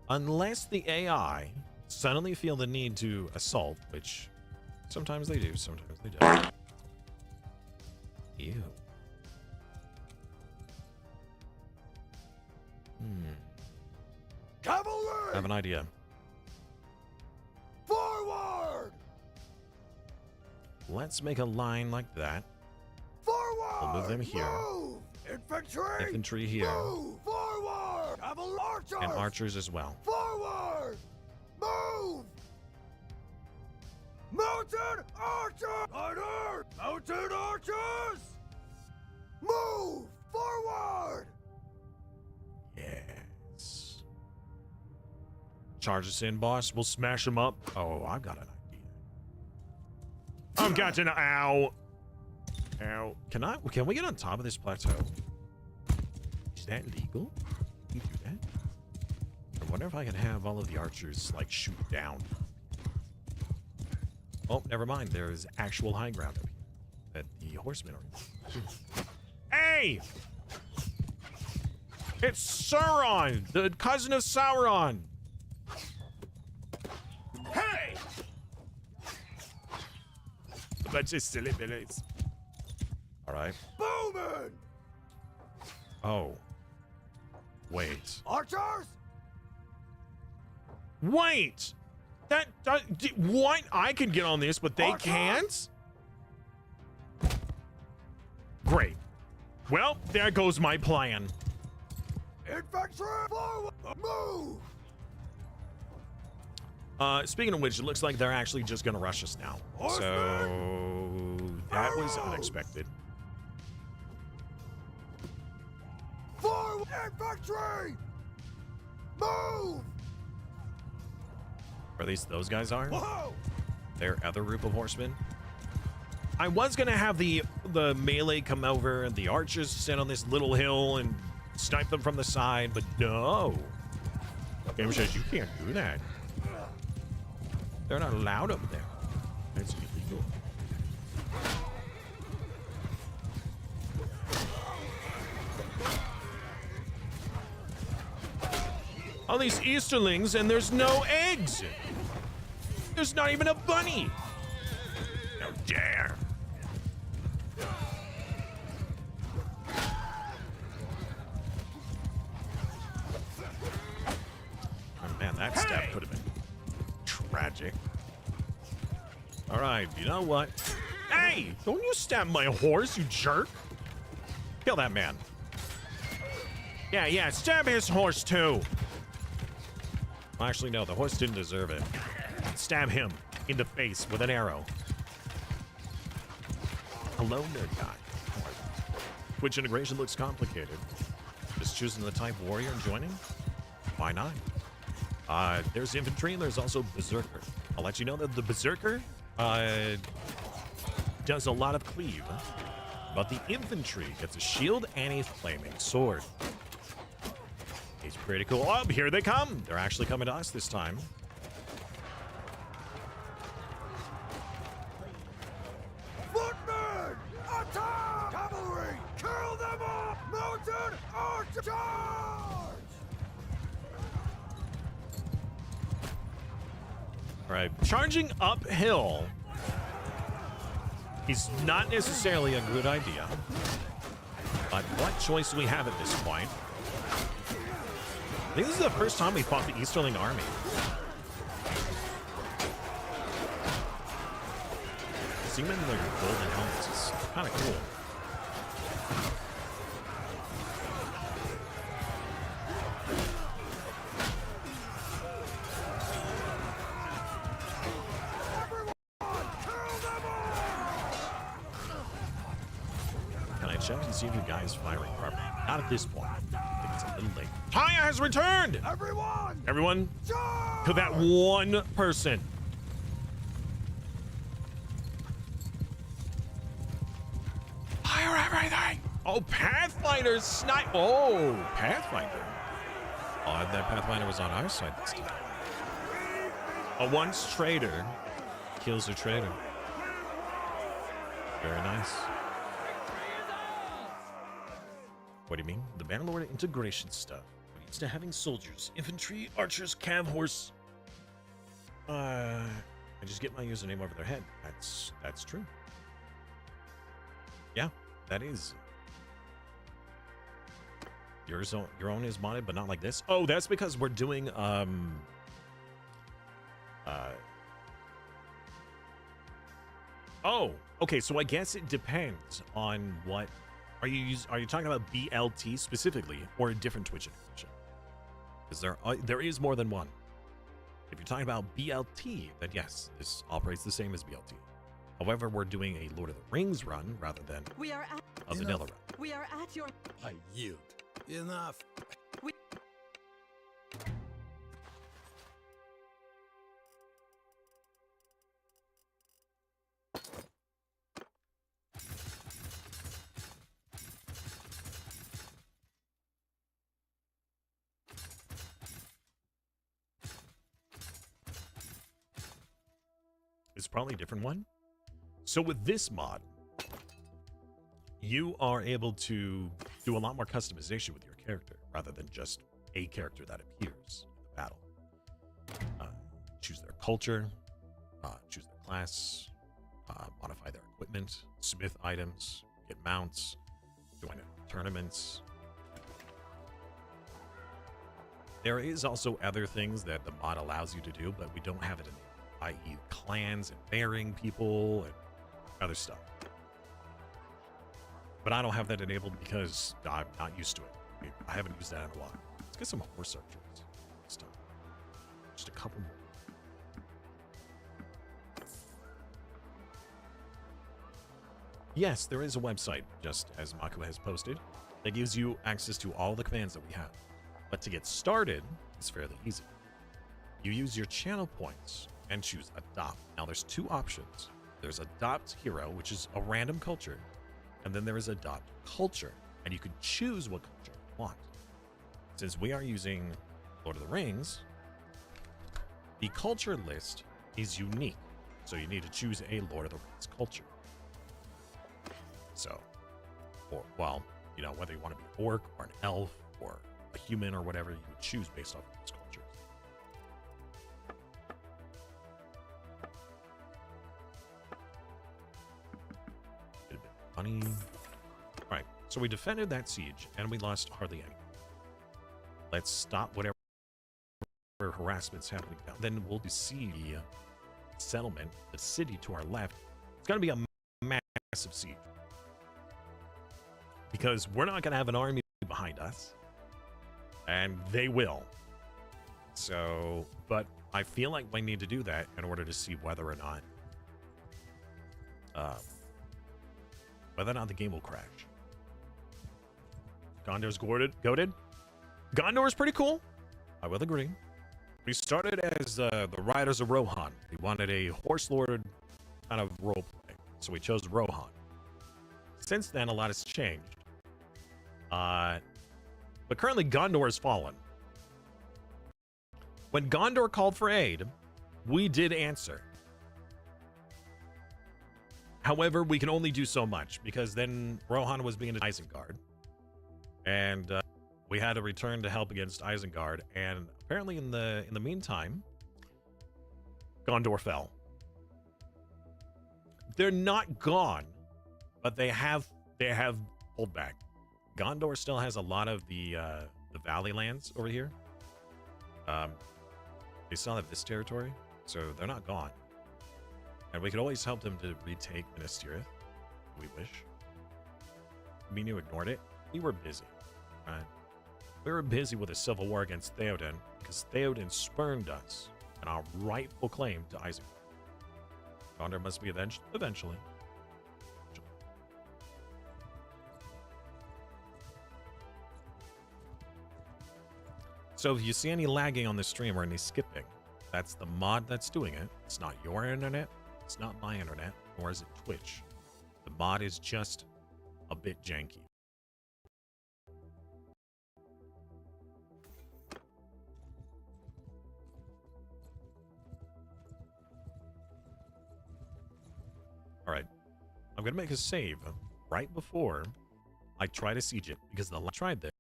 Unless the AI suddenly feel the need to assault, which sometimes they do, sometimes they don't. Ew. Cavalry! I have an idea. Forward! Let's make a line like that. Forward! We'll move them here. Move! Infantry! Infantry here. Move! Forward! Cavalry! Archers! And archers as well. Forward! Move! Mounted archers! Riders! Mounted archers! Move! Forward! Yes. Charge us in, boss. We'll smash them up. Oh, I've got an idea. I've got an ow. Ow. Can we get on top of this plateau? Is that legal? Can you do that? I wonder if I can have all of the archers like shoot down. Oh, never mind. There's actual high ground up here that the horsemen are. Hey! It's Sauron, the cousin of Sauron. Hey! A bunch of silly billies. All right. Bowman! Oh. Wait. Archers! Wait! What? I can get on this, but they Archers! can't? Great. Well, there goes my plan. Infantry! Forward! Move! Speaking of which, it looks like they're actually just gonna rush us now. So that was unexpected. Forward! Infantry! Move! Or at least those guys are. Whoa! Their other group of horsemen. I was gonna have the melee come over and the archers sit on this little hill and snipe them from the side, but no. Game says you can't do that. They're not allowed up there. That's illegal. All these Easterlings and there's no eggs. There's not even a bunny. How dare. Oh man, that stab could have been tragic. All right, you know what? Hey, don't you stab my horse, you jerk. Kill that man. Yeah, stab his horse too. Well, actually, no, the horse didn't deserve it. Stab him in the face with an arrow. Hello, nerd guy. Twitch integration looks complicated. Just choosing the type warrior and joining? Why not? There's infantry and there's also berserker. I'll let you know that the berserker does a lot of cleave, but the infantry gets a shield and a flaming sword. He's pretty cool. Oh, here they come. They're actually coming to us this time. Footmen! Attack! Cavalry! Kill them all! Mounted archer! Charge! All right, charging uphill is not necessarily a good idea. But what choice do we have at this point? I think this is the first time we fought the Easterling army. Seeing them in their golden helmets is kind of cool. Can I check and see if you guys firing properly? Not at this point. I think it's a little late. Taya has returned! Everyone, to that one person. Fire everything! Oh, Pathfinder snipe! Oh, Pathfinder. Odd that Pathfinder was on our side this time. A once traitor kills a traitor. Very nice. What do you mean? The Bannerlord integration stuff. We're used to having soldiers, infantry, archers, cav, horse. I just get my username over their head. That's true. Yeah, that is. Your own is modded, but not like this. Oh, that's because we're doing oh, okay, so I guess it depends on what are you talking about BLT specifically or a different Twitch integration? Because there is more than one. If you're talking about BLT, then yes, this operates the same as BLT. However, we're doing a Lord of the Rings run rather than a vanilla run. We are at your. I yield. Enough. It's probably a different one. So with this mod, you are able to do a lot more customization with your character rather than just a character that appears in the battle. Choose their culture, choose their class, modify their equipment, smith items, get mounts, join in tournaments. There is also other things that the mod allows you to do, but we don't have it in there, i.e. clans and marrying people and other stuff. But I don't have that enabled because I'm not used to it. I haven't used that in a while. Let's get some horse archers this time. Just a couple more. Yes, there is a website, just as Maku has posted, that gives you access to all the commands that we have. But to get started, it's fairly easy. You use your channel points and choose Adopt. Now there's two options. There's Adopt Hero, which is a random culture, and then there is Adopt Culture, and you can choose what culture you want. Since we are using Lord of the Rings, the culture list is unique, so you need to choose a Lord of the Rings culture. So, or, well, you know, whether you want to be an orc or an elf or a human or whatever, you would choose based off of those cultures. Get a bit of money. All right, so we defended that siege and we lost hardly any. Let's stop whatever harassment's happening now. Then we'll see the settlement, the city to our left. It's going to be a massive siege. Because we're not going to have an army behind us. And they will. So, but I feel like we need to do that in order to see whether or not the game will crash. Gondor's goaded. Gondor's pretty cool. I will agree. We started as the Riders of Rohan. We wanted a Horse Lord kind of role play, so we chose Rohan. Since then, a lot has changed. But currently, Gondor has fallen. When Gondor called for aid, we did answer. However, we can only do so much, because then Rohan was being Isengard. And we had to return to help against Isengard, and apparently in the meantime, Gondor fell. They're not gone, but they have pulled back. Gondor still has a lot of the valley lands over here. They still have this territory, so they're not gone. And we could always help them to retake Minas Tirith, if we wish. Minu ignored it. We were busy, right? We were busy with a civil war against Theoden, because Theoden spurned us and our rightful claim to Isengard. Gondor must be avenged eventually. So if you see any lagging on the stream or any skipping, that's the mod that's doing it. It's not your internet, it's not my internet, nor is it Twitch. The mod is just a bit janky. All right, I'm gonna make a save right before I try to siege it, because the last I tried this,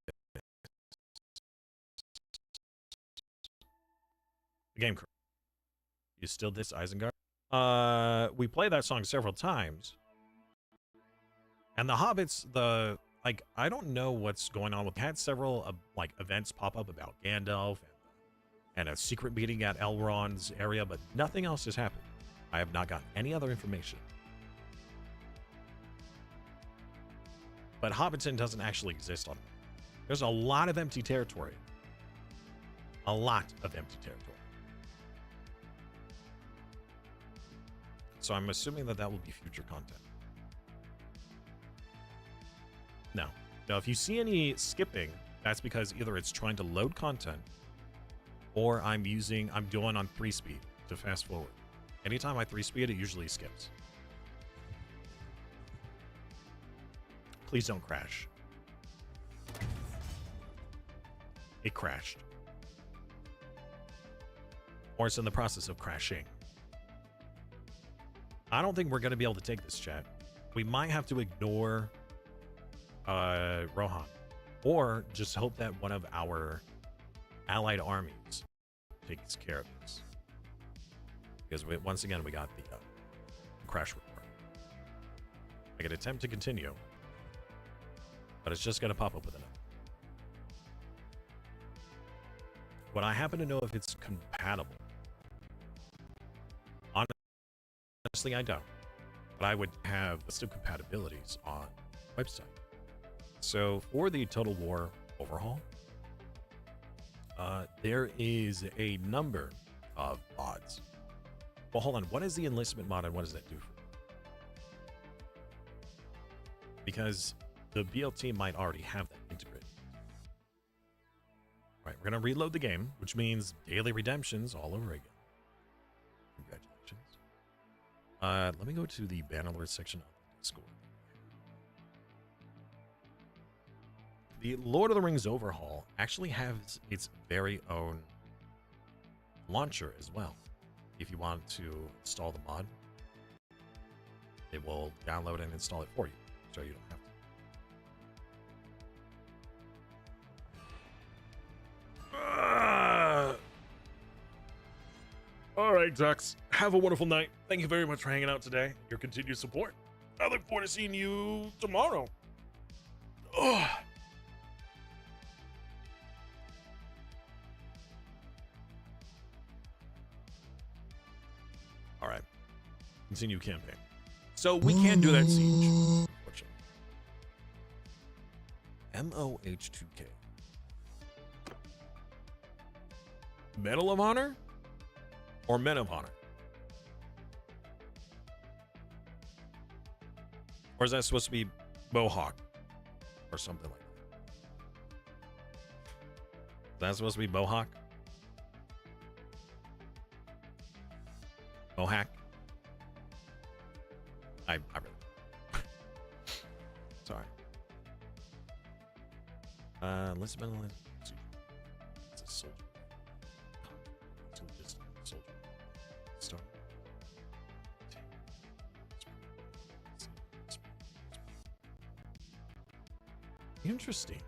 the game crashed. You still diss Isengard? We played that song several times, and the Hobbits, I don't know what's going on with. We had several like events pop up about Gandalf and a secret meeting at Elrond's area, but nothing else has happened. I have not gotten any other information. But Hobbiton doesn't actually exist on. There's a lot of empty territory. A lot of empty territory. So I'm assuming that will be future content. No. Now, if you see any skipping, that's because either it's trying to load content, or I'm doing on 3-speed to fast forward. Anytime I 3-speed, it usually skips. Please don't crash. It crashed. Or it's in the process of crashing. I don't think we're going to be able to take this, chat. We might have to ignore Rohan. Or just hope that one of our allied armies takes care of this. Because once again, we got the crash report. I can attempt to continue, but it's just going to pop up with a note. Would I happen to know if it's compatible? Honestly, I don't. But I would have a list of compatibilities on the website. So for the Total War overhaul, there is a number of mods. Well, hold on. What is the enlistment mod and what does that do for you? Because the BLT might already have that integrated. All right, we're going to reload the game, which means daily redemptions all over again. Congratulations. Let me go to the Bannerlord section of the Discord. The Lord of the Rings overhaul actually has its very own launcher as well. If you want to install the mod, it will download and install it for you, so you don't have to. All right, Ducks. Have a wonderful night. Thank you very much for hanging out today. Your continued support. I look forward to seeing you tomorrow. Ugh. All right. Continue campaign. So we can do that siege. Unfortunately. MOH2K. Medal of Honor? Or Men of Honor? Or is that supposed to be Mohawk? Or something like that? Is that supposed to be Mohawk? enlistment. It's a soldier. It's just a soldier. Start. Interesting.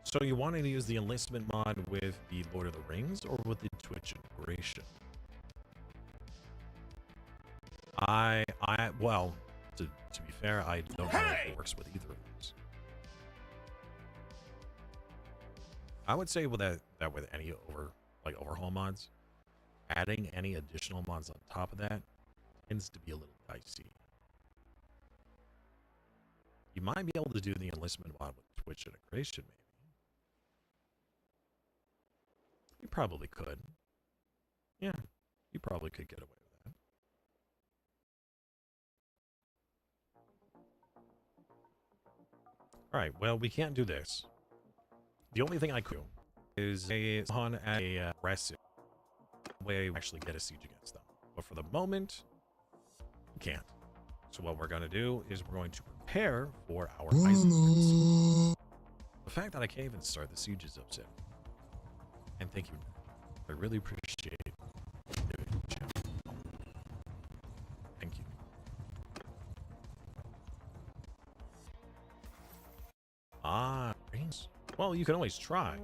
So you wanted to use the enlistment mod with the Lord of the Rings or with the Twitch integration? Well, to be fair, I don't know if it works with either of those. I would say with that with any overhaul mods, adding any additional mods on top of that tends to be a little dicey. You might be able to do the enlistment mod with Twitch integration, maybe. You probably could. Yeah, you probably could get away with that. Alright, well, we can't do this. The only thing I could do is on a aggressive way we actually get a siege against them. But for the moment, we can't. So what we're going to do is we're going to prepare for our Eisenbergs. The fact that I can't even start the siege is upsetting. And thank you. I really appreciate it. Thank you. Rings. Well, you can always try.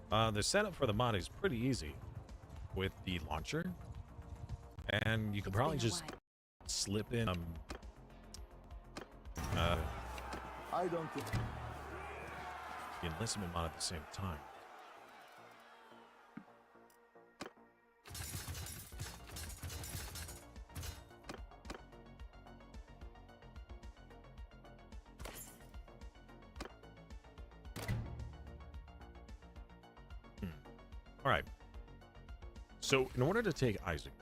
The setup for the mod is pretty easy with the launcher. And you could probably just slip in I don't think the enlistment mod at the same time. All right. So in order to take Isaac,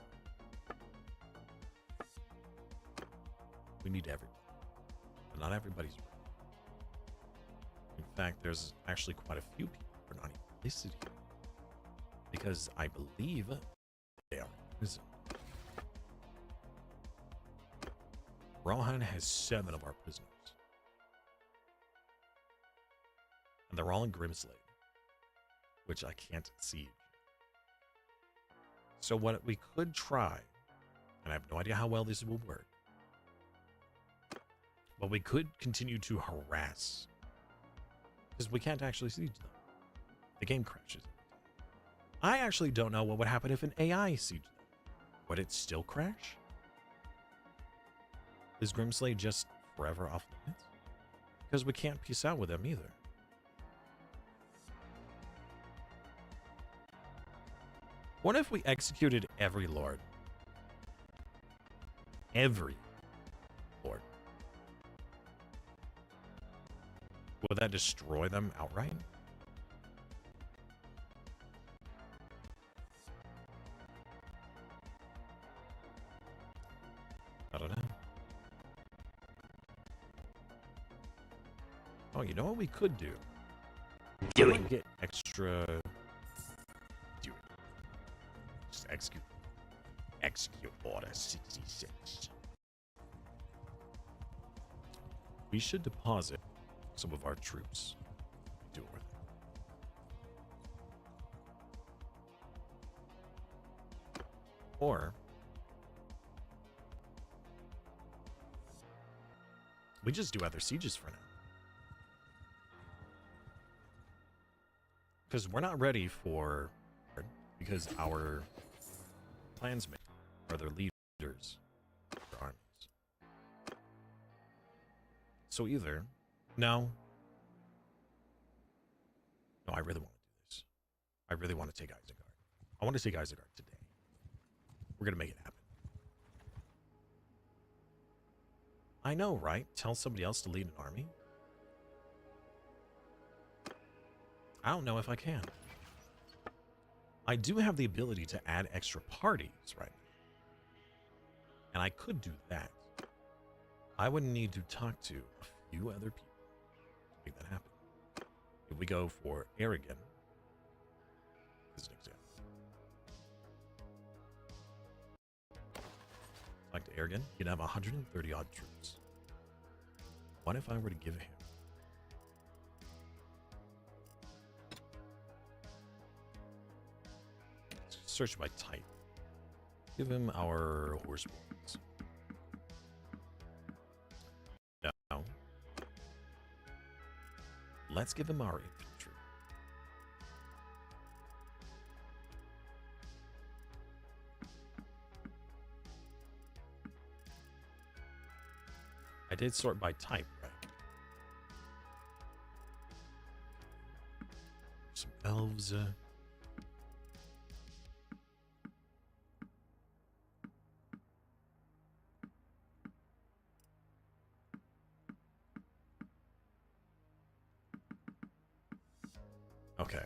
we need everybody. But not everybody's ready. In fact, there's actually quite a few people who are not even listed here. Because I believe they are in prison. Rohan has 7 of our prisoners. And they're all in Grimslade, which I can't siege. So what we could try, and I have no idea how well this will work, but we could continue to harass, because we can't actually siege them. The game crashes. I actually don't know what would happen if an AI sieged them. Would it still crash? Is Grimslade just forever off limits? Because we can't peace out with them either. What if we executed every lord? Every lord. Would that destroy them outright? I don't know. Oh, you know what we could do? Do it. Get extra. Do it. Just execute. Execute order 66. We should deposit some of our troops. Do it with it. Or we just do other sieges for now. Because we're not ready for, because our clansmen are their leaders for armies. So either, no, I really want to do this. I really want to take Isengard. I want to take Isengard today. We're going to make it happen. I know, right? Tell somebody else to lead an army. I don't know if I can. I do have the ability to add extra parties right now. And I could do that. I would need to talk to a few other people to make that happen. If we go for Aragon, as an example. Talk to Aragon, he'd have 130 odd troops. What if I were to give him search by type. Give him our horse boys. No. Let's give him our infantry. I did sort by type, right? Some elves. Okay.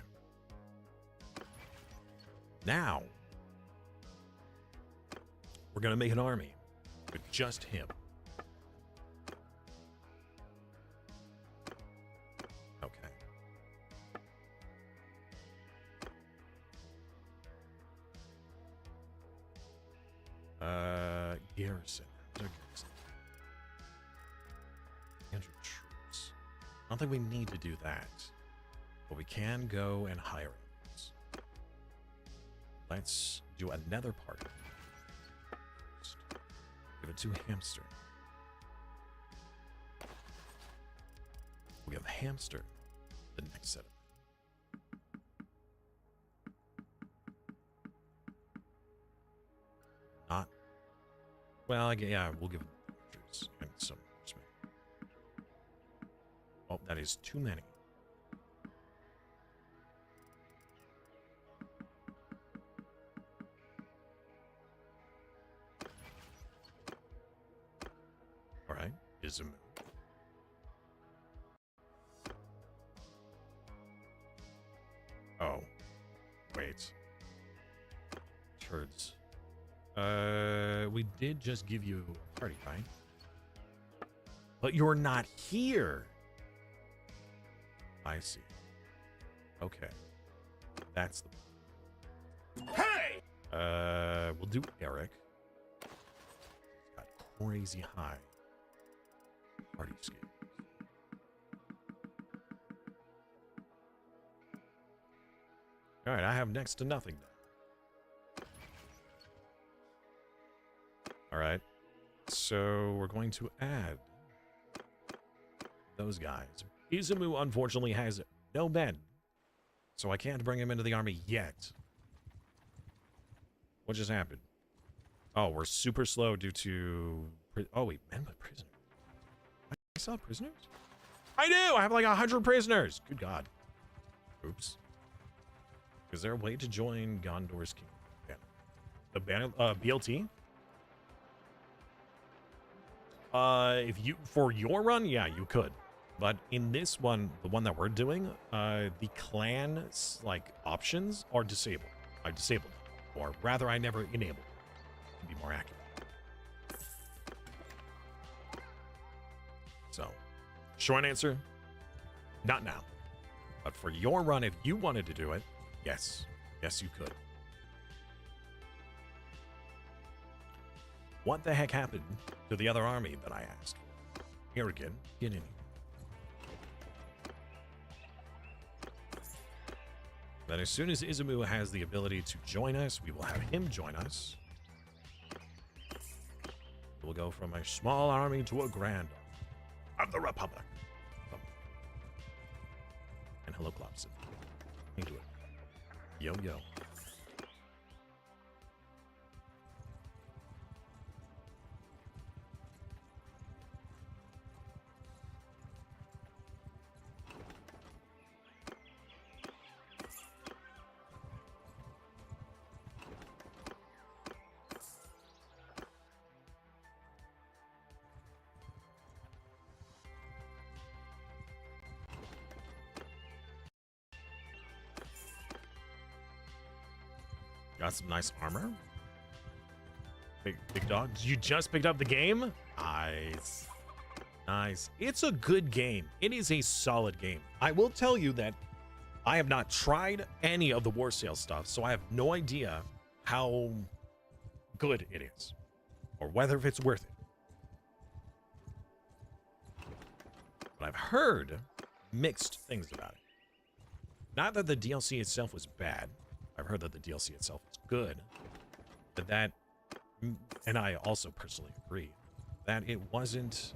Now, we're going to make an army with just him. Okay. Garrison. How's our garrison? 100 troops. I don't think we need to do that. But we can go and hire animals. Let's do another party. First. Give it to Hamster. We have Hamster, the next set of. Not. Well, yeah, we'll give them archers and some horsemen. Oh, that is too many. Alright, Izumu. Oh. Wait. Turds. We did just give you a party, right? But you're not here. I see. Okay. That's the... Hey! We'll do Eric. He's got crazy high party skills. All right, I have next to nothing now. All right, so we're going to add those guys. Izumu unfortunately has no men, so I can't bring him into the army yet. What just happened? Oh, we're super slow due to... Oh, wait, men with prisoners. I still have prisoners? I do! I have like 100 prisoners! Good God. Oops. Is there a way to join Gondor's kingdom? Yeah. The BLT? If you... For your run, yeah, you could. But in this one, the one that we're doing, the clan's, like, options are disabled. I disabled them. Or rather, I never enabled them, to be more accurate. So, short answer, not now. But for your run, if you wanted to do it, yes. Yes, you could. What the heck happened to the other army that I asked for? Here again, get in here. Then as soon as Izumu has the ability to join us, we will have him join us. We'll go from a small army to a grand army of the Republic. And hello, Klopson. Into it. Yo, yo. Got some nice armor. Big dog. You just picked up the game? Nice. Nice. It's a good game. It is a solid game. I will tell you that I have not tried any of the war sale stuff, so I have no idea how good it is or whether if it's worth it. But I've heard mixed things about it. Not that the DLC itself was bad. I've heard that the DLC itself is good, but that, and I also personally agree, that it wasn't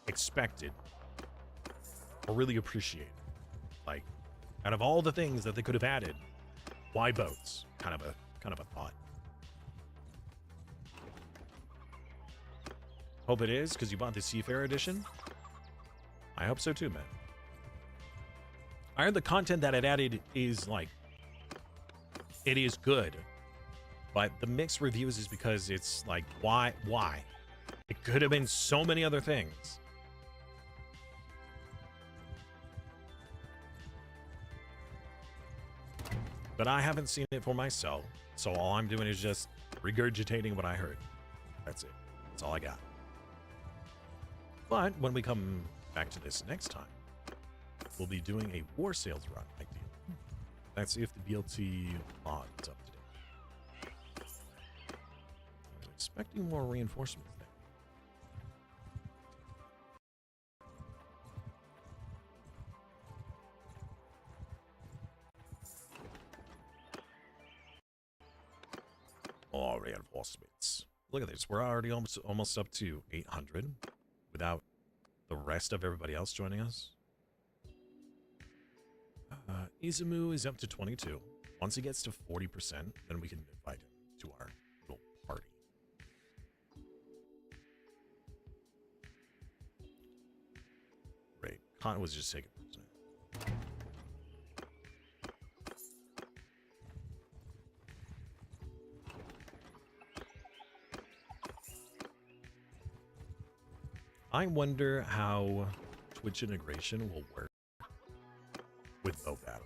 expected or really appreciated. Like, out of all the things that they could have added, why boats? Kind of a thought. Hope it is, because you bought the Seafarer edition. I hope so too, man. I heard the content that it added is like, it is good, but the mixed reviews is because it's like, why? It could have been so many other things. But I haven't seen it for myself, so all I'm doing is just regurgitating what I heard. That's it. That's all I got. But when we come back to this next time, we'll be doing a war sales run, ideally. That's if the BLT mod is up to date. I was expecting more reinforcements there. More reinforcements. Look at this. We're already almost up to 800 without the rest of everybody else joining us. Izumu is up to 22. Once he gets to 40%, then we can invite him to our little party. Great. Khan was just taking percent. I wonder how Twitch integration will work with bow battles.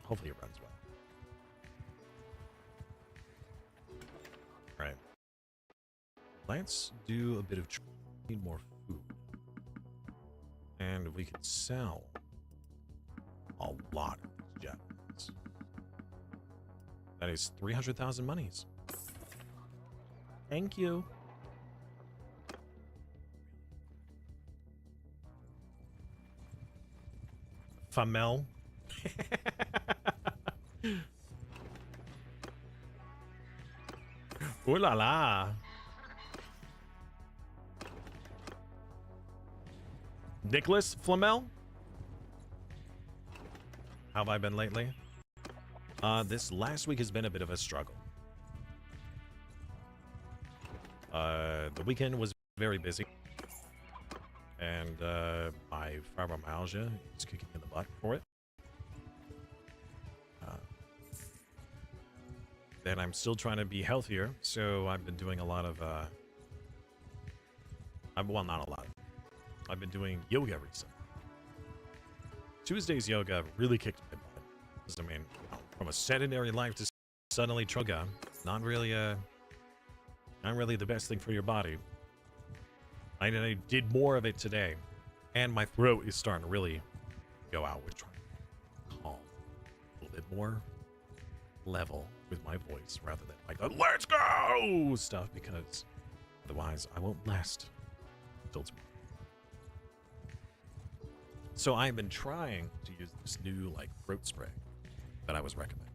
Hopefully it runs well. All right. Let's do a bit of need more food. And we could sell a lot of these Japanese. That is 300,000 monies. Thank you. Famel. Ooh la la. Nicholas Flamel? How have I been lately? This last week has been a bit of a struggle. The weekend was very busy. And my fibromyalgia is kicking in the butt for it. Then I'm still trying to be healthier, so I've been doing a lot of, well, not a lot. I've been doing yoga recently. Tuesday's yoga really kicked my butt. Because, I mean, from a sedentary life to suddenly yoga, not really the best thing for your body. I did more of it today, and my throat is starting to really go out, with trying to calm a little bit more level with my voice rather than like a let's go stuff, because otherwise I won't last till tomorrow. So I've been trying to use this new like throat spray that I was recommended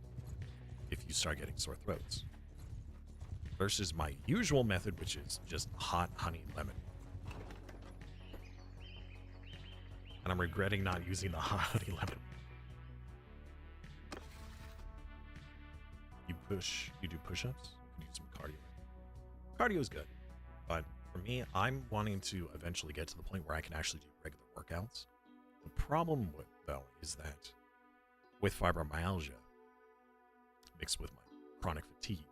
if you start getting sore throats, versus my usual method, which is just hot honey lemon. And I'm regretting not using the hot honey lemon. You do push-ups, you do some cardio. Cardio is good, but for me, I'm wanting to eventually get to the point where I can actually do regular workouts. The problem with, though, is that with fibromyalgia mixed with my chronic fatigue,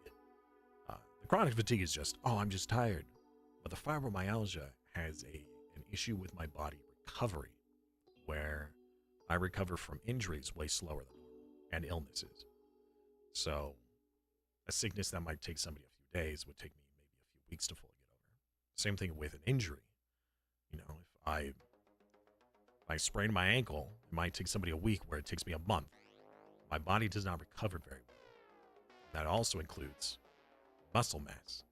the chronic fatigue is just, oh, I'm just tired. But the fibromyalgia has an issue with my body recovery, where I recover from injuries way slower than normal, and illnesses. So a sickness that might take somebody a few days would take me maybe a few weeks to fully get over. Same thing with an injury. You know, if I sprain my ankle, it might take somebody a week where it takes me a month. My body does not recover very well. That also includes muscle mass.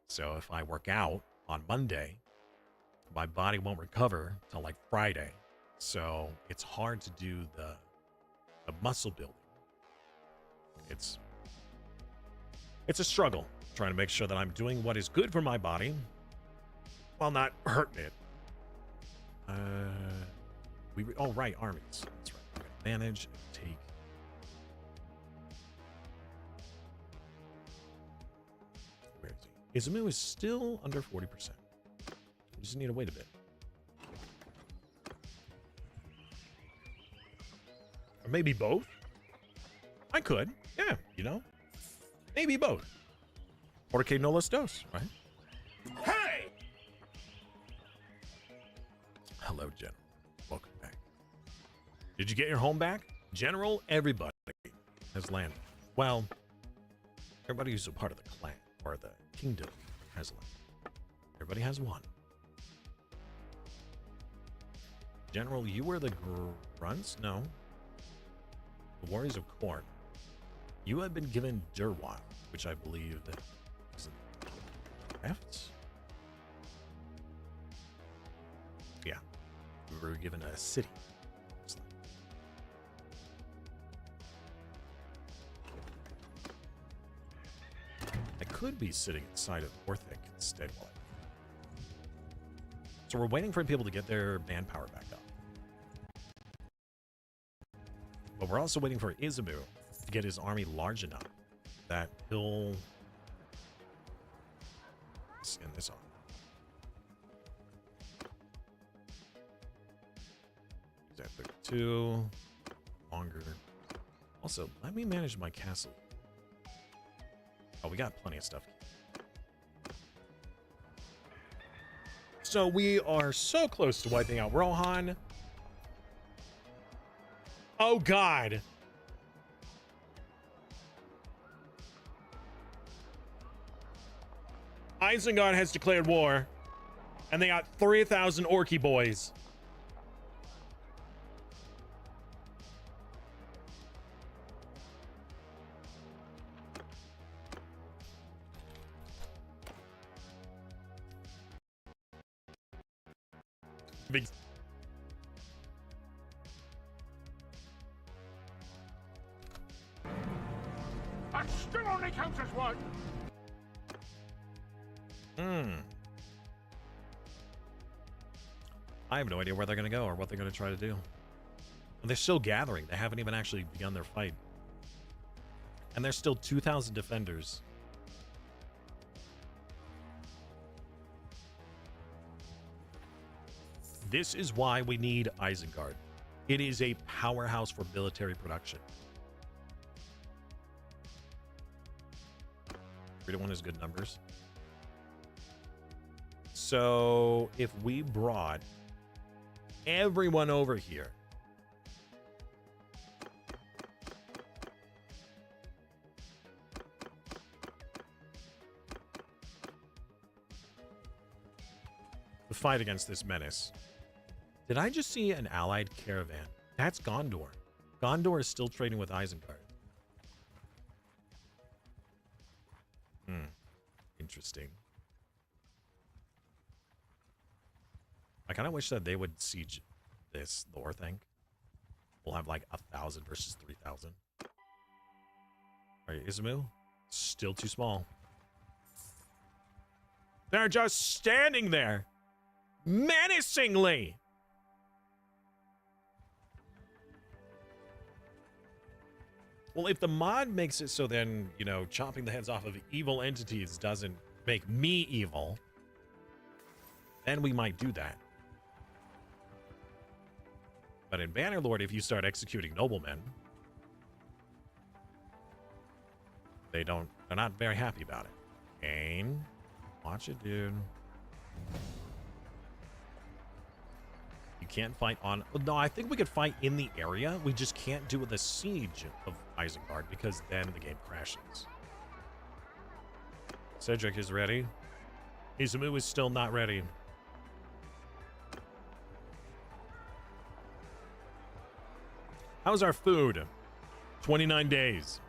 So if I work out on Monday, my body won't recover till like Friday. So it's hard to do the muscle building. It's a struggle trying to make sure that I'm doing what is good for my body while not hurting it. Oh right, armies. That's right. I'm gonna manage and take. Where is he? Izumu is still under 40%. We just need to wait a bit. Or maybe both? I could. Yeah, you know? Maybe both. Porque no los dos, right? Hey! Hello, General. Welcome back. Did you get your home back? General, everybody has landed. Well, everybody who's a part of the clan or the kingdom has landed. Everybody has one. General, you were the grunts? No. The Warriors of Corn. You have been given Durwan, which I believe that is left. Yeah. We were given a city. I could be sitting inside of Orthic instead. So we're waiting for people to get their manpower back up. But we're also waiting for Izumu to get his army large enough that he'll send this on. He's at 32. Longer. Also, let me manage my castle. Oh, we got plenty of stuff. So we are so close to wiping out Rohan. Oh, God. Isengard has declared war. And they got 3,000 Orky boys. Big. That still only counts as one. I have no idea where they're going to go or what they're going to try to do. And they're still gathering. They haven't even actually begun their fight. And there's still 2,000 defenders. This is why we need Isengard. It is a powerhouse for military production. 3-1 is good numbers. So if we brought everyone over here, to fight against this menace. Did I just see an allied caravan? That's Gondor. Gondor is still trading with Isengard. Interesting. I kind of wish that they would siege this Thor thing. We'll have like 1,000 versus 3,000. All right, Izumu, still too small. They're just standing there, menacingly. Well, if the mod makes it so then, you know, chopping the heads off of evil entities doesn't make me evil, then we might do that. But in Bannerlord, if you start executing noblemen, they're not very happy about it. Kane, watch it, dude. You can't fight on... No, I think we could fight in the area. We just can't do the siege of Isengard because then the game crashes. Cedric is ready. Izumu is still not ready. How's our food? 29 days.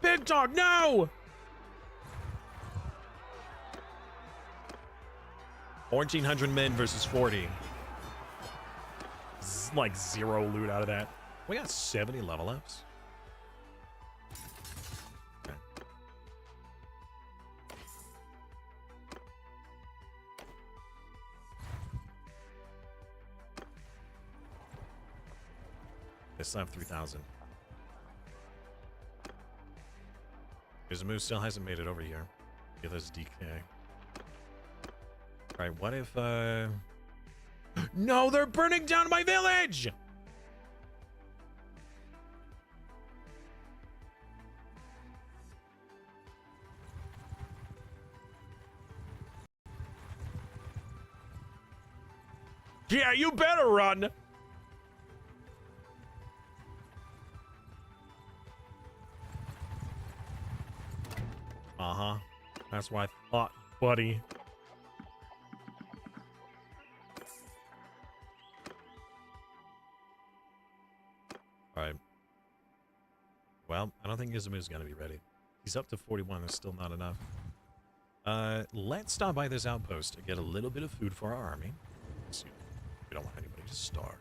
Big dog, no! 1,400 men versus 40. Like 0 loot out of that. We got 70 level ups. Okay. They still have 3,000. Because the moose still hasn't made it over here. Get this DK. Alright, what if, No, they're burning down my village! Yeah, you better run! Uh-huh. That's what I thought, buddy. Alright. Well, I don't think Izumi's gonna be ready. He's up to 41, that's still not enough. Let's stop by this outpost to get a little bit of food for our army. Let's see. We don't want anybody to starve.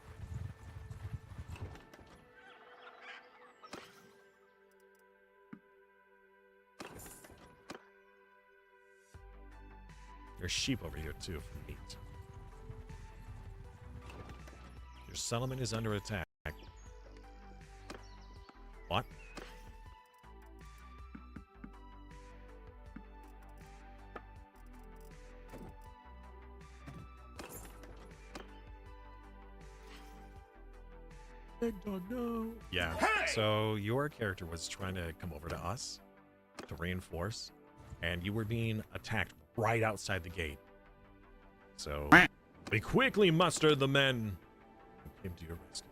There's sheep over here, too, for meat. Your settlement is under attack. What? Big dog, no. Yeah. Hey! So your character was trying to come over to us to reinforce, and you were being attacked right outside the gate. So we quickly mustered the men and came to your rescue.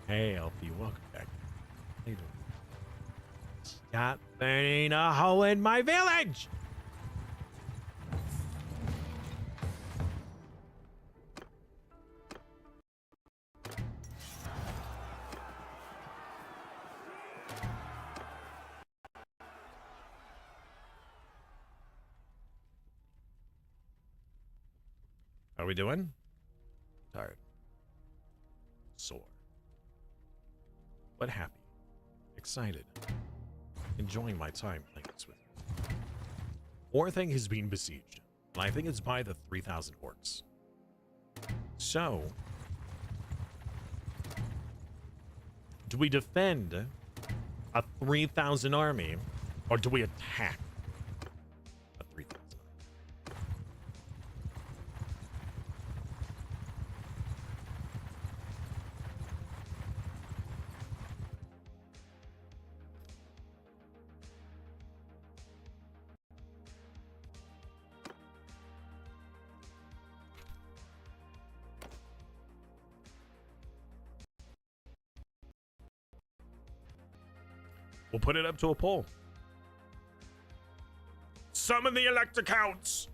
Hey, LP, welcome back. How you doing? Stop burning a hole in my village! How are we doing? Tired. Sore. But happy. Excited. Enjoying my time playing this with you. Orthing has been besieged, and I think it's by the 3,000 orcs. So, do we defend a 3,000 army, or do we attack a 3,000? We'll put it up to a poll. Summon the elect accounts.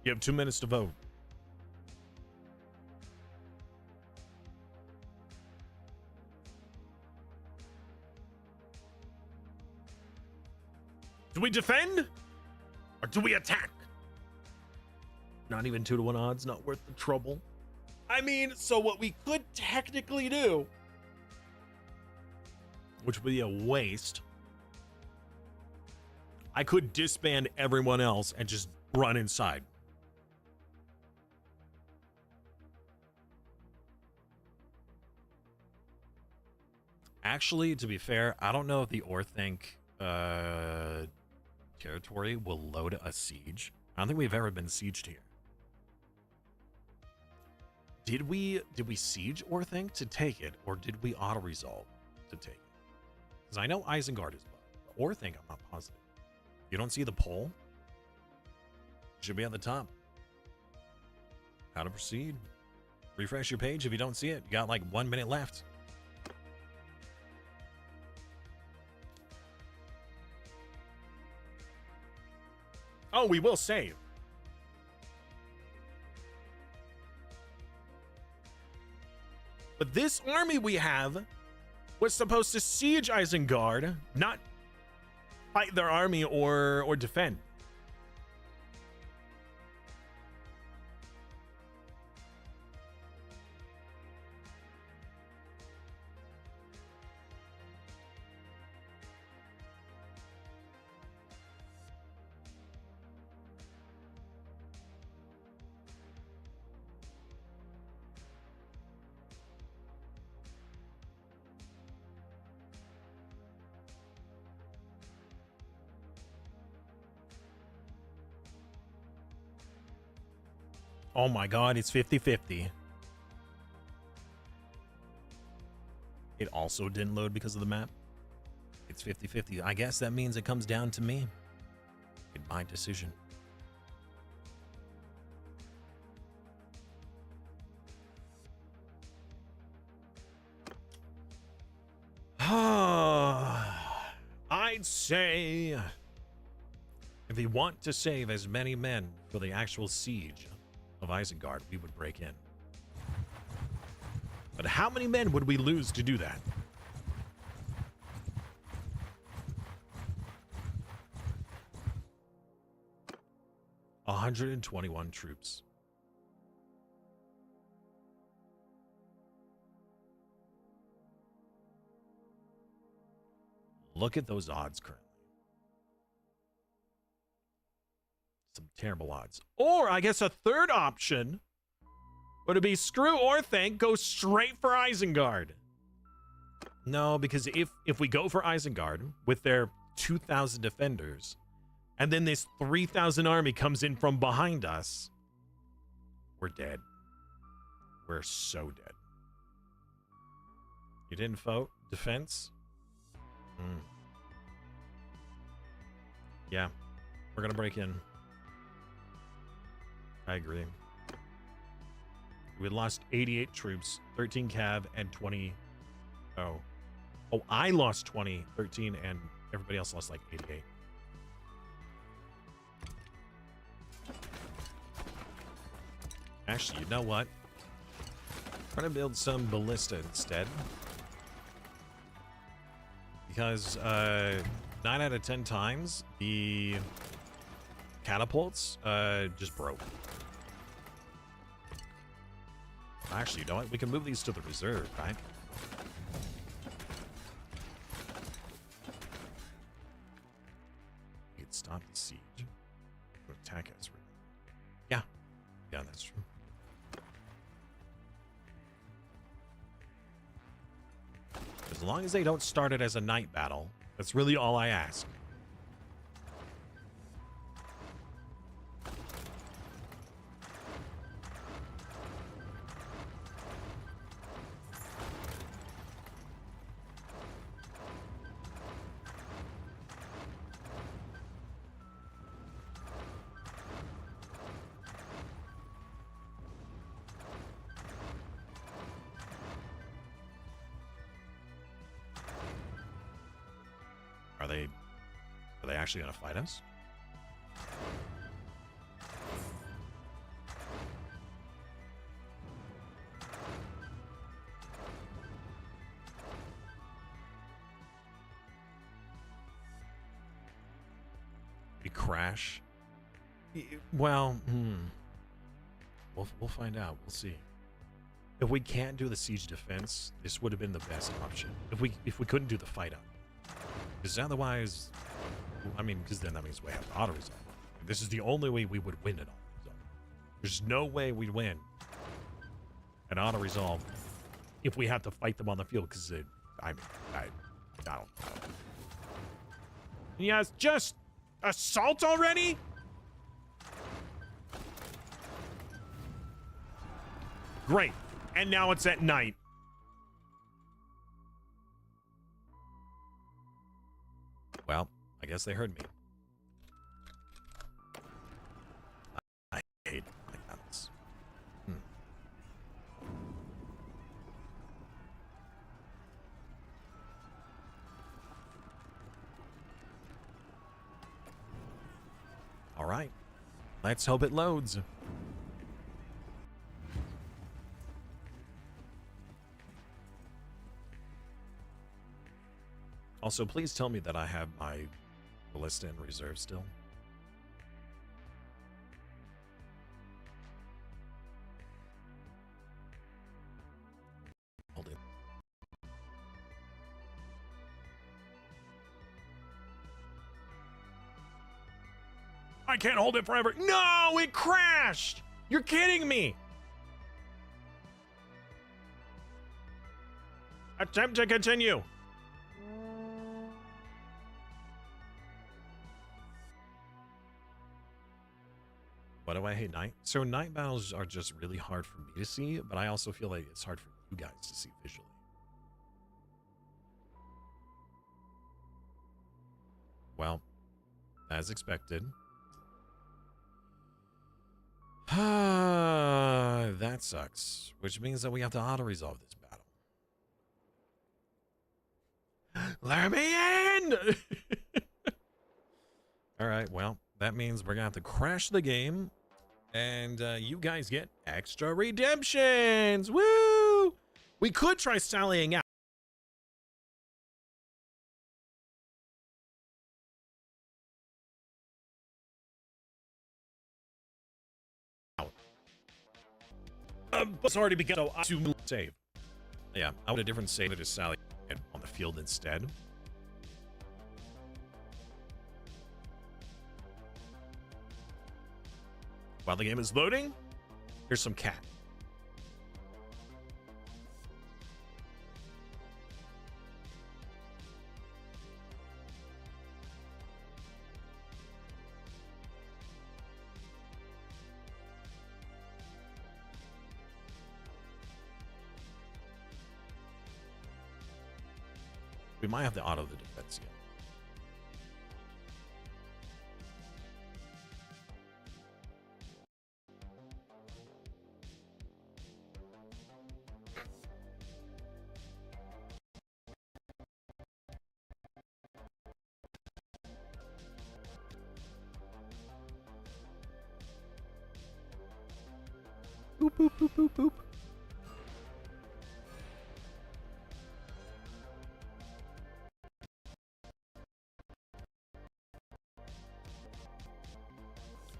You have 2 minutes to vote. Do we defend? Or do we attack? Not even 2-to-1 odds, not worth the trouble. I mean, so what we could technically do, which would be a waste, I could disband everyone else and just run inside. Actually, to be fair, I don't know if the Orthanc territory will load a siege. I don't think we've ever been sieged here. Did we siege Orthanc to take it, or did we auto-resolve to take it? Because I know Isengard is bugged. Orthanc, I'm not positive. You don't see the poll? It should be at the top. How to proceed. Refresh your page if you don't see it. You got like 1 minute left. Oh, we will save. But this army we have was supposed to siege Isengard, not fight their army or defend. Oh my god, it's 50-50. It also didn't load because of the map. It's 50-50. I guess that means it comes down to me. It's my decision. I'd say if we want to save as many men for the actual siege of Isengard, we would break in. But how many men would we lose to do that? A 121 troops. Look at those odds currently. Some terrible odds. Or I guess a third option would be screw Orthanc, go straight for Isengard. No, because if we go for Isengard with their 2,000 defenders, and then this 3,000 army comes in from behind us, we're dead. We're so dead. You didn't vote defense? Yeah, we're gonna break in. I agree. We lost 88 troops, 13 cav, and 20. Oh, I lost 20, 13, and everybody else lost like 88. Actually, you know what? I'm gonna build some ballista instead. Because 9 out of 10 times, the catapults just broke. Actually, you know what? We can move these to the reserve, right? We could stop the siege. Or attack us. Yeah. Yeah, that's true. As long as they don't start it as a night battle, that's really all I ask. Are they actually going to fight us? We crash? Well, we'll find out. We'll see. If we can't do the siege defense, this would have been the best option. If we couldn't do the fight up. Because otherwise, I mean, because then that means we have to auto-resolve. This is the only way we would win it all. There's no way we'd win an auto-resolve if we have to fight them on the field, because I don't. Yes, just assault already? Great. And now it's at night. Well, I guess they heard me. I hate like that. All right. Let's hope it loads. Also, please tell me that I have my ballista in reserve still. Hold it. I can't hold it forever. No, it crashed. You're kidding me. Attempt to continue. Why do I hate night? So night battles are just really hard for me to see, but I also feel like it's hard for you guys to see visually. Well, as expected. That sucks, which means that we have to auto-resolve this battle. Let me in! Alright, well, that means we're gonna have to crash the game, and you guys get extra redemptions! Woo! We could try sallying out. It's already begun, so I to save. Yeah, I want a different save to sally on the field instead. While the game is loading, here's some cat. We might have to auto the defense again. Boop, boop, boop, boop, boop.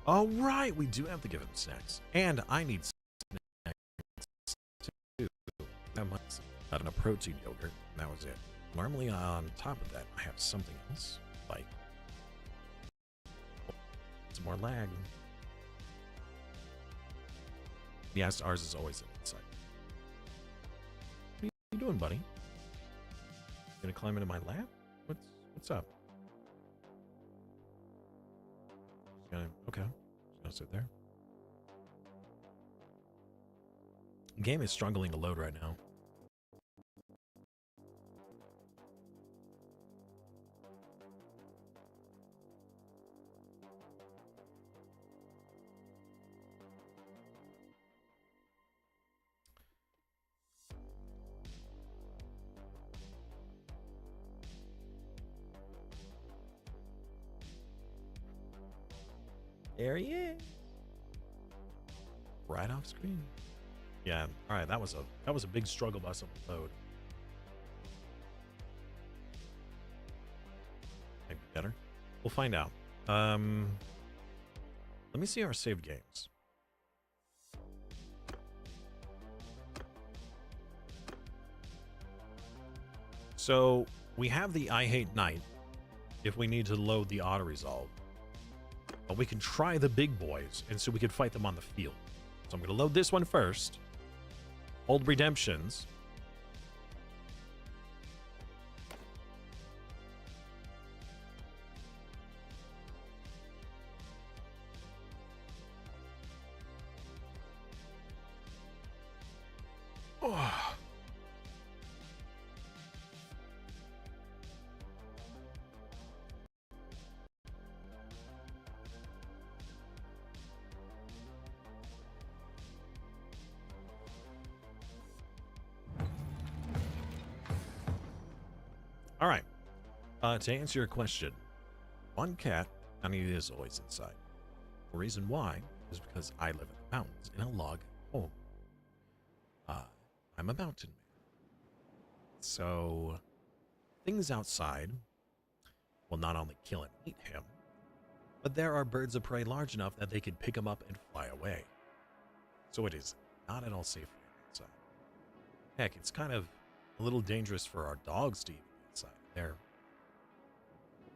All right, we do have to give him snacks, and I need snacks too. Not a protein yogurt. And that was it. Normally, on top of that, I have something else, like some more lag. Yes, ours is always inside. What are you doing, buddy? Gonna climb into my lap? What's up? Okay. Just gonna sit there. The game is struggling to load right now. There he is. Right off screen. Yeah, alright, that was a big struggle bus on the load. Maybe better. We'll find out. Let me see our saved games. So we have the I Hate Night if we need to load the auto resolve. But we can try the big boys, and so we can fight them on the field. So I'm going to load this one first. Hold redemptions. Oh. All right. To answer your question, one cat, and he is always inside. The reason why is because I live in the mountains in a log home. I'm a mountain man. So things outside will not only kill and eat him, but there are birds of prey large enough that they can pick him up and fly away. So it is not at all safe for him outside. Heck, it's kind of a little dangerous for our dogs to even be outside.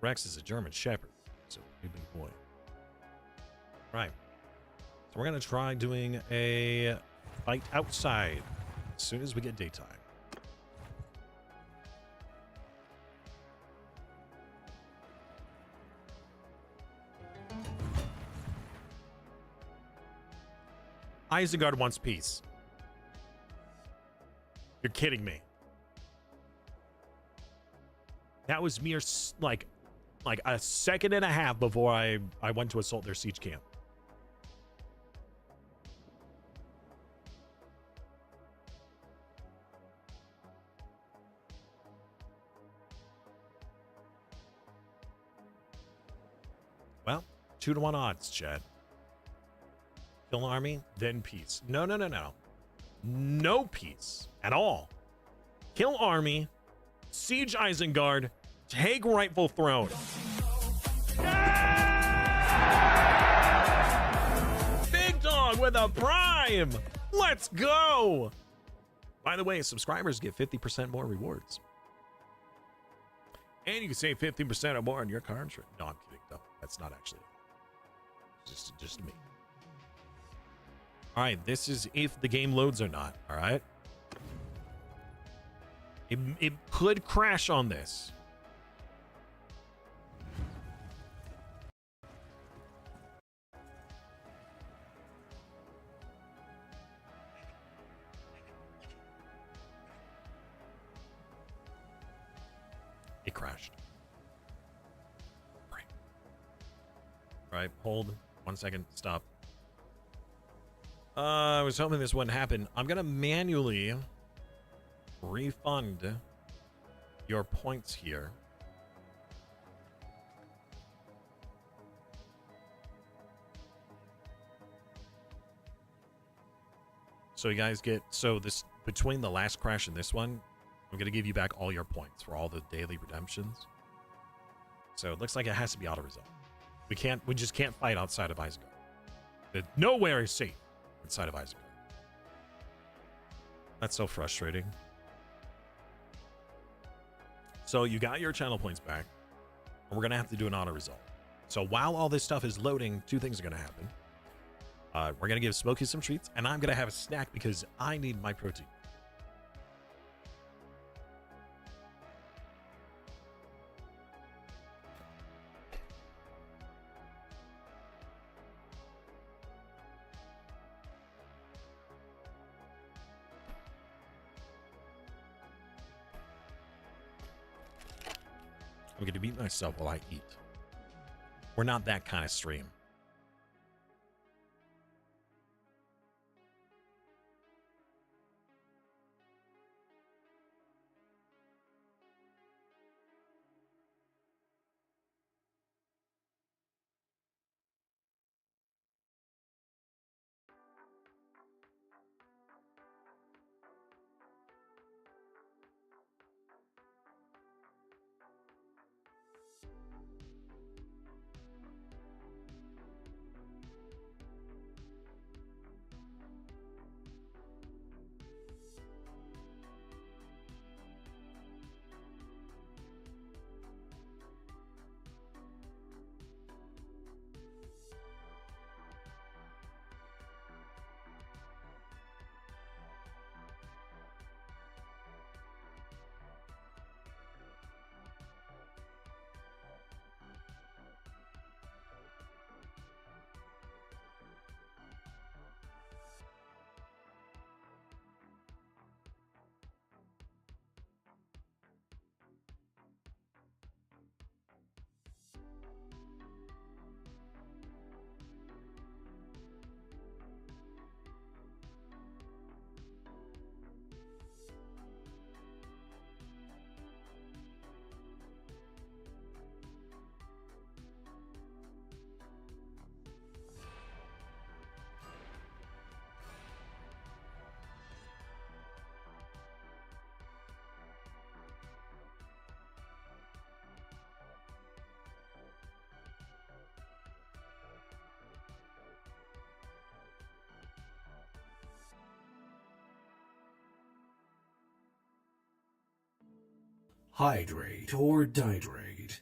Rex is a German Shepherd, so a big boy. Right. So we're going to try doing a fight outside as soon as we get daytime. Isengard wants peace. You're kidding me. That was mere like a second and a half before I went to assault their siege camp. Well, 2-to-1 odds, Chad. Kill army, then peace. No. No peace at all. Kill army, siege Isengard, take rightful throne. Big dog with a prime. Let's go. By the way, subscribers get 50% more rewards. And you can save 50% or more on your car insurance. No, I'm kidding. No, that's not actually. Just me. All right, this is if the game loads or not. All right. It could crash on this. It crashed. Right. All right, hold 1 second. Stop. I was hoping this wouldn't happen. I'm gonna manually refund your points here. So you guys get, so this, between the last crash and this one, I'm gonna give you back all your points for all the daily redemptions. So it looks like it has to be auto-resolved. We just can't fight outside of Isengard. Nowhere is safe inside of Isengard. That's so frustrating. So you got your channel points back, and we're gonna have to do an auto resolve. So while all this stuff is loading, two things are gonna happen. We're gonna give Smokey some treats, and I'm gonna have a snack because I need my protein. I'm gonna beat myself while I eat. We're not that kind of stream. Hydrate or dihydrate.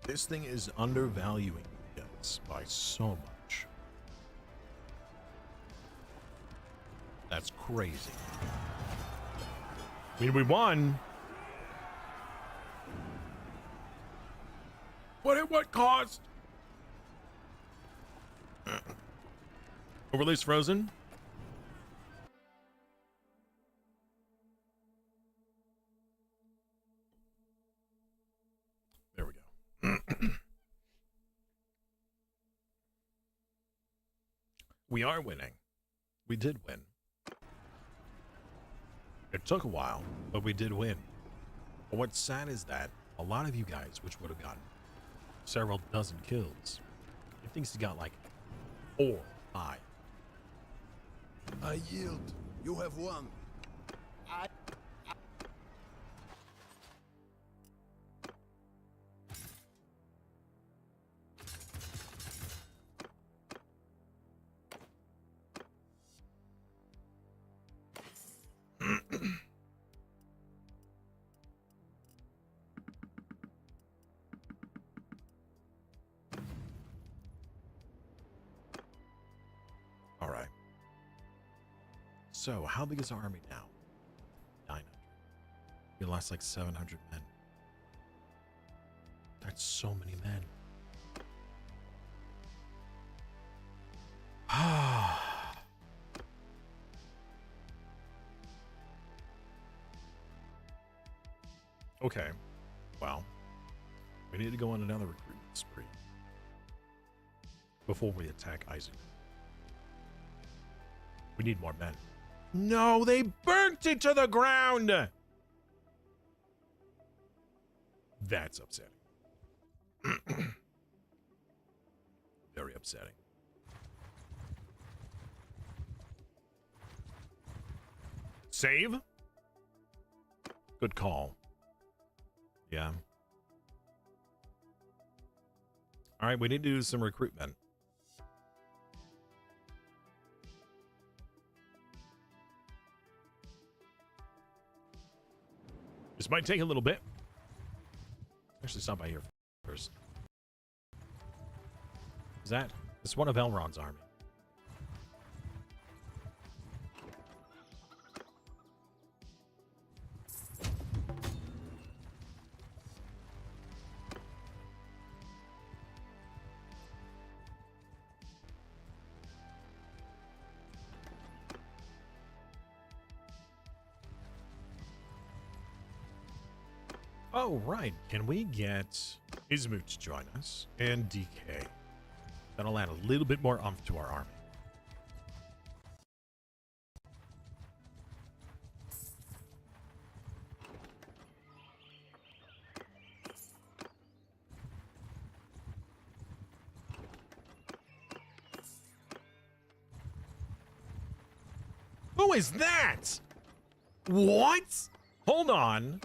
This thing is undervaluing you guys by so much. That's crazy. I mean, we won. But at what cost? Overlays frozen. There we go. We are winning. We did win. It took a while, but we did win. But what's sad is that a lot of you guys, which would have gotten several dozen kills, it thinks he got like 4, 5. I yield. You have won. All right. So, how big is our army now? 900. We lost like 700 men. That's so many men. Okay. Well, we need to go on another recruitment spree before we attack Isaac. We need more men. No, they burnt it to the ground! That's upsetting. Very upsetting. Save? Good call. Yeah. All right, we need to do some recruitment. This might take a little bit. Actually, stop by here first. Is that? It's one of Elrond's army. Oh, right. Can we get Ismut to join us? And DK. That'll add a little bit more oomph to our army. Who is that? What? Hold on.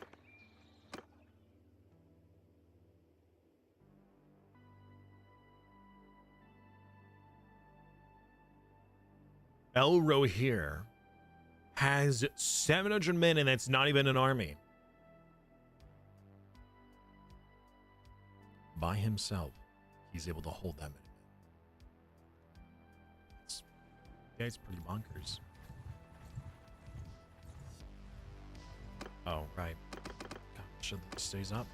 Elro here has 700 men, and that's not even an army. By himself, he's able to hold that many men. Yeah, it's pretty bonkers. Oh, right. God, should this stays up.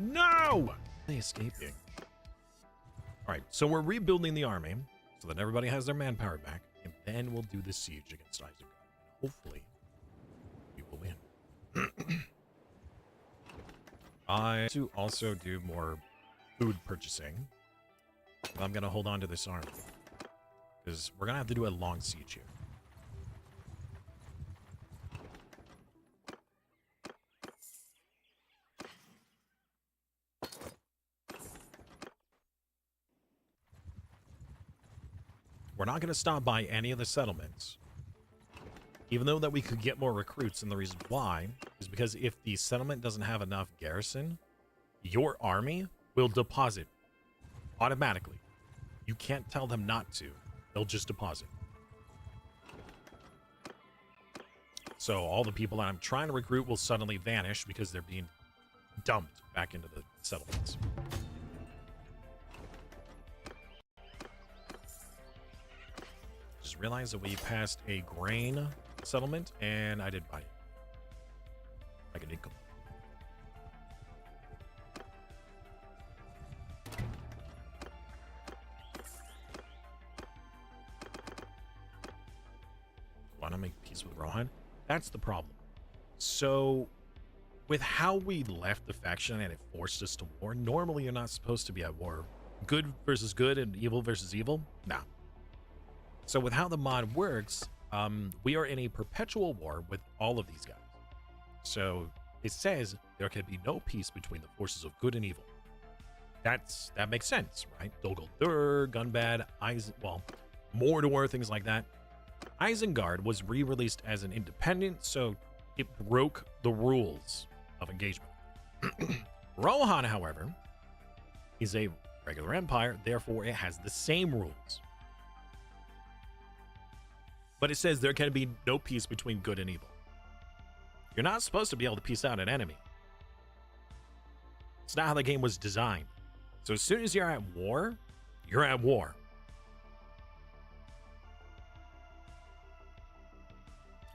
No! They escaping. Alright, so we're rebuilding the army so that everybody has their manpower back, and then we'll do the siege against Isaac. Hopefully, we will win. I to also do more food purchasing. I'm gonna hold on to this army because we're gonna have to do a long siege here. We're not going to stop by any of the settlements. Even though that we could get more recruits, and the reason why is because if the settlement doesn't have enough garrison, your army will deposit automatically. You can't tell them not to. They'll just deposit. So all the people that I'm trying to recruit will suddenly vanish because they're being dumped back into the settlements. Just realized that we passed a grain settlement and I didn't buy it. Like an income. Want to make peace with Rohan? That's the problem. So, with how we left the faction and it forced us to war, normally you're not supposed to be at war. Good versus good and evil versus evil? Nah. So with how the mod works, we are in a perpetual war with all of these guys. So it says there can be no peace between the forces of good and evil. That makes sense, right? Dol Guldur, Gunbad, Mordor, things like that. Isengard was re-released as an independent, so it broke the rules of engagement. Rohan, however, is a regular empire, therefore it has the same rules. But it says there can be no peace between good and evil. You're not supposed to be able to peace out an enemy. It's not how the game was designed. So as soon as you're at war, you're at war.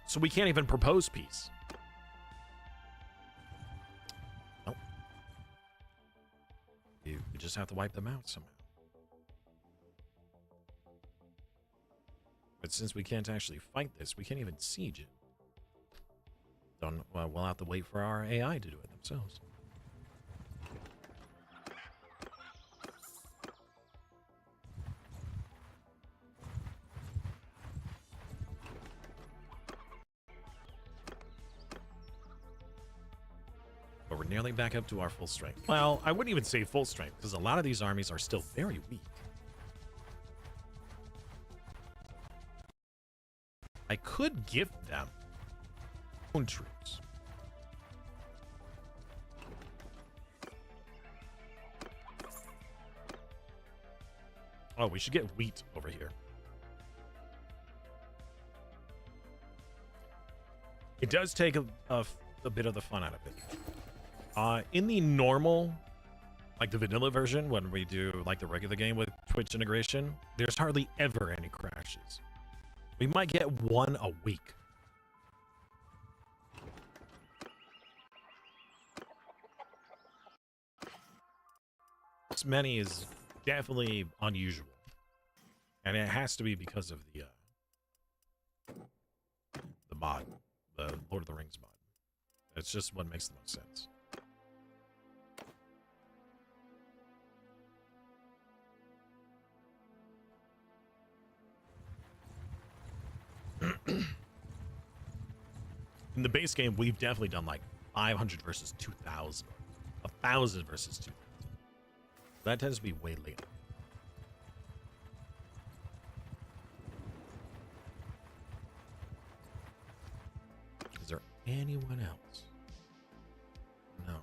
So we can't even propose peace. Nope. You just have to wipe them out somehow. But since we can't actually fight this, we can't even siege it. We'll have to wait for our AI to do it themselves. But we're nearly back up to our full strength. Well, I wouldn't even say full strength, because a lot of these armies are still very weak. I could give them own troops. Oh, we should get wheat over here. It does take a bit of the fun out of it. In the normal, like the vanilla version, when we do like the regular game with Twitch integration, there's hardly ever any crashes. We might get one a week. This many is definitely unusual. And it has to be because of the mod, the Lord of the Rings mod. It's just what makes the most sense. In the base game, we've definitely done like 500 versus 2,000. 1,000 versus 2,000. That tends to be way later. Is there anyone else? No.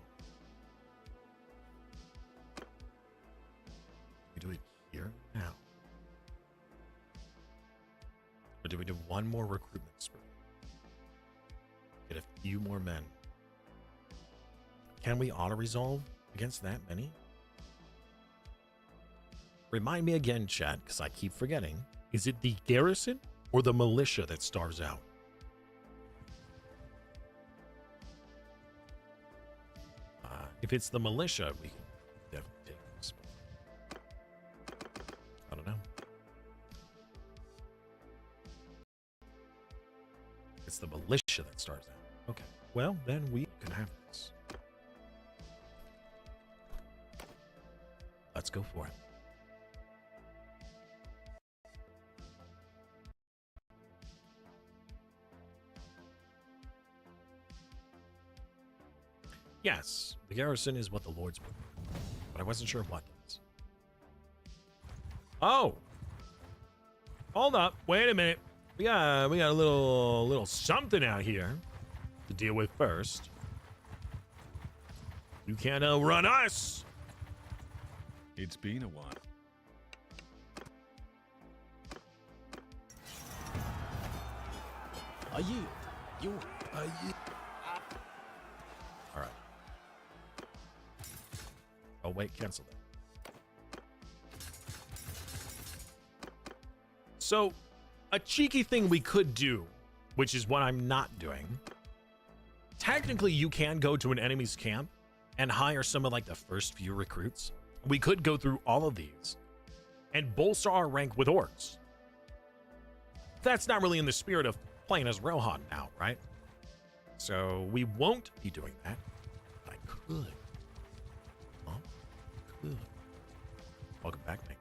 We do it here now. Or do we do one more recruitment spree? Get a few more men. Can we auto-resolve against that many? Remind me again, chat, because I keep forgetting. Is it the garrison or the militia that starves out? If it's the militia, we can definitely take this. I don't know. It's the militia that starves out. Okay. Well, then we can have this. Let's go for it. Yes, the garrison is what the lords put, but I wasn't sure what does. Oh, hold up! Wait a minute. We got a little something out here to deal with first. You can't outrun us. It's been a while. I yield. You. I yield. All right. Oh wait, cancel that. So, a cheeky thing we could do, which is what I'm not doing. Technically, you can go to an enemy's camp and hire some of like the first few recruits. We could go through all of these and bolster our rank with orcs. That's not really in the spirit of playing as Rohan now, right? So we won't be doing that. I could. Oh, could. Welcome back, Nick.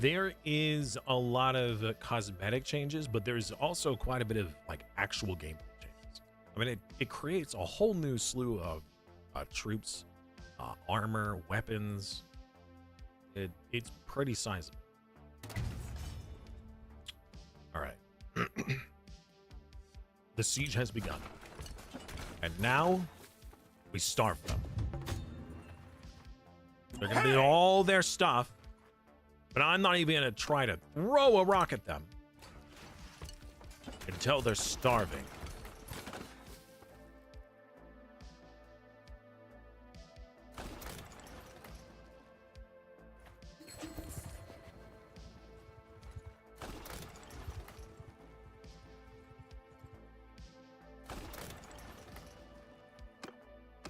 There is a lot of cosmetic changes, but there's also quite a bit of like actual gameplay changes. I mean, it creates a whole new slew of troops, armor, weapons. It's pretty sizable. All right. The siege has begun. And now we starve them. They're going to be all their stuff, but I'm not even going to try to throw a rock at them until they're starving.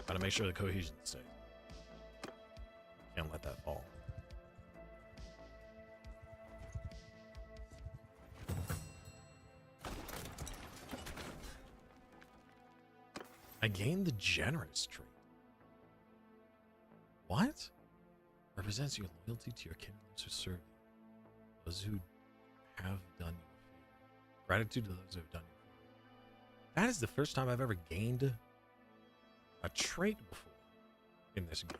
Gotta make sure the cohesion stays. Can't let that fall. I gained the generous trait. What? Represents your loyalty to your kingdoms who serve you. Those who have done you a favor. Gratitude to those who have done you a favor. That is the first time I've ever gained a trait before in this game,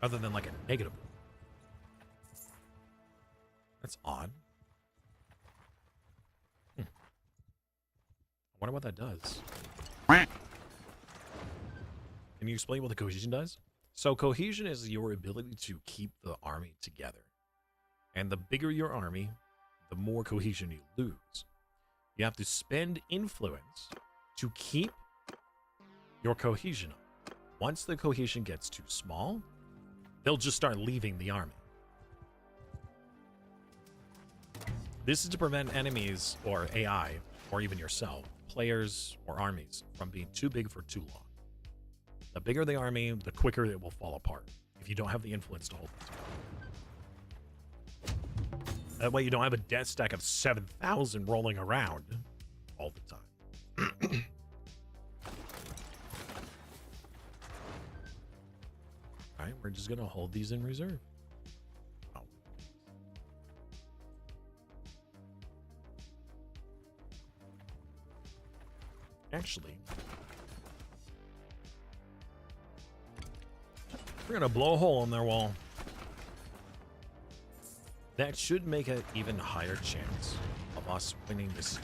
other than like a negative one. That's odd. I wonder what that does. Can you explain what the cohesion does? So cohesion is your ability to keep the army together. And the bigger your army, the more cohesion you lose. You have to spend influence to keep your cohesion up. Once the cohesion gets too small, they'll just start leaving the army. This is to prevent enemies or AI, or even yourself, players or armies, from being too big for too long. The bigger the army, the quicker it will fall apart if you don't have the influence to hold it together. That way you don't have a death stack of 7,000 rolling around all the time. All right, we're just gonna hold these in reserve. Oh. Actually, we're gonna blow a hole in their wall. That should make an even higher chance of us winning this.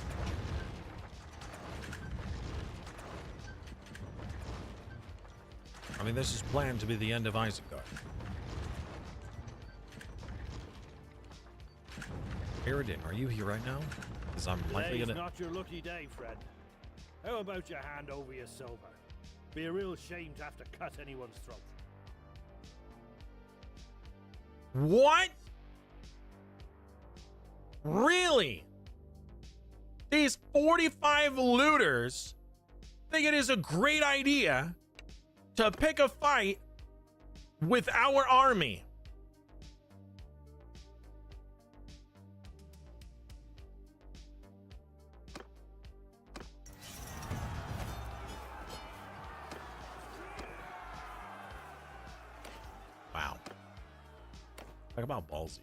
I mean, this is planned to be the end of Isengard. Aridin, are you here right now? Because I'm likely Today's gonna... not your lucky day, Fred. How about you hand over your silver? Be a real shame to have to cut anyone's throat. What? Really? These 45 looters think it is a great idea to pick a fight with our army. Wow. Talk about ballsy.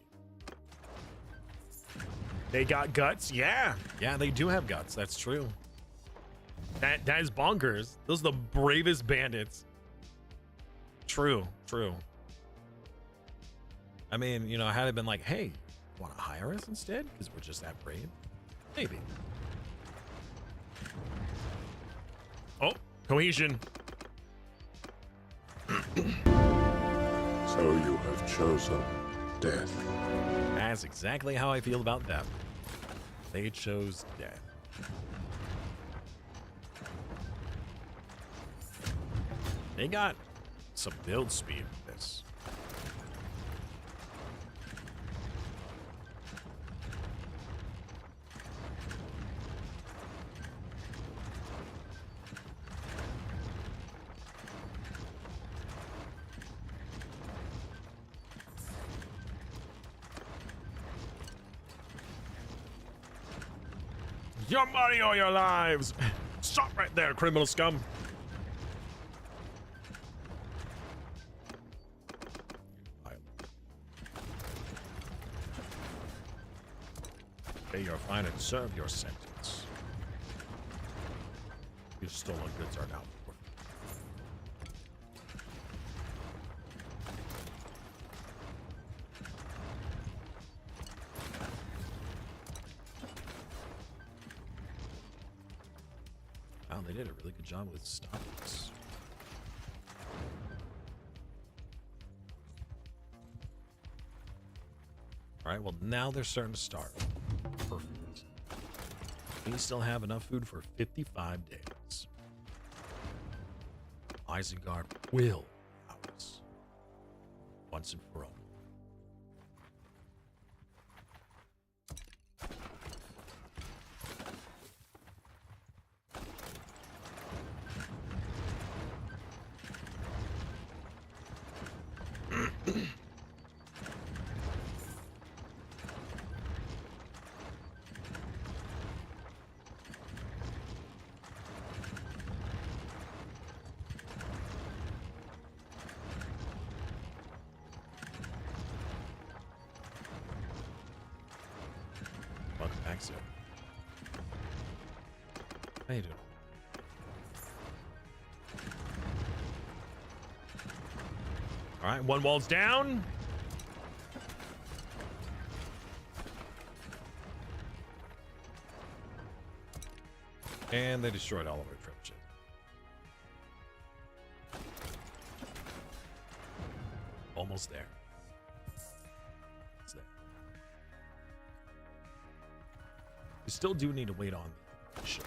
They got guts? Yeah. Yeah, they do have guts. That's true. That is bonkers. Those are the bravest bandits. True, true. I mean, you know, had it been like, hey, want to hire us instead? Because we're just that brave? Maybe. Cohesion. So you have chosen death. That's exactly how I feel about them. They chose death. They got some build speed with this. Your money or your lives! Stop right there, criminal scum! Pay your fine and serve your sentence. Your stolen goods are now worth. Wow, they did a really good job with stopping this. Alright, well now they're starting to starve. Perfect. We still have enough food for 55 days. Isengard will help us. Once and for all. Welcome back, sir. How you doing? All right, one wall's down. And they destroyed all of our trenches. Almost there. It's there. We still do need to wait on the ship.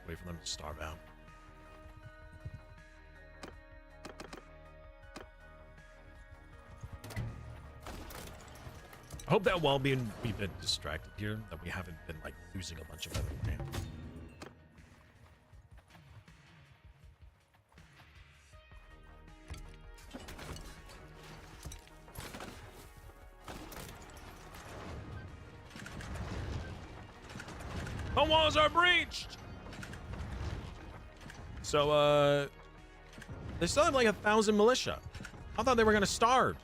Wait for them to starve out. I hope that while we've been distracted here, that we haven't been like losing a bunch of other land. The walls are breached! So, they still have like 1,000 militia. I thought they were gonna starve.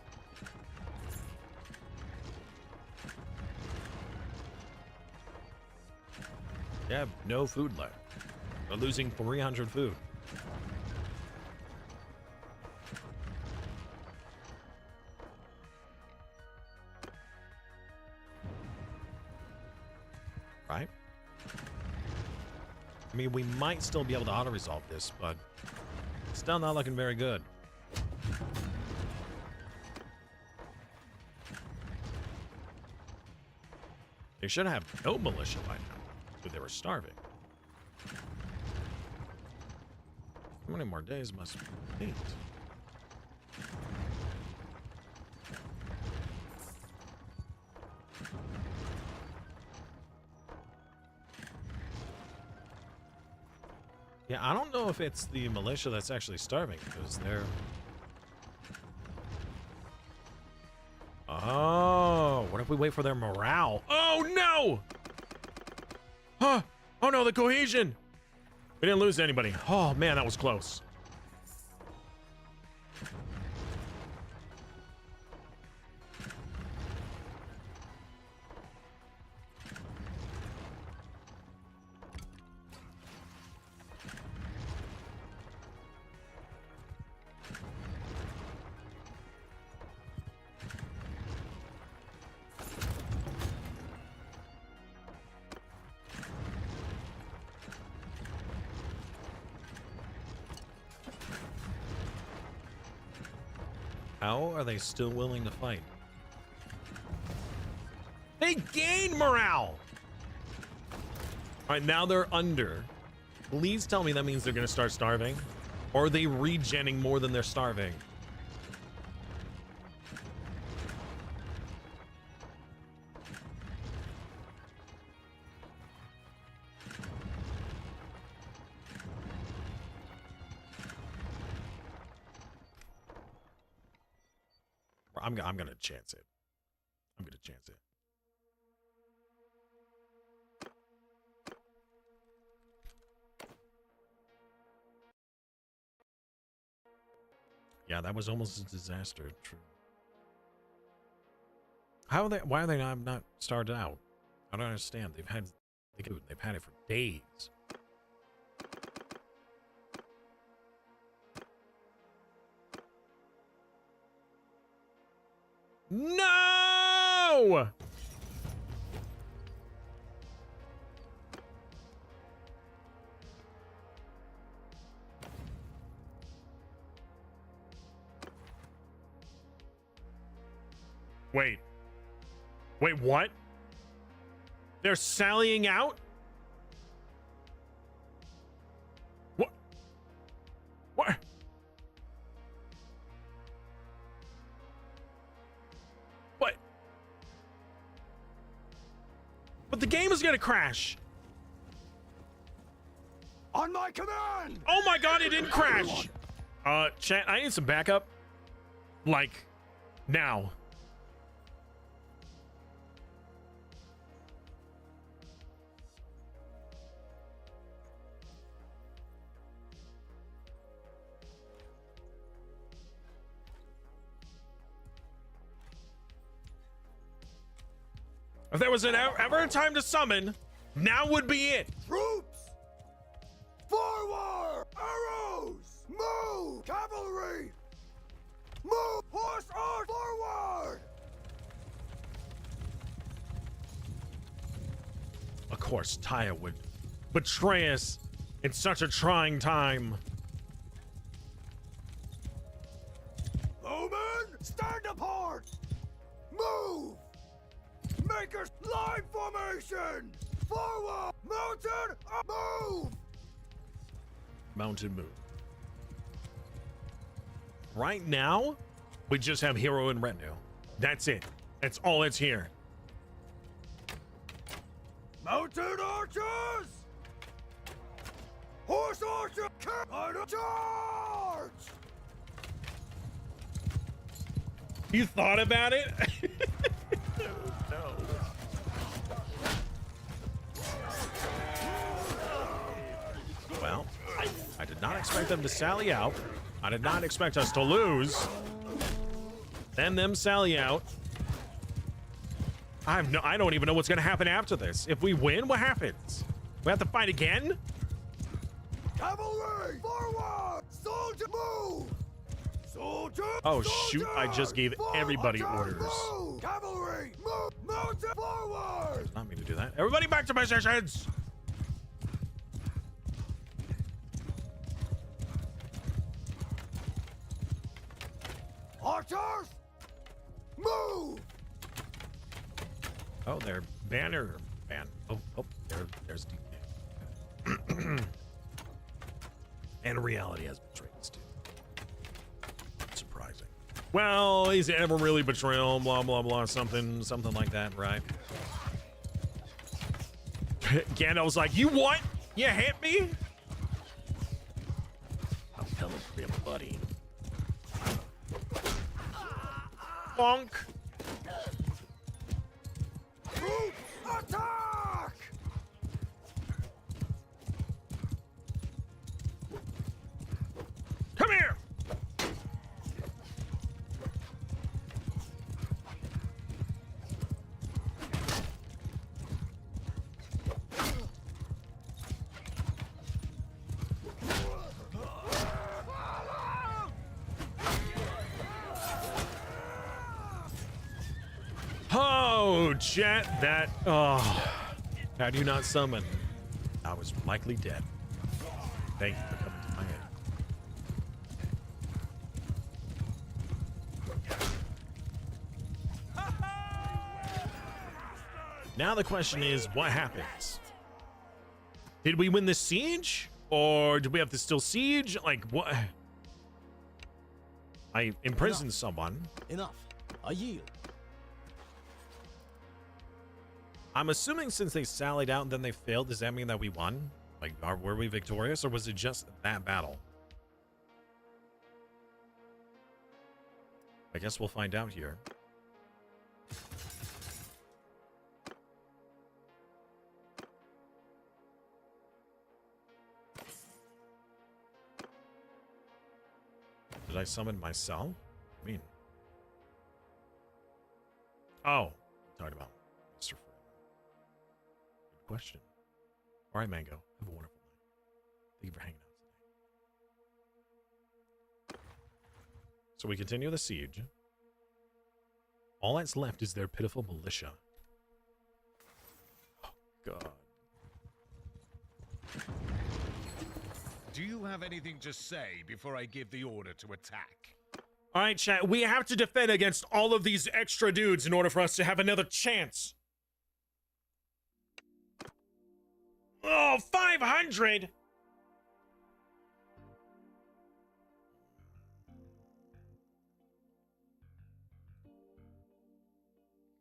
They have no food left. They're losing 300 food. Right? I mean, we might still be able to auto-resolve this, but still not looking very good. They should have no militia by now, but they were starving. How many more days must we wait? Yeah, I don't know if it's the militia that's actually starving, because they're... Oh, what if we wait for their morale? Oh, no! Huh? Oh, no, the cohesion! We didn't lose anybody. Oh, man, that was close. How are they still willing to fight? They gain morale! Alright, now they're under. Please tell me that means they're gonna start starving. Or are they regenning more than they're starving? I'm gonna chance it. I'm gonna chance it. Yeah, that was almost a disaster. True. How are they? Why are they not started out? I don't understand. They've had it for days. No! Wait. Wait, what? They're sallying out? What? What? What? But the game is gonna crash. On my command! Oh my god, it didn't crash! Chat, I need some backup. Like, now. If there was ever a time to summon, now would be it. Troops! Forward! Arrows! Move! Cavalry! Move! Horse arch! Forward! Of course, Taya would betray us in such a trying time. Bowman, stand apart! Move! Makers, line formation! Forward! Mountain, move! Mountain move. Right now, we just have hero and retinue. That's it. That's all that's here. Mountain archers! Horse archer! Charge! You thought about it? Well, I did not expect them to sally out. I did not expect us to lose. Then them sally out. I don't even know what's gonna happen after this. If we win, what happens? We have to fight again? Cavalry! Forward! Soldier, move! Soldier! Oh shoot, I just gave everybody orders. Move! Cavalry! Move! Mountain forward! Not me to do that. Everybody back to positions! Archers! Move! Oh, they're banner. Oh, there's DK. And reality has betrayed us too. Surprising. Well, he's ever really betrayal, blah, blah, blah, something like that, right? Gandalf's like, you what? You hit me? I'm coming for you, buddy. Bonk. Troops, attack! Come here. Oh, chat, that, had you not summoned, I was likely dead. Thank you for coming to my Now the question is, what happens? Did we win the siege? Or do we have to still siege? Like, what? I imprisoned someone. Enough. I yield. I'm assuming since they sallied out and then they failed, does that mean that we won? Like, were we victorious, or was it just that battle? I guess we'll find out here. Did I summon myself? I mean... Oh, talking about Mr. Fred. Good question. All right, Mango. Have a wonderful night. Thank you for hanging out today. So we continue the siege. All that's left is their pitiful militia. Oh, God. Do you have anything to say before I give the order to attack? All right, chat. We have to defend against all of these extra dudes in order for us to have another chance. Oh, 500!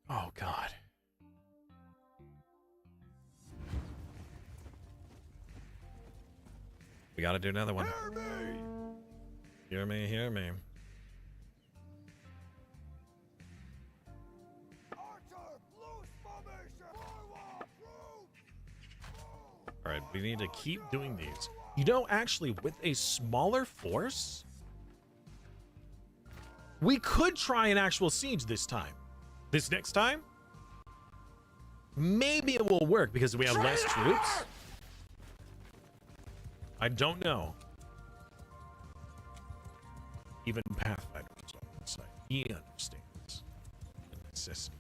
Oh, God. We gotta do another one. Hear me! Hear me, hear me. Archer, loose formation! Forward, troops! All right, we need to keep doing these. You know, actually, with a smaller force, we could try an actual siege this time. This next time, maybe it will work because we have less troops. I don't know. Even Pathfinder is on the side. He understands the necessity.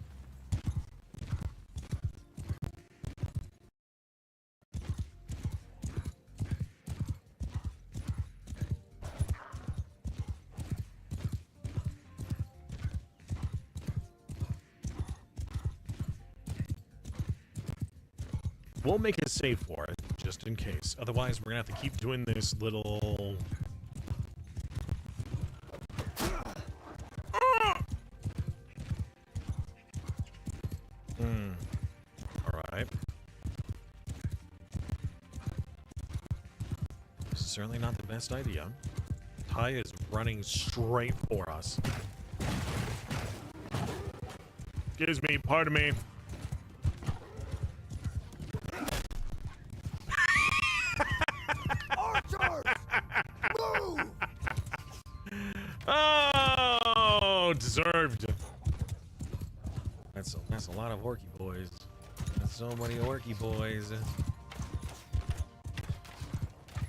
We'll make a save for it, just in case. Otherwise, we're gonna have to keep doing this little... Alright. This is certainly not the best idea. Ty is running straight for us. Excuse me, pardon me. Oh, deserved. That's a lot of orky boys. That's so many orky boys.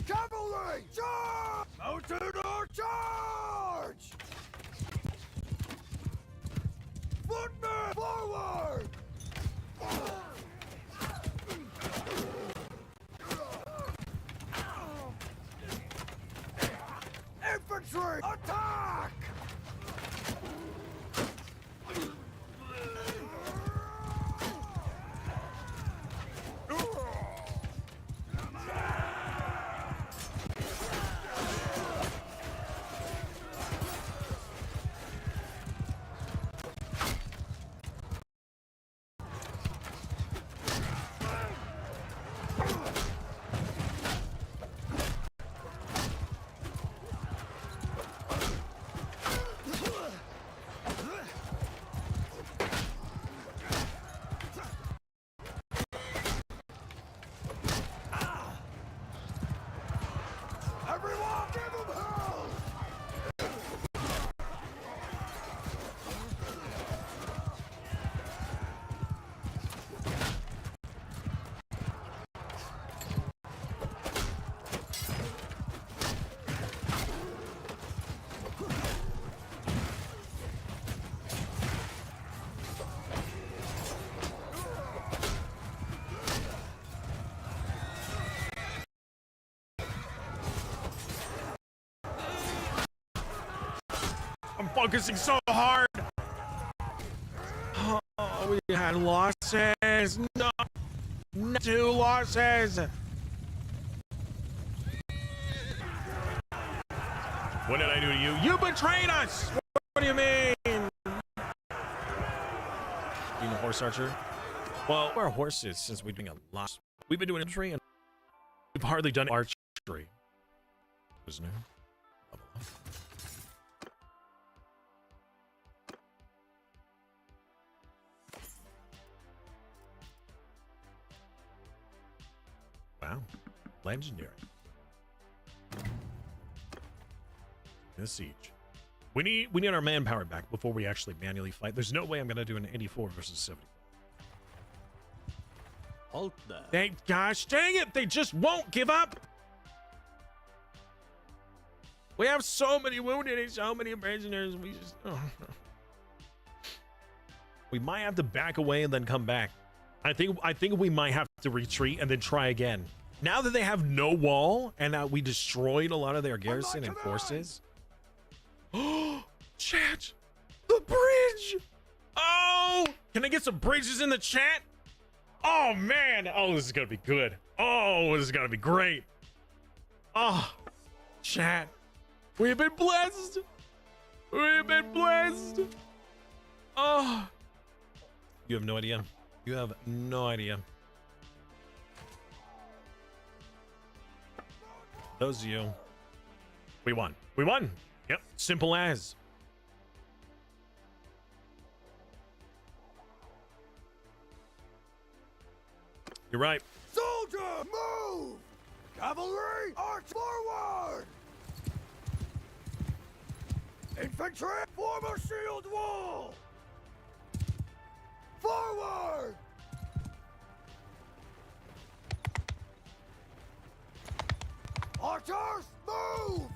Cavalry, charge! Mounted or charge! Footmen, forward! Infantry, attack! Everyone, give him hell! I'm focusing so hard. Oh, we had losses. losses. No. No. 2 losses. What did I do to you? You betrayed us. What do you mean? Being a horse archer? Well, we're horses since we've been doing a lot. We've been doing infantry and we've hardly done archery. Who's new? Level up. Wow, legendary. The siege. We need our manpower back before we actually manually fight. There's no way I'm gonna do an 84 versus 70. Halt there. Thank gosh dang it! They just won't give up. We have so many wounded and so many prisoners. We just we might have to back away and then come back. I think we might have to retreat and then try again. Now that they have no wall and we destroyed a lot of their garrison and forces. Oh, chat, the bridge. Oh, can I get some bridges in the chat? Oh man, oh this is gonna be good. Oh, this is gonna be great. Oh, chat, we've been blessed. We've been blessed. Oh, you have no idea. You have no idea. Those of you, we won. We won. Yep, simple as. You're right. Soldier, move! Cavalry, arch forward! Infantry, form a shield wall! Forward! Archers, move!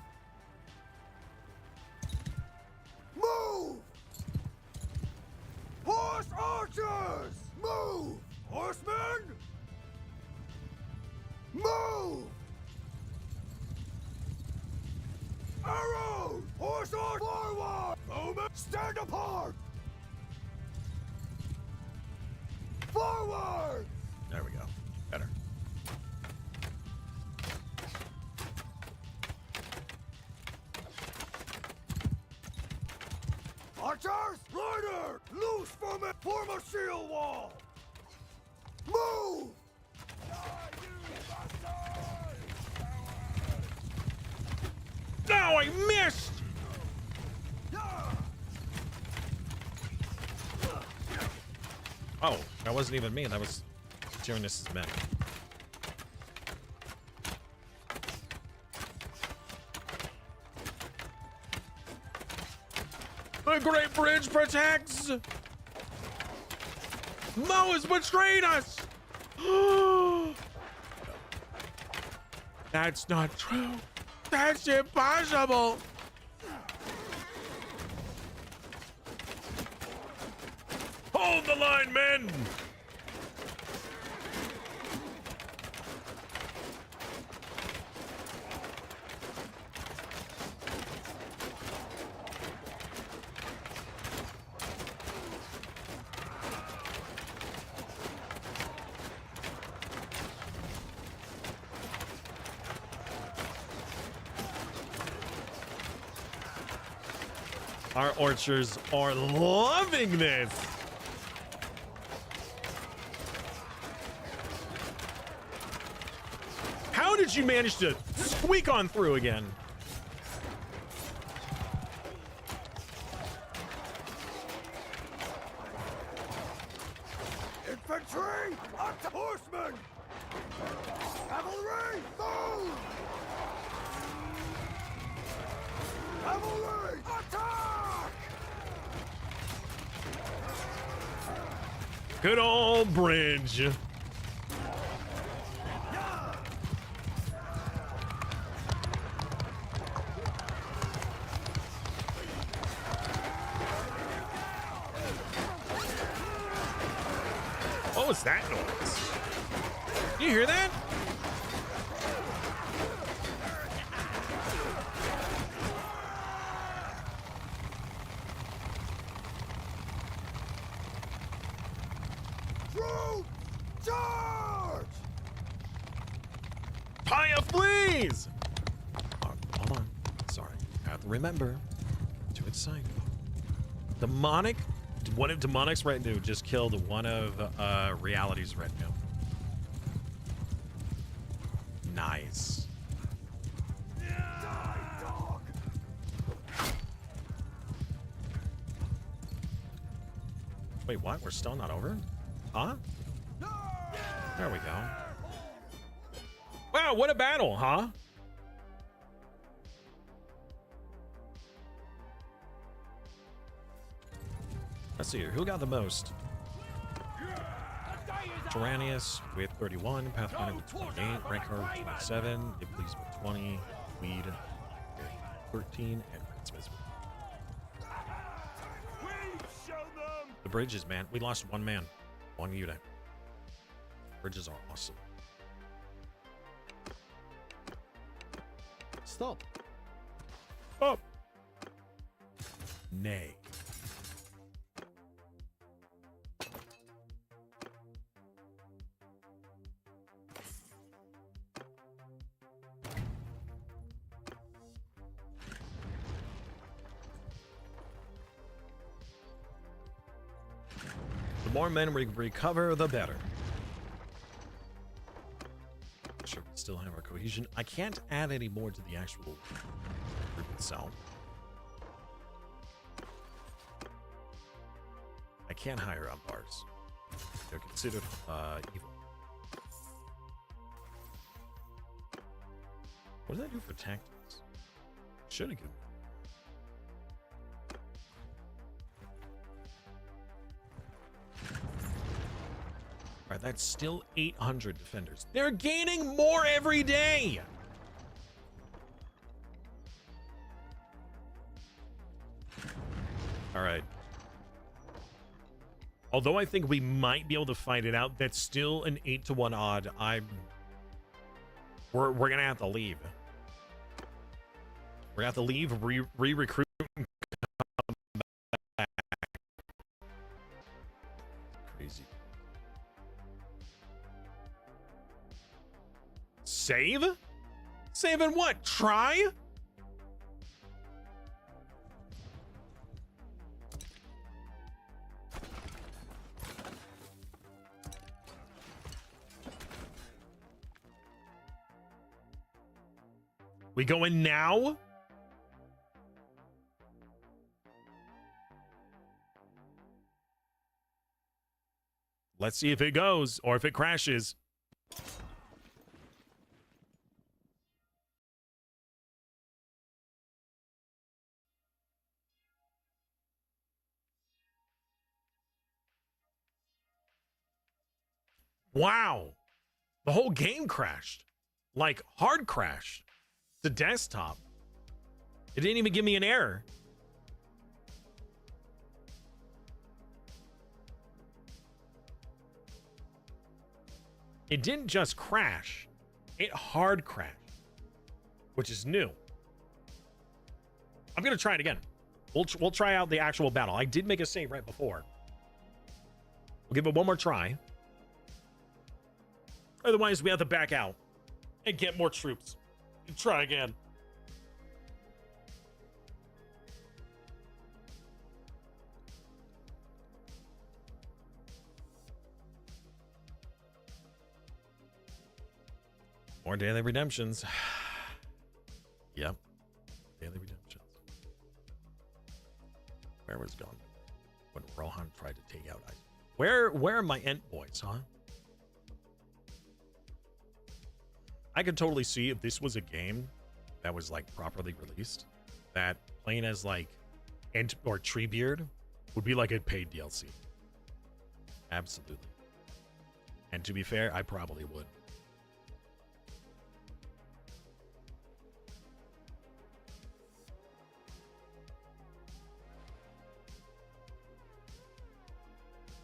Move! Horse archers, move! Horsemen, move! Arrows, horse arch forward! Bowmen, stand apart! Forward! There we go. Better. Archers, rider, loose from it, form a shield wall! Move! No, I missed! Oh, that wasn't even me. That was Tyrannus's men. The Great Bridge protects! Mo has betrayed us! That's not true. That's impossible! Hold the line, men! Our archers are loving this. How did you manage to squeak on through again? Infantry, up to horsemen! Cavalry, move! Cavalry, attack! Good old bridge. What was that noise? You hear that? Troops, Charge! Paya flees! Oh, hold on. Sorry. I have to remember to excite. Demonic? One of Demonic's retinue just killed one of Reality's retinue. Nice. Die, dog! Wait, what? We're still not over? Huh? There we go. Wow, what a battle, huh? Let's see here. Who got the most? Tyrannius with 31, Pathfinder with 28, Rancor with 27, Iblis with 20, Weed with 13, and Rinsmith with the bridges, man. We lost one man. One unit. Bridges are awesome. Stop. Up. Nay. The more men we recover, the better. Sure, we still have our cohesion. I can't add any more to the actual group itself. I can't hire umpires. They're considered evil. What does that do for tactics? Should have given. All right, that's still 800 defenders. They're gaining more every day. All right. Although I think we might be able to fight it out, that's still an 8-to-1 odd. We're gonna have to leave. We're gonna have to leave, re-recruit, and come back. Crazy. Save? Save and what? Try? We going now? Let's see if it goes or if it crashes. Wow. The whole game crashed. Like, hard crashed. The desktop. It didn't even give me an error. It didn't just crash. It hard crashed. Which is new. I'm going to try it again. We'll try out the actual battle. I did make a save right before. We'll give it one more try. Otherwise, we have to back out and get more troops and try again. More daily redemptions. Yep. Daily redemptions. Where was gone? When Rohan tried to take out Isaac. Where are my Ent boys, huh? I could totally see if this was a game that was like properly released, that playing as like Ent or Treebeard would be like a paid DLC. Absolutely. And to be fair, I probably would.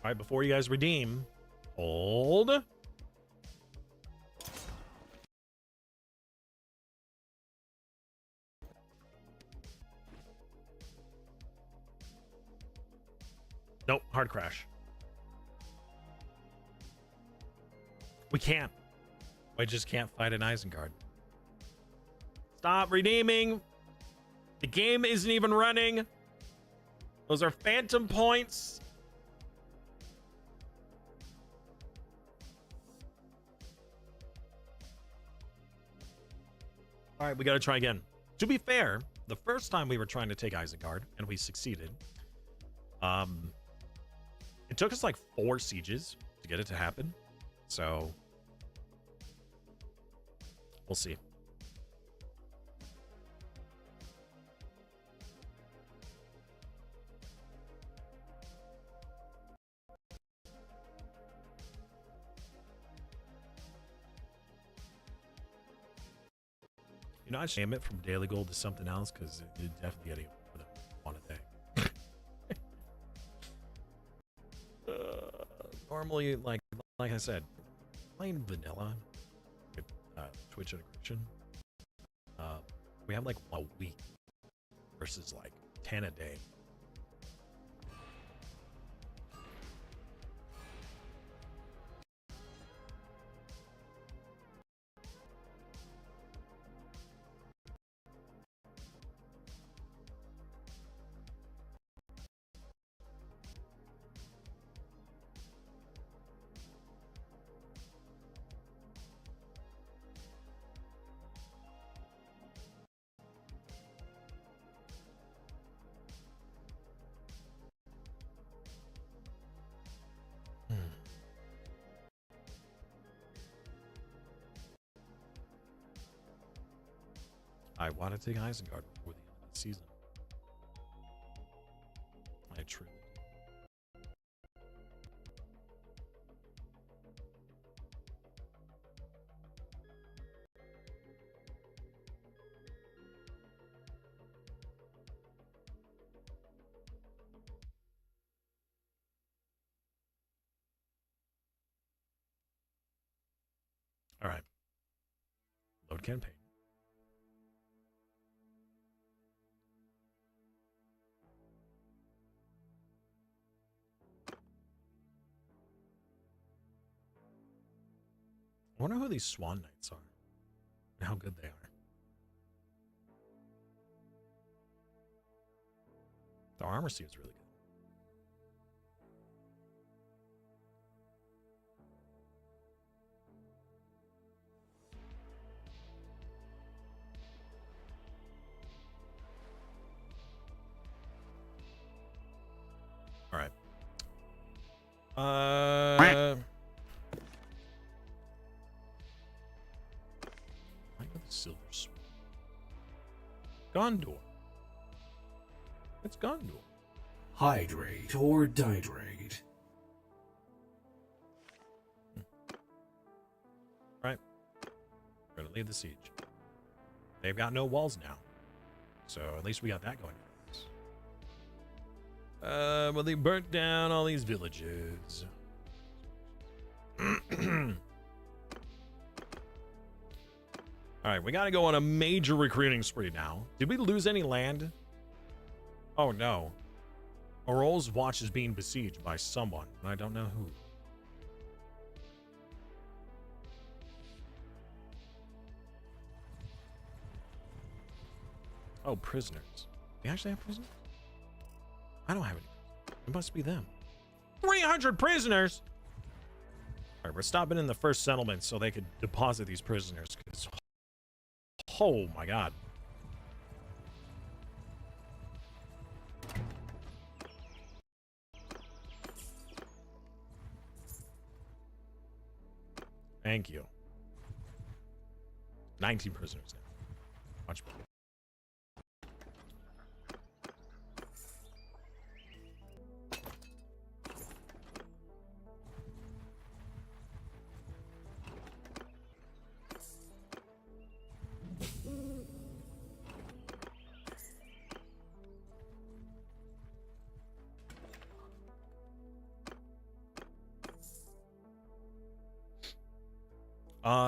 All right, before you guys redeem, hold. Nope, hard crash. We can't. I just can't fight an Isengard. Stop redeeming. The game isn't even running. Those are phantom points. All right, we got to try again. To be fair, the first time we were trying to take Isengard and we succeeded. It took us like 4 sieges to get it to happen. So we'll see. You know, I should name it from daily gold to something else because you're definitely getting more than one a day. Normally, like I said, plain vanilla with Twitch integration. We have like a week versus like 10 a day. I want to take Isengard before the end of the season. I truly do. All right. Load campaign. I wonder who these Swan Knights are and how good they are. The armor seems really good. All right. I got the silver sword. Gondor. It's Gondor. Hydrate or dihydrate. Right. We're gonna leave the siege. They've got no walls now, so at least we got that going for us. Well, they burnt down all these villages. All right, we got to go on a major recruiting spree now. Did we lose any land? Oh, no. Orol's watch is being besieged by someone, and I don't know who. Oh, prisoners. We actually have prisoners? I don't have any. It must be them. 300 prisoners! All right, we're stopping in the first settlement so they could deposit these prisoners, because oh my god. Thank you. 19 prisoners now. Much better.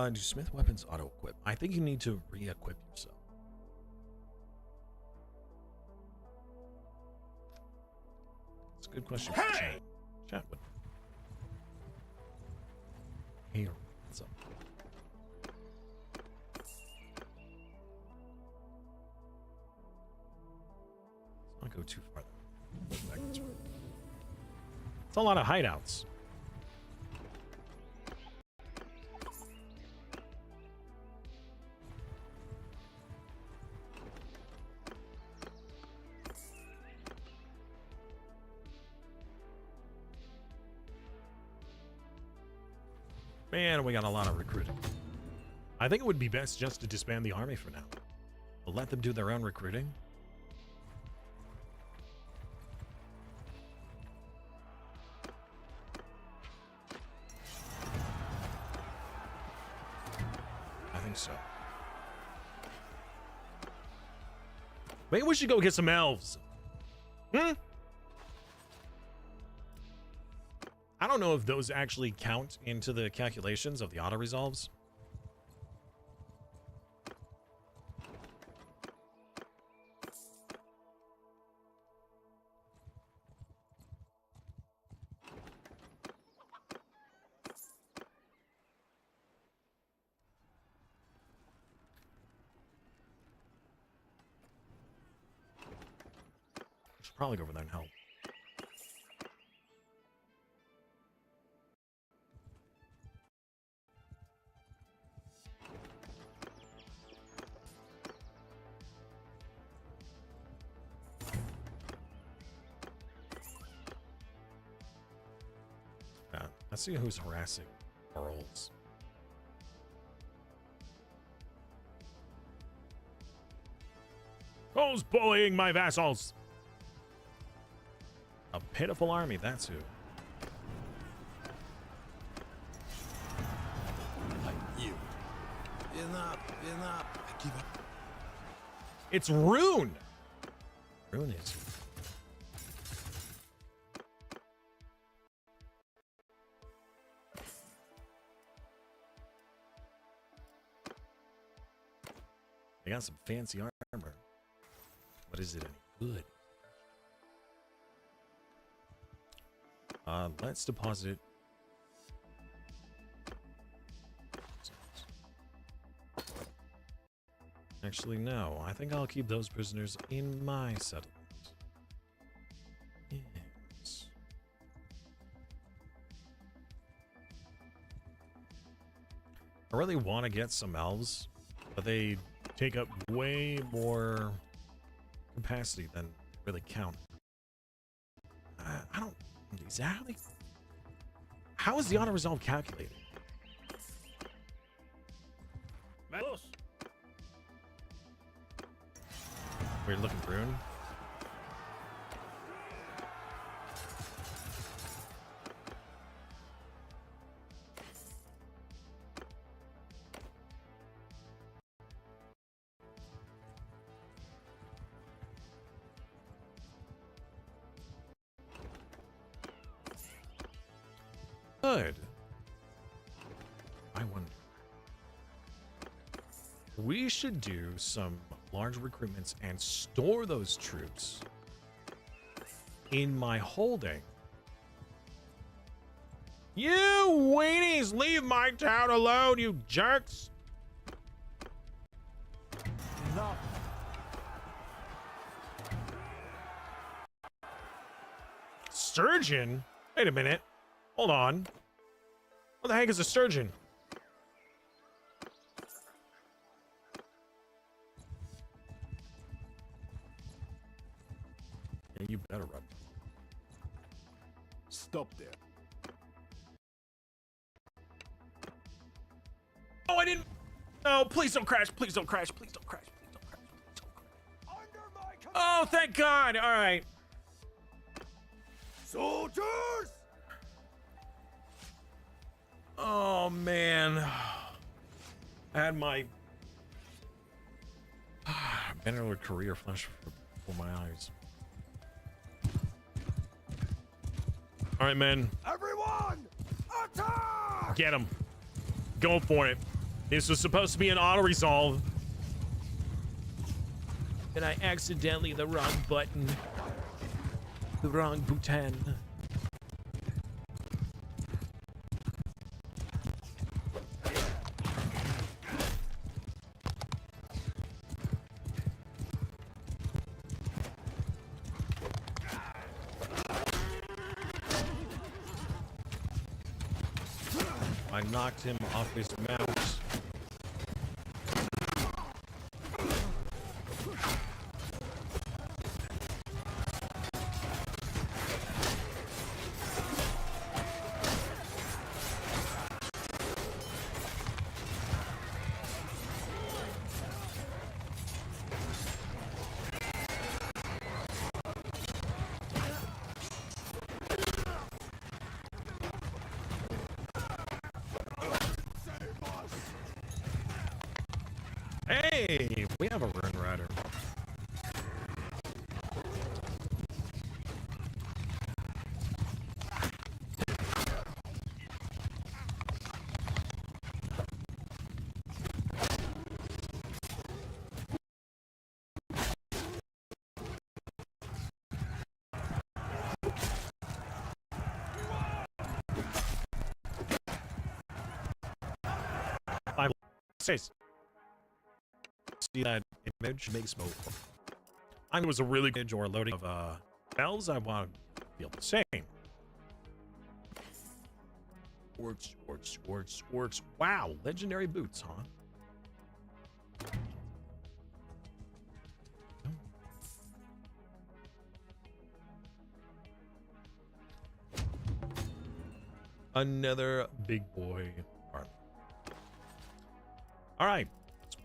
Do Smith weapons auto-equip? I think you need to re-equip yourself. It's a good question. Hey! Chat with. Hey, what's up? go too far. Back this way. It's a lot of hideouts. Man, we got a lot of recruiting. I think it would be best just to disband the army for now. We'll let them do their own recruiting. I think so. Maybe we should go get some elves. I don't know if those actually count into the calculations of the auto-resolves. Should probably go over there and help. Let's see who's harassing Earls. Who's bullying my vassals? A pitiful army, that's who. I yield. Enough. I give up. It's Rune! Rune is... They got some fancy armor. But is it any good? Let's deposit. Actually, no. I think I'll keep those prisoners in my settlement. Yes. I really want to get some elves, but they take up way more capacity than really count. I don't exactly. How is the auto resolve calculated? Weird looking rune. Good. I wonder. We should do some large recruitments and store those troops in my holding. You weenies, leave my town alone, you jerks! No. Surgeon? Wait a minute. Hold on. What the heck is a surgeon? Yeah, you better run. Stop there. Oh, I didn't. No, please don't crash. Please don't crash. Please don't crash. Please don't crash. Please don't crash. Under my command! Oh, thank God. All right. Soldiers! Oh, man. I had my Bannerlord career flash before my eyes. All right, men. Everyone! Attack! Get him. Go for it. This was supposed to be an auto-resolve. And I accidentally the wrong button. The wrong button. I knocked him off his mount. Hey, we have a Rune Rider. Five, six. See that image makes smoke. I was a really good or loading of bells. I want to feel the same. Works. Wow, legendary boots, huh? Another big boy army. All right.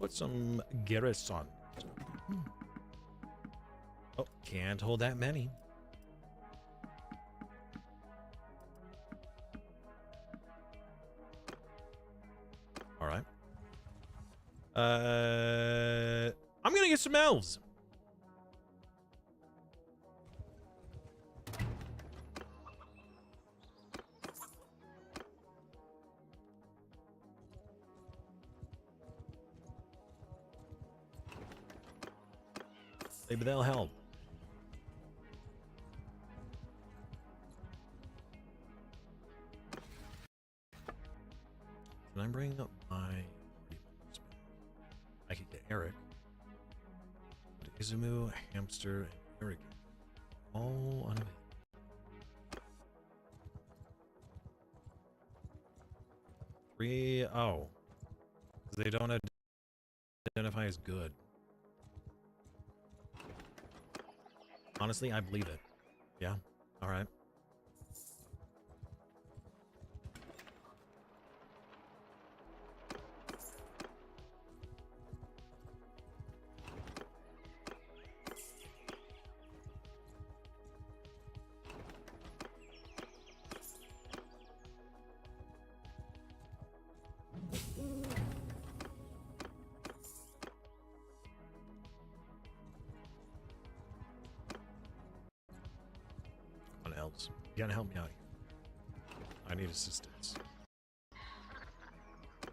Put some garrison. Oh, can't hold that many. All right. I'm gonna get some elves. Maybe they'll help. Can I bring up my... I could get Eric. Izumu, Hamster, and Eric. All on a... 3... Oh. They don't identify as good. Honestly, I believe it. Yeah. All right. Elves, you gotta help me out here. I need assistance.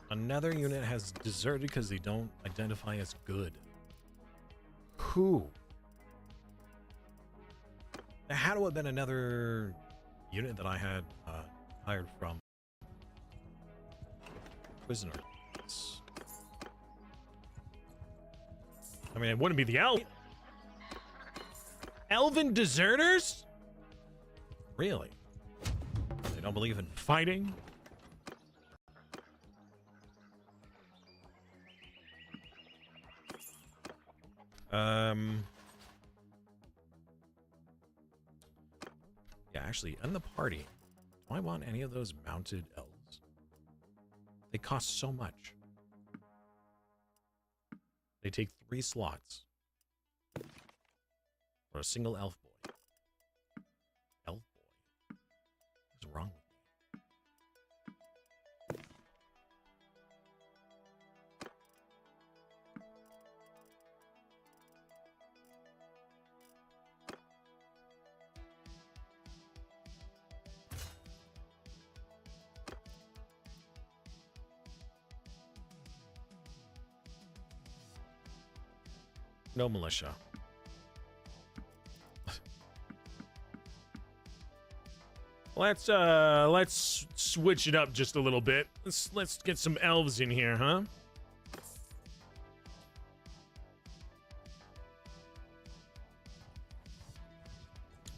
Another unit has deserted because they don't identify as good. Who? There had to have been another unit that I had hired from prisoners. I mean, it wouldn't be the elf. Elven deserters? Really? They don't believe in fighting? Yeah, actually, in the party, do I want any of those mounted elves? They cost so much. They take 3 slots. For a single elf boy. Elf boy? What's wrong with me? No militia. Let's switch it up just a little bit. Let's get some elves in here, huh?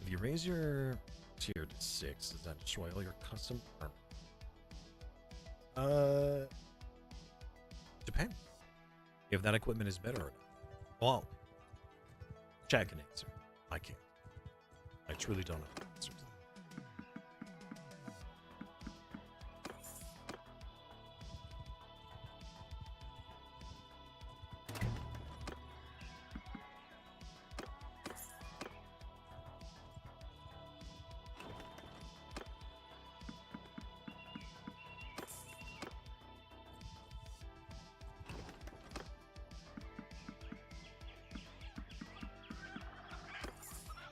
If you raise your tier to 6, does that destroy all your custom armor? Depends. If that equipment is better or not. Well, Chad can answer. I can't. I truly don't know the answer to that.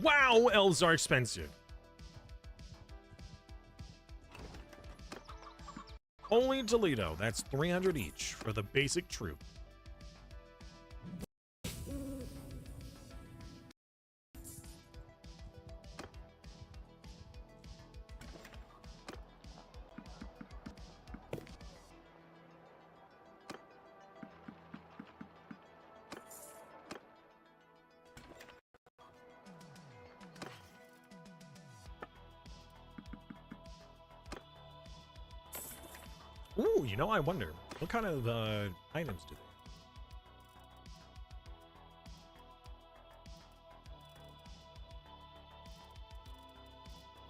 Wow, elves are expensive. Only in Toledo, that's 300 each for the basic troop. Ooh, you know, I wonder, what kind of items do they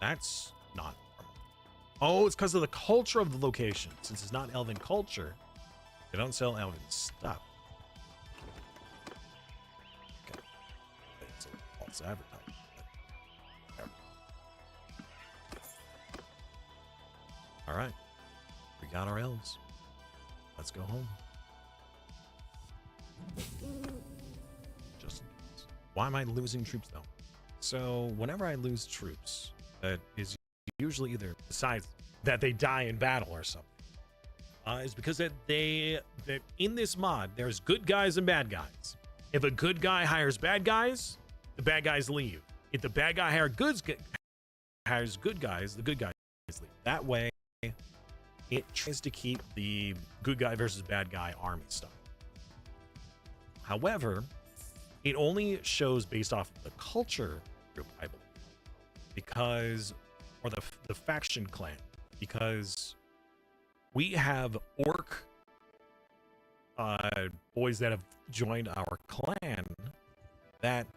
have? That's not normal. Oh, it's because of the culture of the location. Since it's not elven culture, they don't sell elven stuff. Okay. It's a false advertising. All right. We got our elves. Let's go home. Just why am I losing troops though? So whenever I lose troops, that is usually either besides that they die in battle or something. Is because that in this mod there's good guys and bad guys. If a good guy hires bad guys, the bad guys leave. If the bad guy hires good guys, the good guys leave. That way, it tries to keep the good guy versus bad guy army style. However, it only shows based off of the culture group, I believe, because, or the faction clan, because we have orc boys that have joined our clan that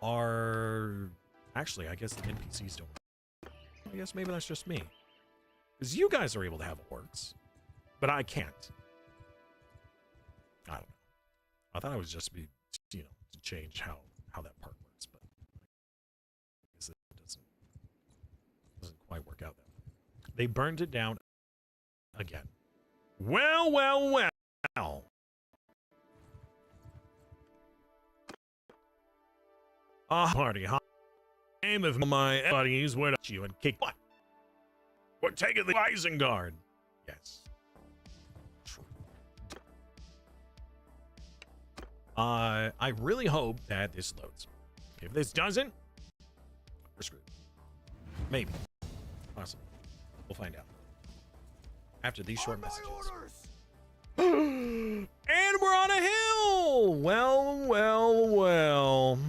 are actually, I guess the NPCs don't. I guess maybe that's just me. Because you guys are able to have orcs, but I can't. I don't know. I thought it would just be, you know, to change how that part works, but I guess it doesn't quite work out that way. They burned it down again. Well, well, well. Party, huh? Aim of my buddies, where you and kick what? We're taking the Isengard. Yes. True. I really hope that this loads. If this doesn't, we're screwed. Maybe. Possibly. We'll find out. After these short messages. And we're on a hill! Well, well, well.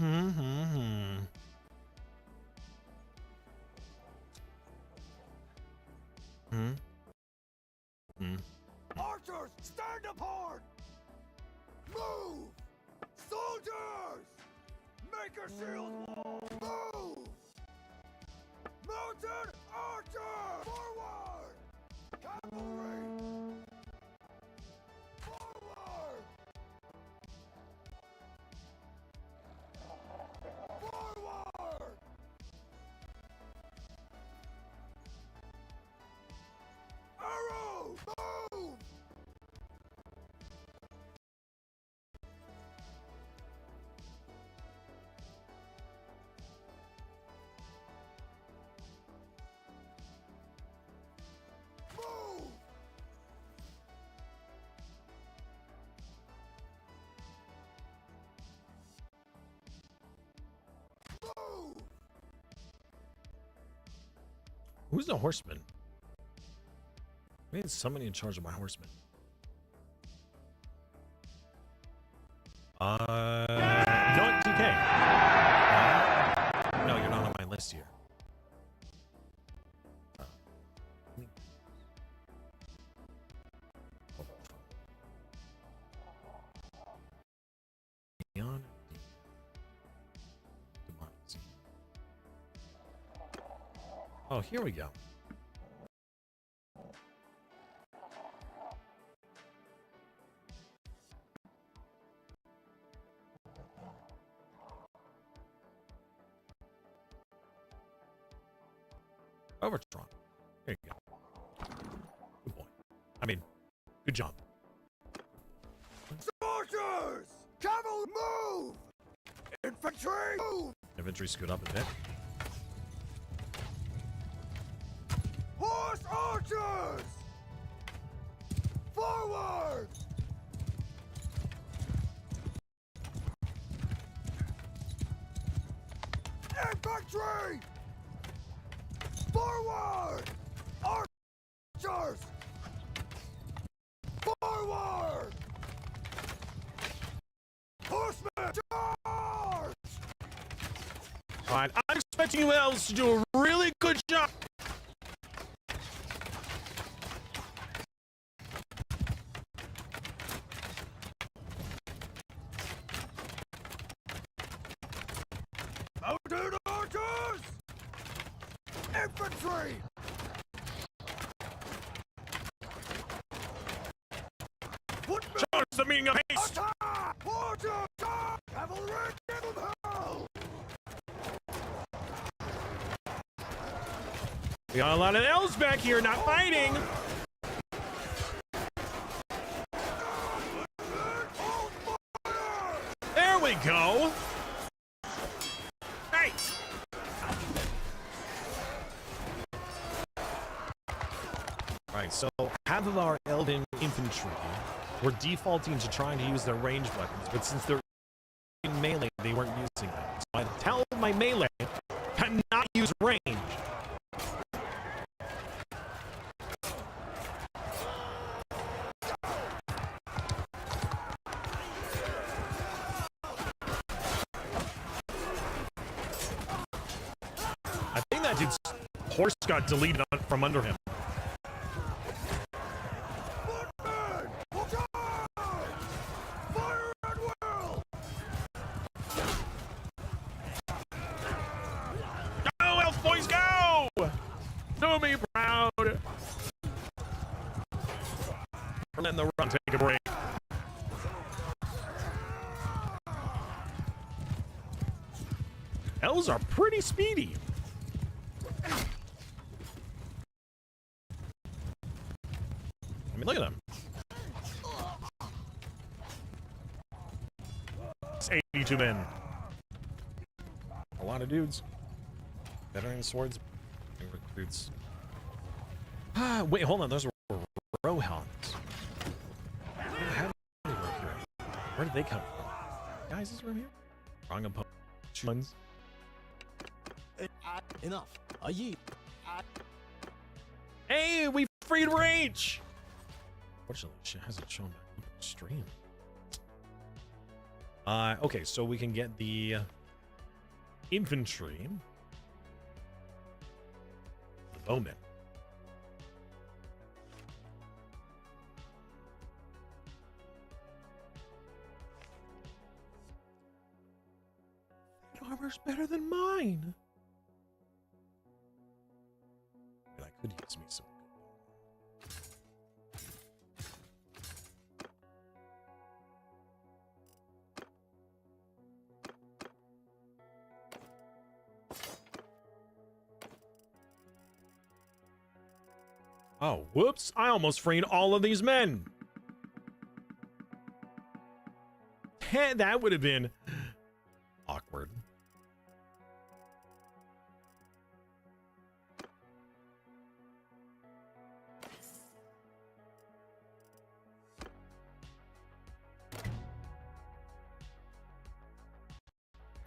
Archers, stand apart! Move! Soldiers! Make a shield wall! Move! Mounted archers! Forward! Cavalry! Forward! Forward! Arrows! Move! Move! Move! Who's the horseman? I need somebody in charge of my horsemen. You know what, TK? No, you're not on my list here. Oh, here we go. Overtron. There you go. Good boy. I mean, good job. Soldiers! Cavalry, move! Infantry, move! Infantry scoot up a bit. Horse archers! Forward! Infantry! Forward! Archers! Forward! Horsemen, charge! Alright, I'm expecting you elves to do a really good job. Mounted archers! Infantry! Footmen! Charge the meeting of haste! Attack! Archers! Attack! Cavalry! Give them hell! We got a lot of elves back here not fighting. There we go. Hey! Alright, so half of our elven infantry were defaulting to trying to use their range weapons, but since they're in melee, they weren't using them. So I tell my melee cannot use range. I think that dude's horse got deleted from under him. Footmen! Charge! Fire at will! Go, elf boys, go! Do me proud. We're letting the run take a break. Elves are pretty speedy. I mean, look at them. It's 82 men. A lot of dudes. Veteran swords. Recruits. Ah, wait, hold on. Those were Rohans. Where did they come from? Guys, is this room here? Wrong opponent. Ones. Enough. Aye. Hey, we freed Rage! Fortunately, she hasn't shown back up on stream. Okay, so we can get the infantry. The bowmen. That armor's better than mine. But I could use me some. Oh, whoops. I almost freed all of these men. That would have been awkward.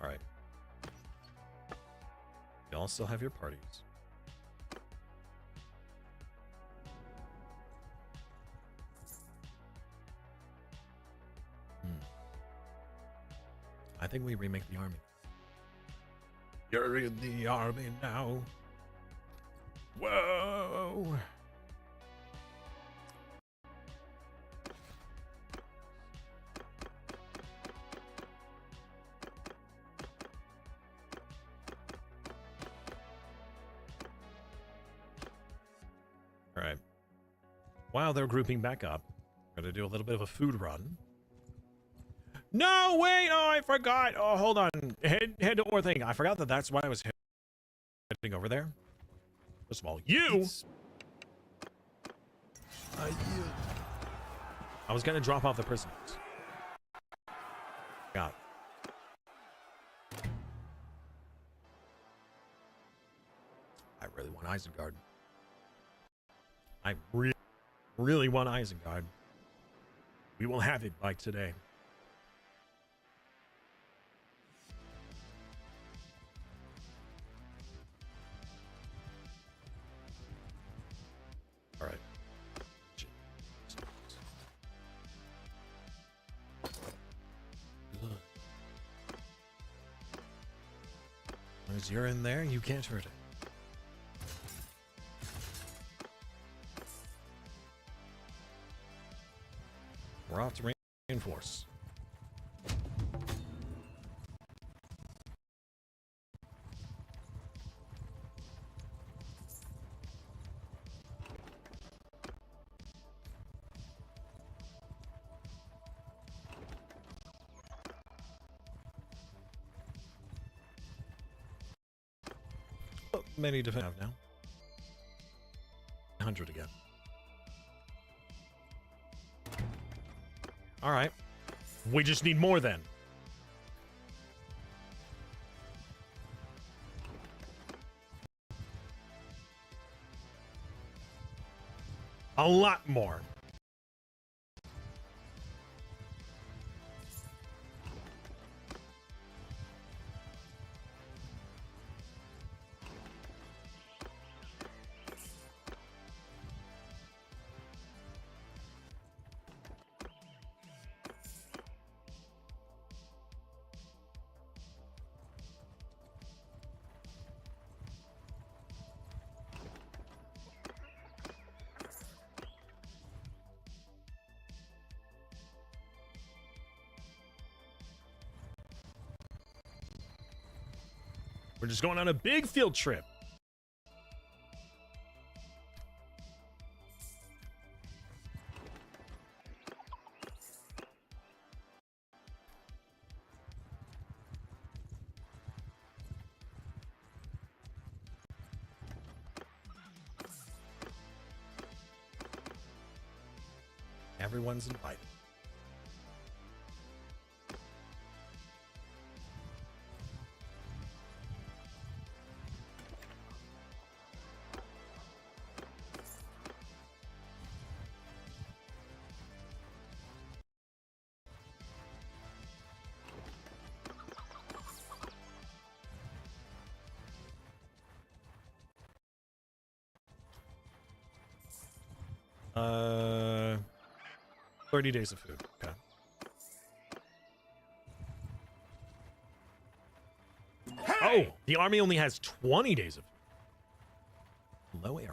All right. Y'all still have your parties. I think we remake the army. You're in the army now. Whoa. while they're grouping back up, we're going to do a little bit of a food run. No, wait! Oh, I forgot! Oh, hold on. Head to ore thing. I forgot that that's why I was heading over there. First of all, you! I yield. I was going to drop off the prisoners. God. I really want Isengard. I really want Isengard. We will have it by today. All right. As long as you're in there, you can't hurt it. We're off to reinforce. How many do we have now? 100 again. All right. We just need more then. A lot more. We're just going on a big field trip. Everyone's invited. Uh, 30 days of food. Okay. Hey! Oh, the army only has 20 days of food. Low air.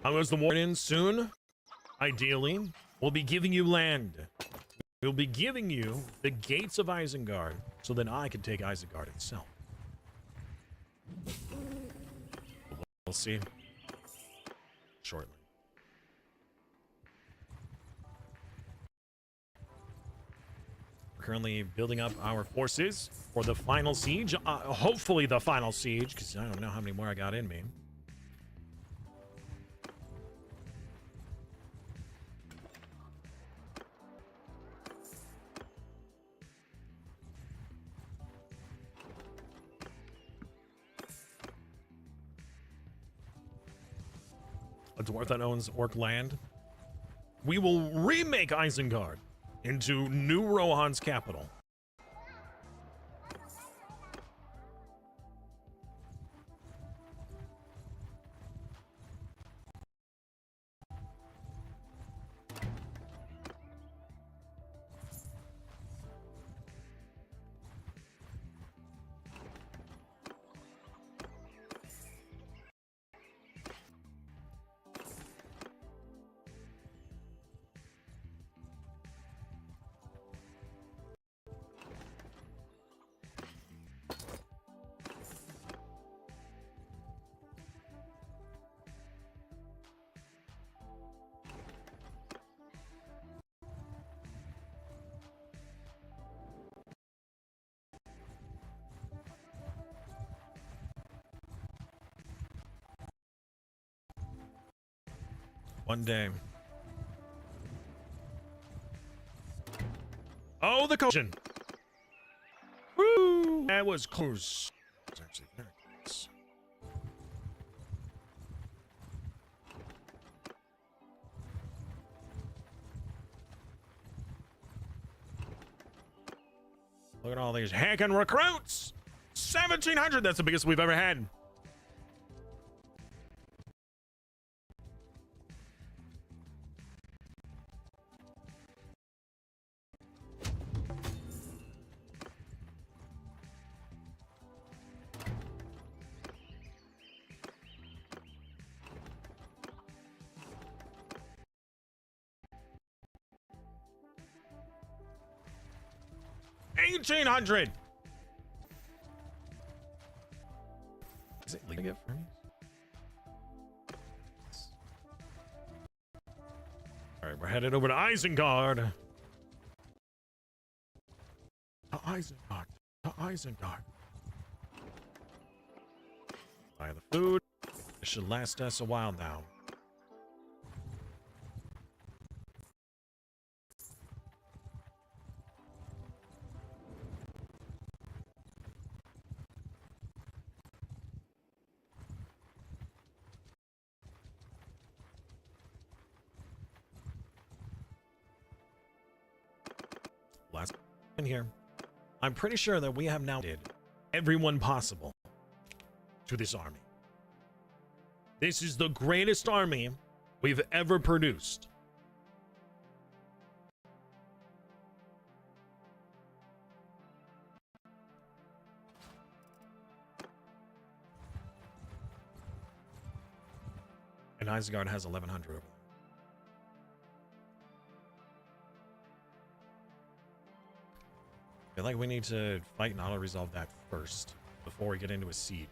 How goes the war in soon? Ideally, we'll be giving you land. We'll be giving you the gates of Isengard, so then I can take Isengard itself. We'll see. Shortly. We're currently building up our forces for the final siege. Hopefully the final siege, because I don't know how many more I got in me. A dwarf that owns orc land. We will remake Isengard into New Rohan's capital. One day. Oh, the collision. Woo! That was close. It was actually very close. Look at all these hacking recruits. 1,700. That's the biggest we've ever had. $1,800. Is it legal to get for me? All right, we're headed over to Isengard. To Isengard. To Isengard. Buy the food. This should last us a while now. Last in here. I'm pretty sure that we have now did everyone possible to this army. This is the greatest army we've ever produced. And Isengard has 1,100 over there. I feel like we need to fight and auto-resolve that first before we get into a siege.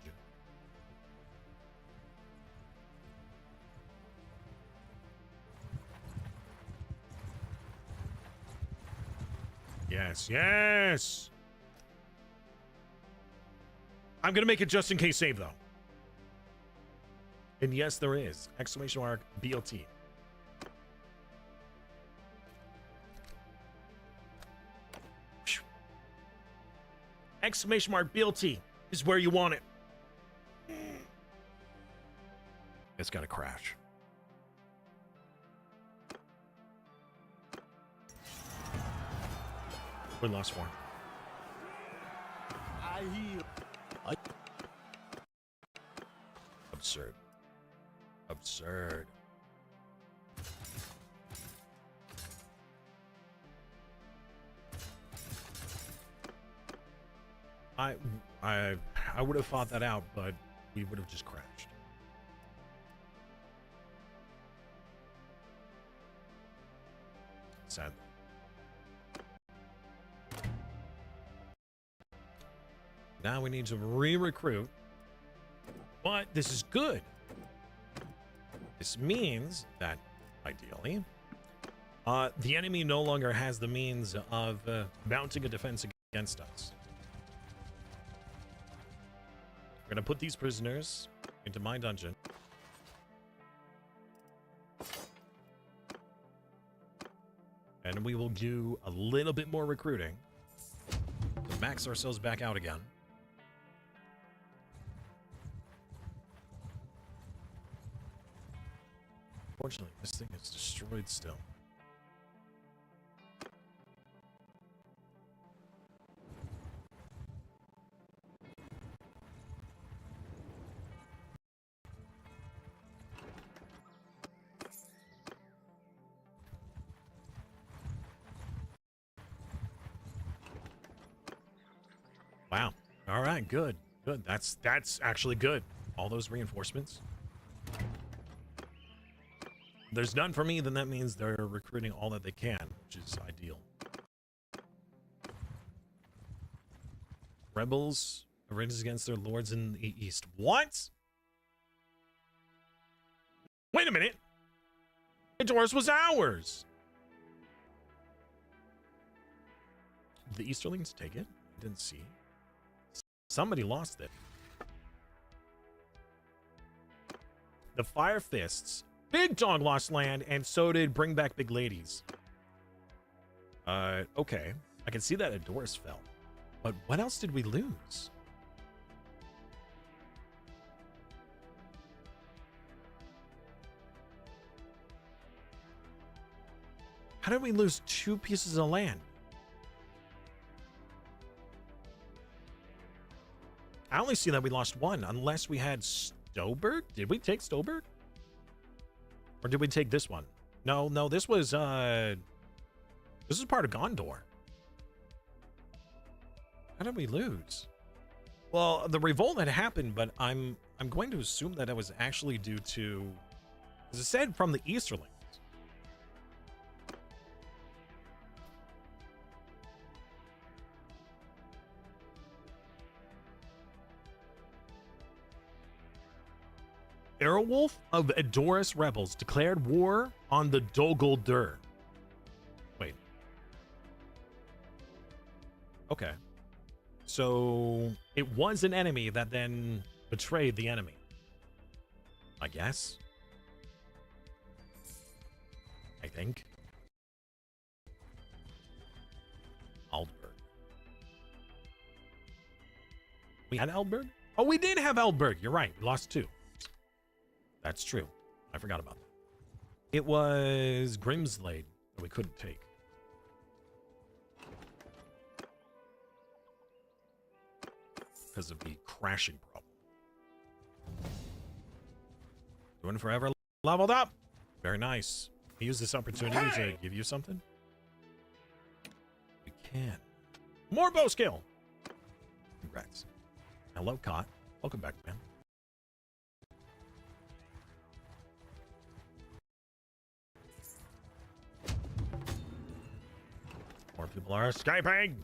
Yes, yes! I'm gonna make it just in case save, though. And yes, there is. Exclamation mark BLT. Exclamation mark BLT is where you want it. It's gotta crash. We lost one. I heal. Absurd. Absurd. I would have fought that out, but we would have just crashed. Sad. Now we need to re-recruit, but this is good. This means that, ideally, the enemy no longer has the means of mounting a defense against us. We're gonna put these prisoners into my dungeon. And we will do a little bit more recruiting to max ourselves back out again. Unfortunately, this thing is destroyed still. Wow. All right, good. Good. That's actually good. All those reinforcements. If there's none for me, then that means they're recruiting all that they can, which is ideal. Rebels arranges against their lords in the east. What? Wait a minute. Doris was ours. Did the Easterlings take it? I didn't see. Somebody lost it. The Fire Fists Big Dog lost land, and so did Bring Back Big Ladies. Okay. I can see that Adoris fell. But what else did we lose? How did we lose 2 pieces of land? I only see that we lost 1, unless we had Stoberg. Did we take Stoberg? Or did we take this one? No, this was, this is part of Gondor. How did we lose? Well, the revolt had happened, but I'm going to assume that it was actually due to, as it said, from the Easterlings. Aerowolf of Adoris rebels declared war on the Dol Guldur. Wait. Okay. So it was an enemy that then betrayed the enemy, I guess. I think. Aldberg. We had Aldberg? Oh, we did have Aldberg. You're right. We lost 2. That's true. I forgot about that. It was Grimslade that we couldn't take. Because of the crashing problem. Doing forever leveled up. Very nice. We use this opportunity to give you something. We can. More bow skill. Congrats. Hello, Cot. Welcome back, man. More people are escaping.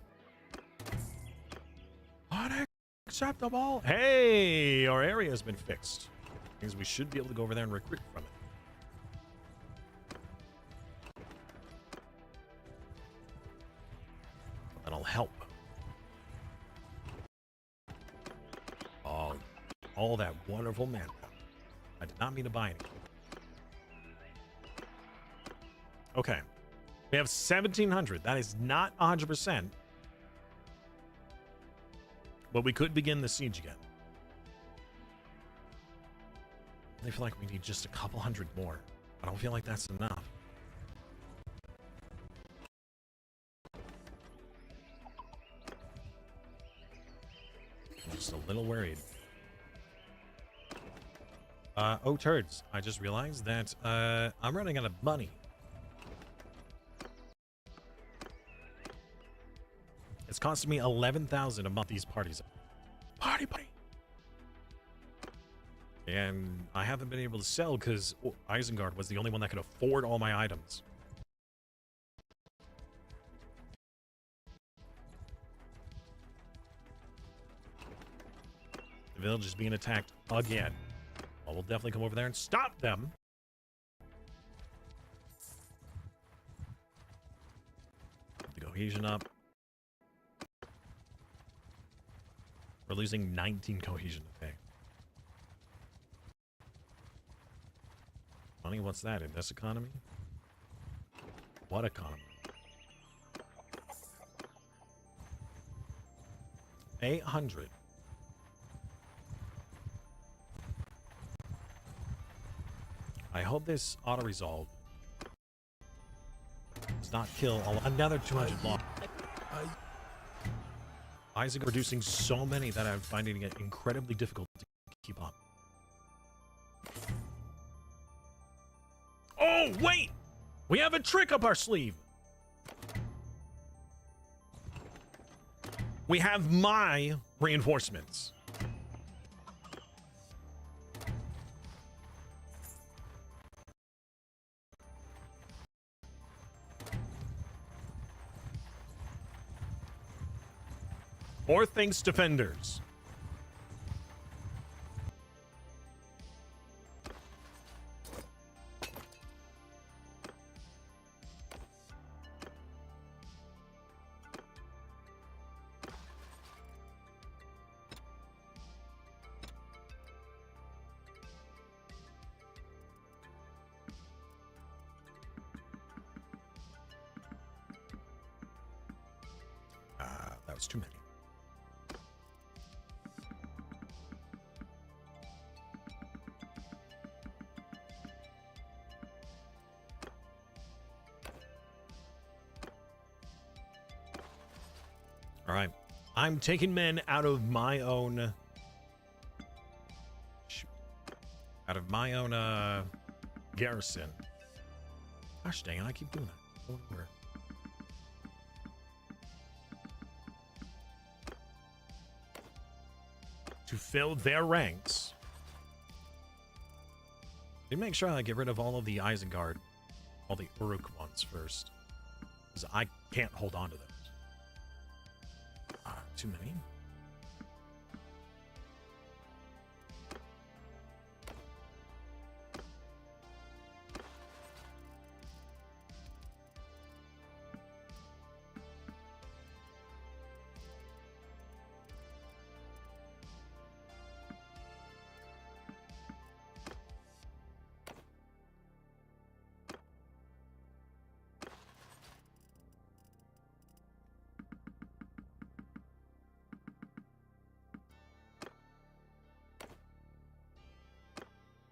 Unacceptable. Hey, our area has been fixed. Means we should be able to go over there and recruit from it. That'll help. Oh, all that wonderful manpower. I did not mean to buy any. Okay. We have 1,700. That is not 100%. But we could begin the siege again. I feel like we need just a couple hundred more. I don't feel like that's enough. I'm just a little worried. Oh, turds. I just realized that I'm running out of money. It's costing me 11,000 a month these parties. Party. And I haven't been able to sell because Isengard was the only one that could afford all my items. The village is being attacked again. Well, we'll definitely come over there and stop them. The cohesion up. We're losing 19 cohesion today. Money, what's that in this economy? What economy? 800. I hope this auto-resolve does not kill another 200 lost. Isaac producing so many that I'm finding it incredibly difficult to keep up. Oh, wait! We have a trick up our sleeve! We have my reinforcements. Or thanks defenders. was too many. All right. I'm taking men out of my own... Shoot. Out of my own garrison. Gosh dang it, I keep doing that. Over. To fill their ranks. They make sure I get rid of all of the Isengard, all the Uruk ones first. Because I can't hold on to those. Too many.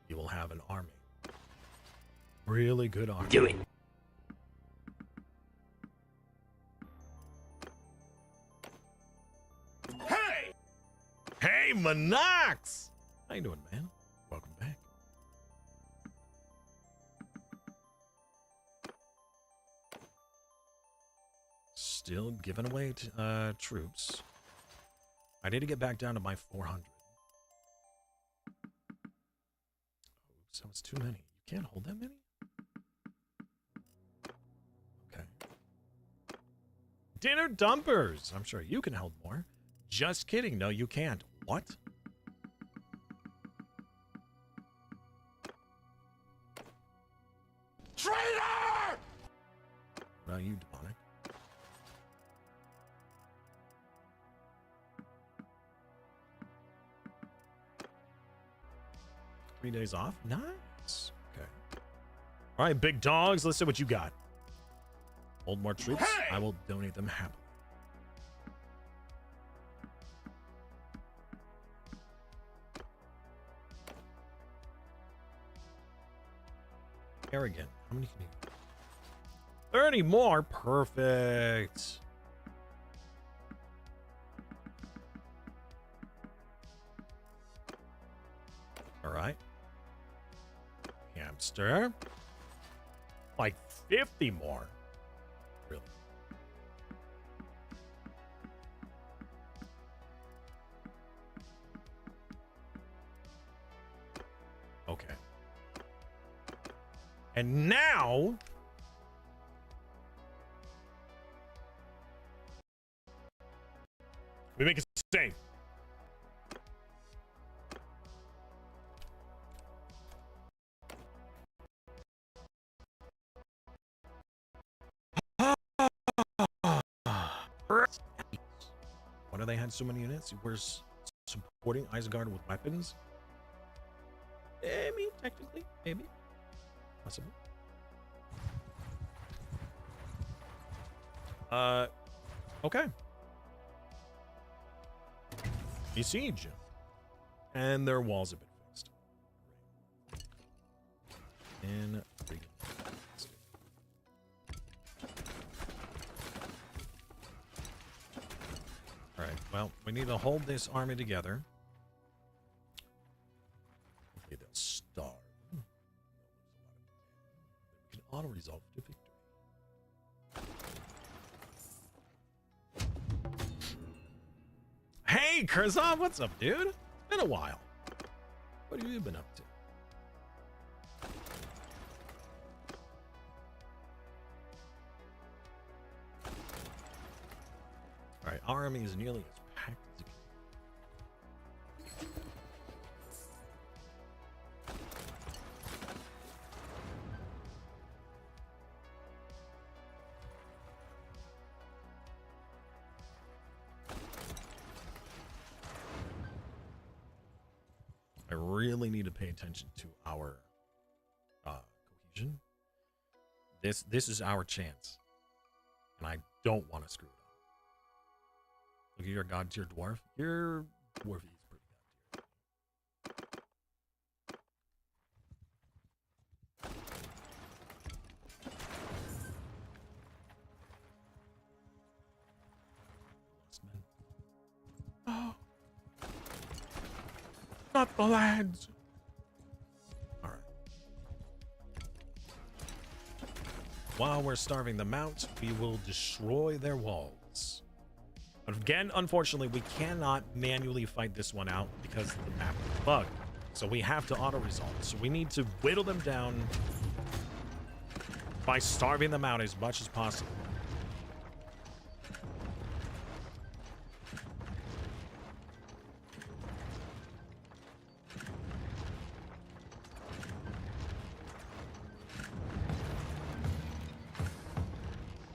You will have an army. Really good army. Do it. Hey! Hey, Monox! How you doing, man? Welcome back. Still giving away troops. I need to get back down to my 400. So it's too many. You can't hold that many? Okay. Dinner dumpers! I'm sure you can hold more. Just kidding. No, you can't. What? Traitor! What are you, demonic? Three days off? Nice. Okay. All right, big dogs. Let's see what you got. Hold more troops. Hey! I will donate them happily. Arrogant. How many can you? 30 more. Perfect. All right. Hamster. Like 50 more. Really? Okay. And now we make it safe. Why do they had so many units? We're supporting Isengard with weapons? I mean, technically, maybe. Possible. Okay. Besiege. And their walls have been fixed. And all right, well, we need to hold this army together. Hopefully they'll starve. We can auto-resolve to victory. Hey, Kurzov, what's up, dude? It's been a while. What have you been up to? All right, our army is nearly as packed as it can. I really need to pay attention to our cohesion. This is our chance, and I don't want to screw it up. Look at your god tier dwarf. Your dwarf is pretty god tier. Oh, not the lads. All right. While we're starving them out, we will destroy their walls. But again, unfortunately, we cannot manually fight this one out because the map is bugged. So we have to auto-resolve. So we need to whittle them down by starving them out as much as possible.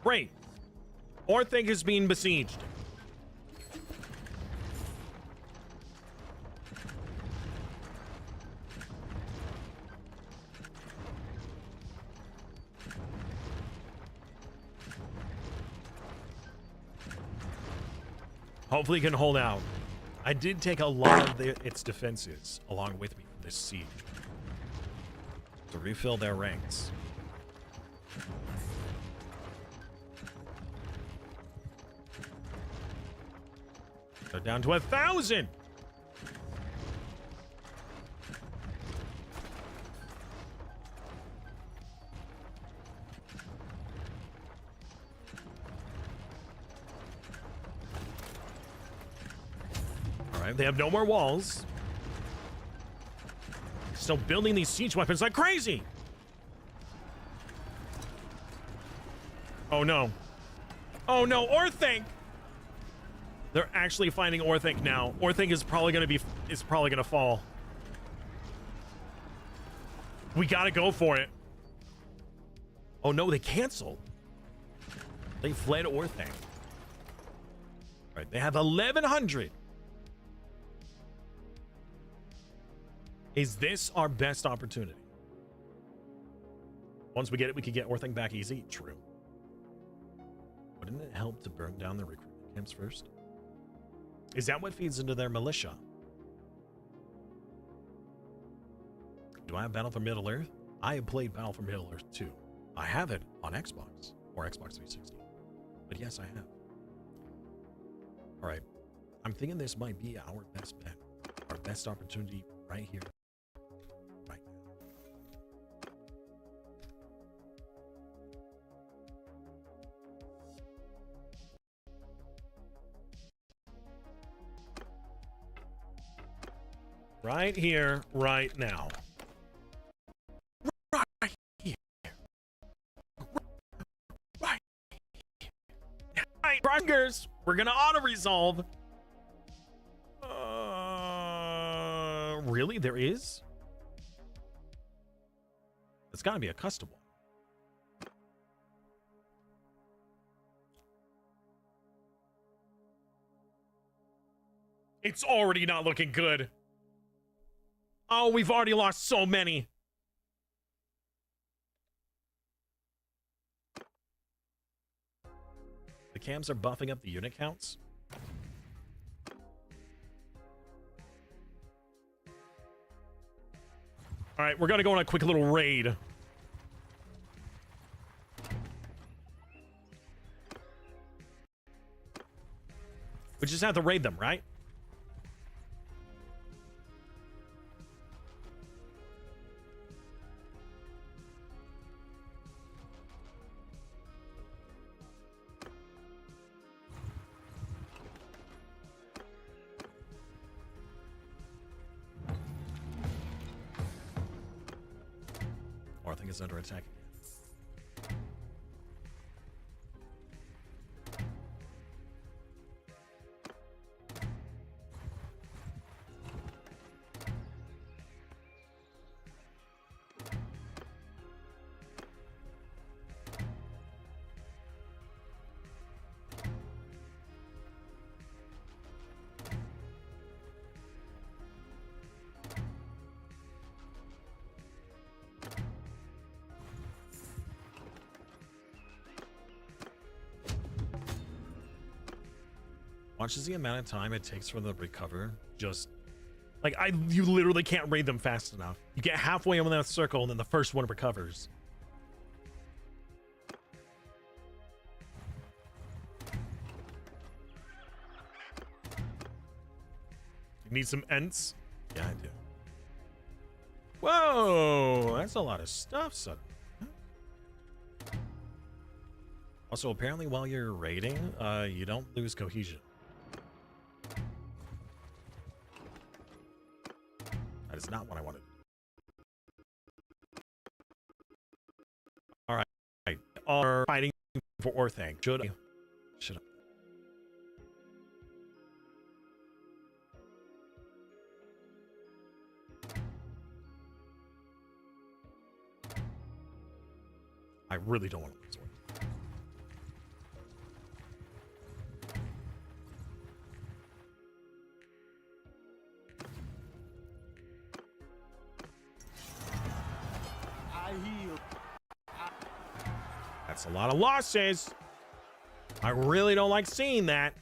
Great. Orthanc is being besieged. Hopefully it can hold out. I did take a lot of its defenses along with me from this siege to refill their ranks. They're down to 1,000. All right, they have no more walls. Still building these siege weapons like crazy. Oh no. Oh no, Orthanc. They're actually finding Orthanc now. Orthanc is probably gonna fall. We gotta go for it. Oh no, they canceled. They fled Orthanc. All right, they have 1,100. Is this our best opportunity? Once we get it, we can get Orthanc back easy. True. Wouldn't it help to burn down the recruitment camps first? Is that what feeds into their militia? Do I have Battle for Middle-earth? I have played Battle for Middle-earth 2. I have it on Xbox or Xbox 360. But yes, I have. All right. I'm thinking this might be our best bet. Our best opportunity right here. Right now. Right here, right now. Right here. Right here. Right, Brungers, we're gonna auto-resolve. Really? There is? It's gotta be a custom one. It's already not looking good. Oh, we've already lost so many. The cams are buffing up the unit counts. All right, we're going to go on a quick little raid. We just have to raid them, right? Orthanc is under attack again. Watches the amount of time it takes for them to recover. Just like you literally can't raid them fast enough. You get halfway on that circle and then the first one recovers. You need some ents? Yeah, I do. Whoa, that's a lot of stuff, son. Also, apparently while you're raiding, you don't lose cohesion. That is not what I wanted. Alright. Are fighting for Orthanc. Should I? I really don't want to lose one. I heal. That's a lot of losses. I really don't like seeing that.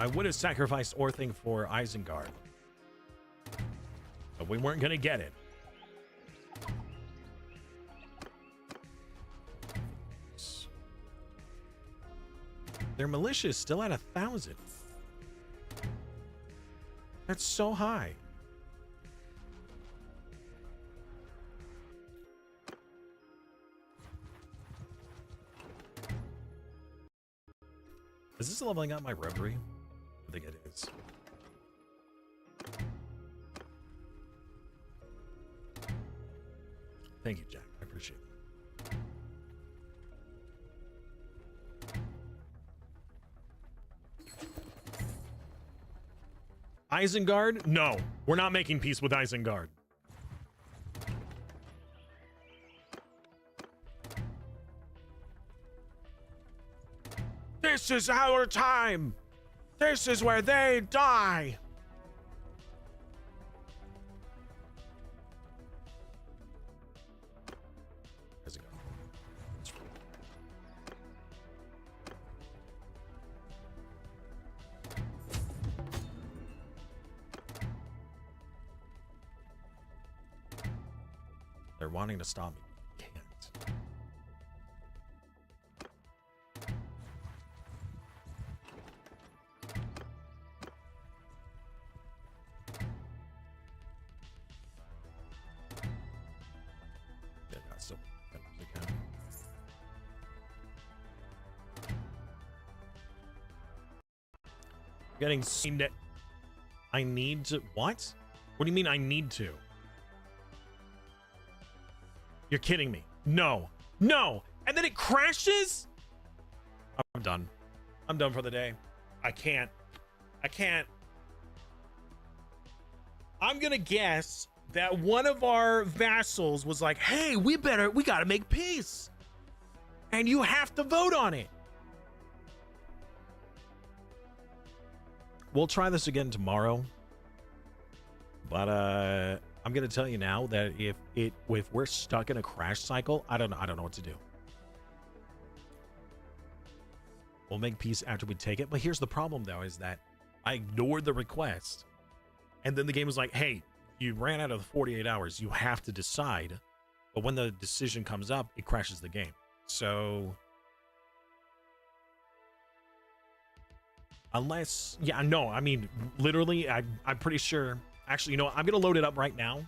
I would have sacrificed Orthanc for Isengard, but we weren't going to get it. Their militia is still at 1,000. That's so high. Is this leveling up my reverie? I think it is. Thank you, Jack. I appreciate it. Isengard? No, we're not making peace with Isengard. This is our time. This is where they die. How's it go? They're wanting to stop me. Can't. So getting seen. I need to. What? What do you mean I need to? You're kidding me. No. No. And then it crashes? I'm done. I'm done for the day. I can't. I can't. I'm gonna guess that one of our vassals was like, hey, we gotta make peace. And you have to vote on it. We'll try this again tomorrow. But I'm gonna tell you now that if we're stuck in a crash cycle, I don't know what to do. We'll make peace after we take it. But here's the problem though, is that I ignored the request. And then the game was like, hey, you ran out of the 48 hours. You have to decide. But when the decision comes up, it crashes the game. So unless, yeah, no, I mean, literally, I'm pretty sure. Actually, you know what? I'm going to load it up right now.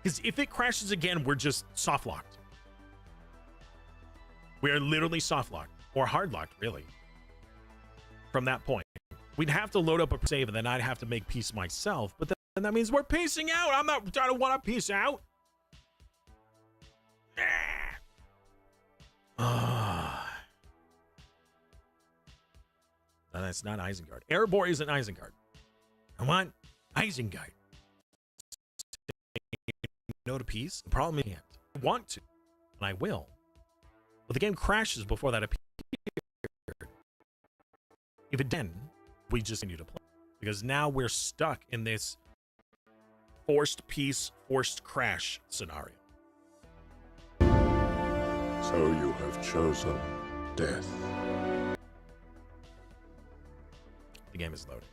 Because if it crashes again, we're just soft locked. We are literally soft locked. Or hard locked, really. From that point. We'd have to load up a save, and then I'd have to make peace myself. But then that means we're peacing out. I don't want to peace out. No, that's not Isengard. Erebor isn't Isengard. I want Isengard. No to peace. The problem is I want to, and I will. But the game crashes before that appears. If it didn't, we just continue to play. Because now we're stuck in this forced peace, forced crash scenario. So you have chosen death. The game is loading.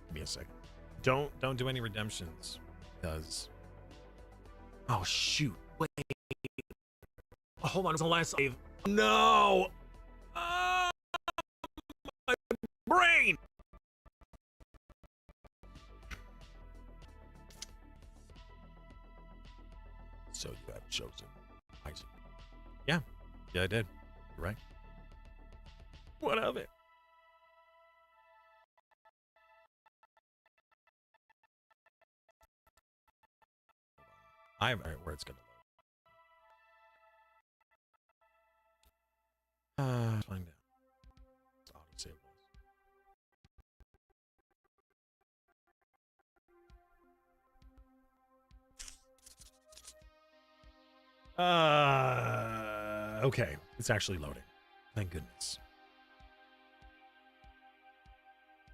Give me a second. Don't do any redemptions, because... Oh, shoot. Wait. Oh, hold on, it was the last save. No! Oh, my brain! So you have chosen Isaac. Yeah, I did. You're right. What of it? I'm right where it's gonna load. Find out. It's auto save okay, it's actually loading. Thank goodness.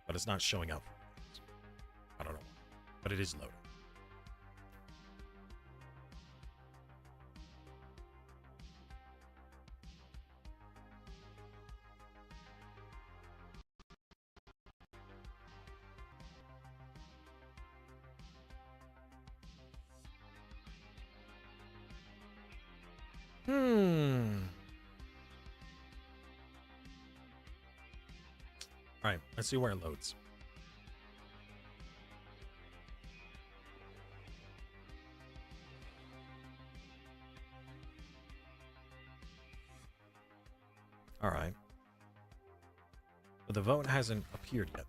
But it's not showing up. I don't know why, but it is loading. All right, let's see where it loads. All right. But the vote hasn't appeared yet.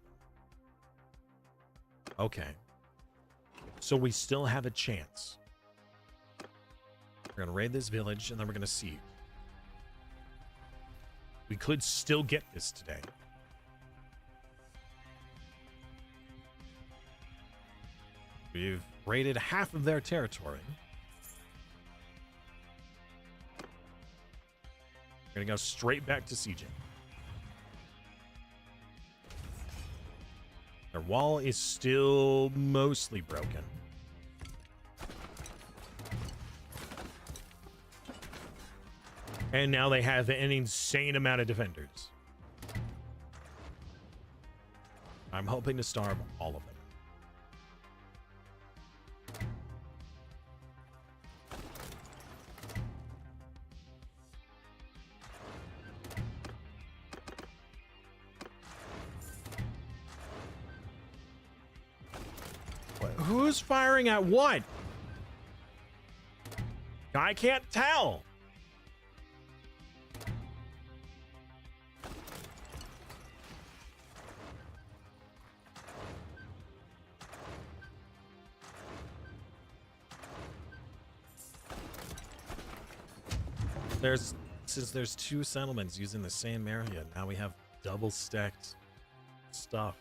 Okay. So we still have a chance. We're going to raid this village, and then we're going to see. We could still get this today. We've raided half of their territory. We're going to go straight back to sieging. Their wall is still mostly broken. And now they have an insane amount of defenders. I'm hoping to starve all of them. Who's firing at what? I can't tell. Since there's two settlements using the same area, now we have double stacked stuff.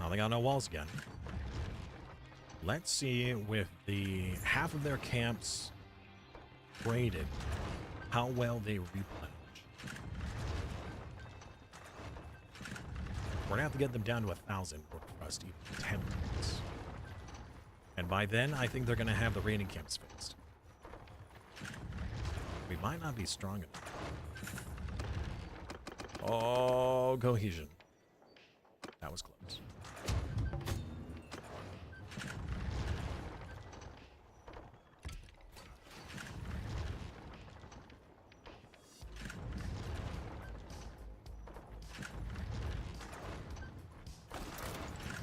They got no walls again. Let's see with the half of their camps raided, how well they replenish. We're gonna have to get them down to 1,000 for us to even attempt this. And by then, I think they're gonna have the raiding camps fixed. We might not be strong enough. Oh, cohesion. That was close.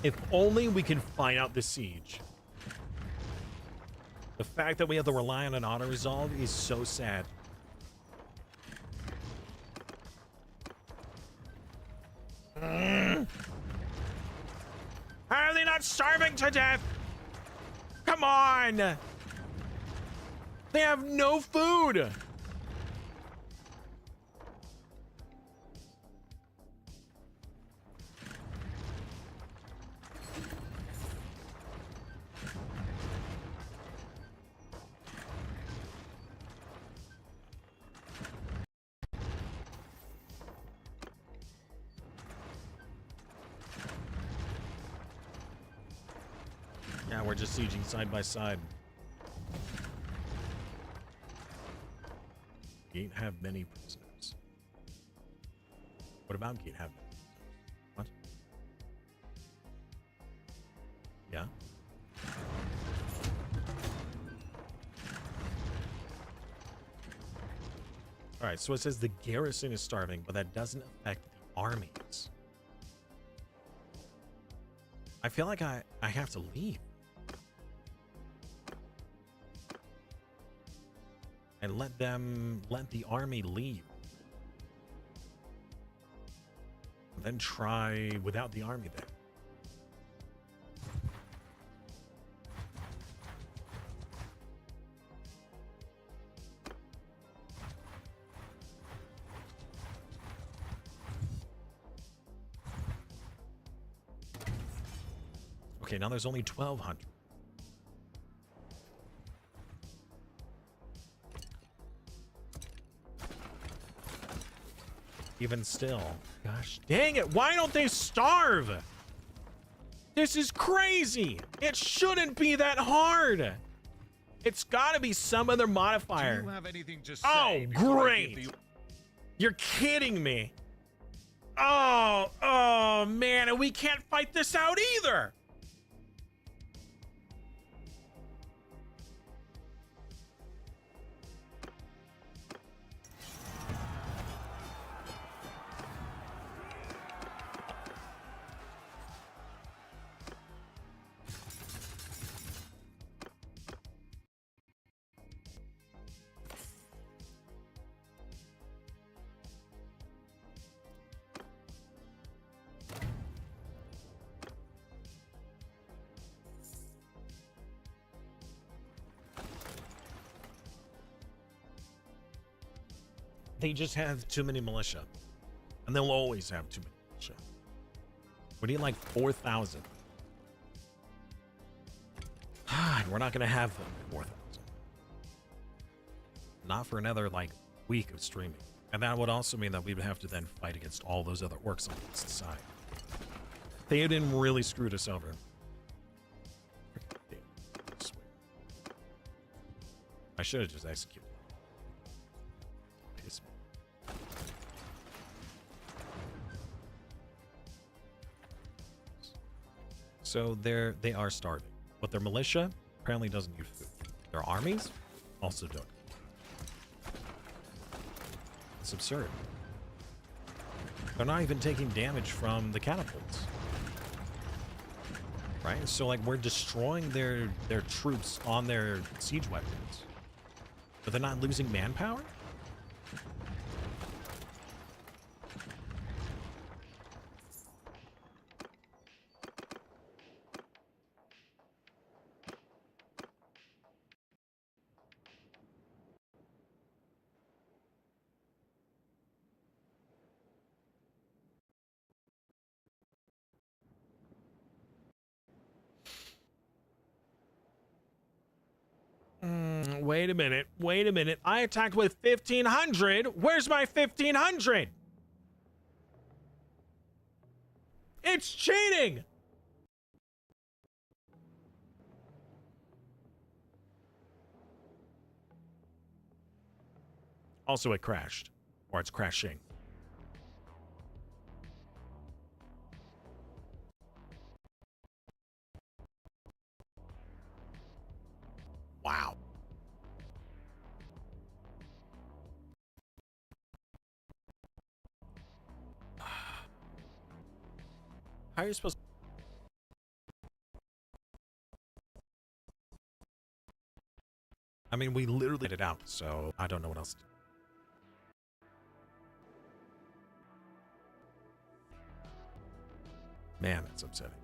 If only we can find out the siege. The fact that we have to rely on an auto-resolve is so sad. How are they not starving to death? Come on! They have no food. Yeah, we're just sieging side by side. Gate have many prisoners. What about Gate have many prisoners? What? Yeah? Alright, so it says the garrison is starving, but that doesn't affect the armies. I feel like I have to leave. And let the army leave. And then try without the army there. Okay, now there's only 1,200. Even still. Gosh dang it, why don't they starve? This is crazy. It shouldn't be that hard. It's gotta be some other modifier. Do you have anything to say? Oh, great. You're kidding me. Oh, man, and we can't fight this out either. They just have too many militia. And they'll always have too many militia. We need like 4,000. We're not going to have 4,000. Not for another like week of streaming. And that would also mean that we would have to then fight against all those other orcs on the side. They didn't really screwed us over. I should have just executed. Piss me. So they are starving, but their militia apparently doesn't use food. Their armies also don't. It's absurd. They're not even taking damage from the catapults. Right? So like we're destroying their troops on their siege weapons. But they're not losing manpower? Wait a minute. I attacked with 1,500. Where's my 1,500? It's cheating! Also, it crashed. Or it's crashing. Wow. How are you supposed to... I mean, we literally did it out, so I don't know what else to do. Man, that's upsetting.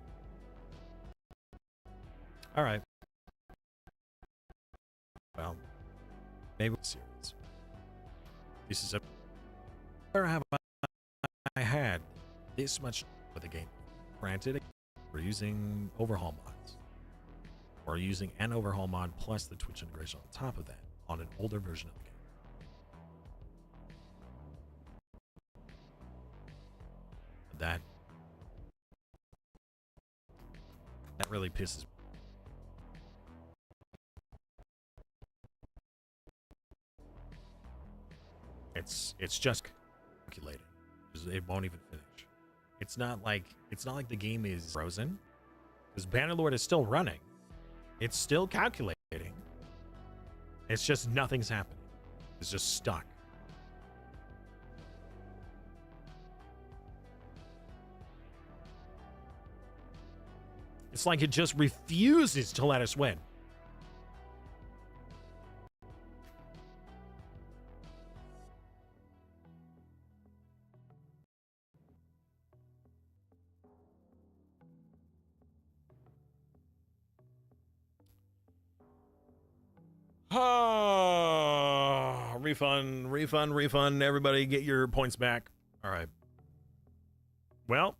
All right. Well, maybe series. This is a. Where have I had this much with a game? Granted, we're using overhaul mods. We're using an overhaul mod plus the Twitch integration on top of that on an older version of the game. That really pisses me. It's just calculating. It won't even finish. It's not like the game is frozen, because Bannerlord is still running. It's still calculating. It's just nothing's happening. It's just stuck. It's like it just refuses to let us win. Refund. Everybody get your points back. All right. Well,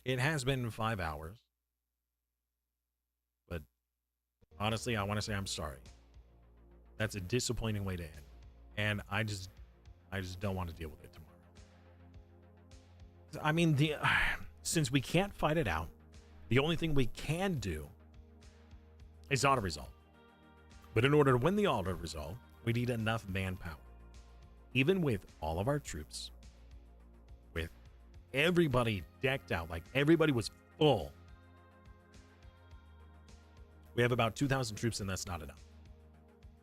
it has been 5 hours. But honestly, I want to say I'm sorry. That's a disappointing way to end. And I just don't want to deal with it tomorrow. I mean, since we can't fight it out, the only thing we can do is auto-resolve. But in order to win the auto-resolve, we need enough manpower. Even with all of our troops, with everybody decked out, like everybody was full, we have about 2,000 troops, and that's not enough.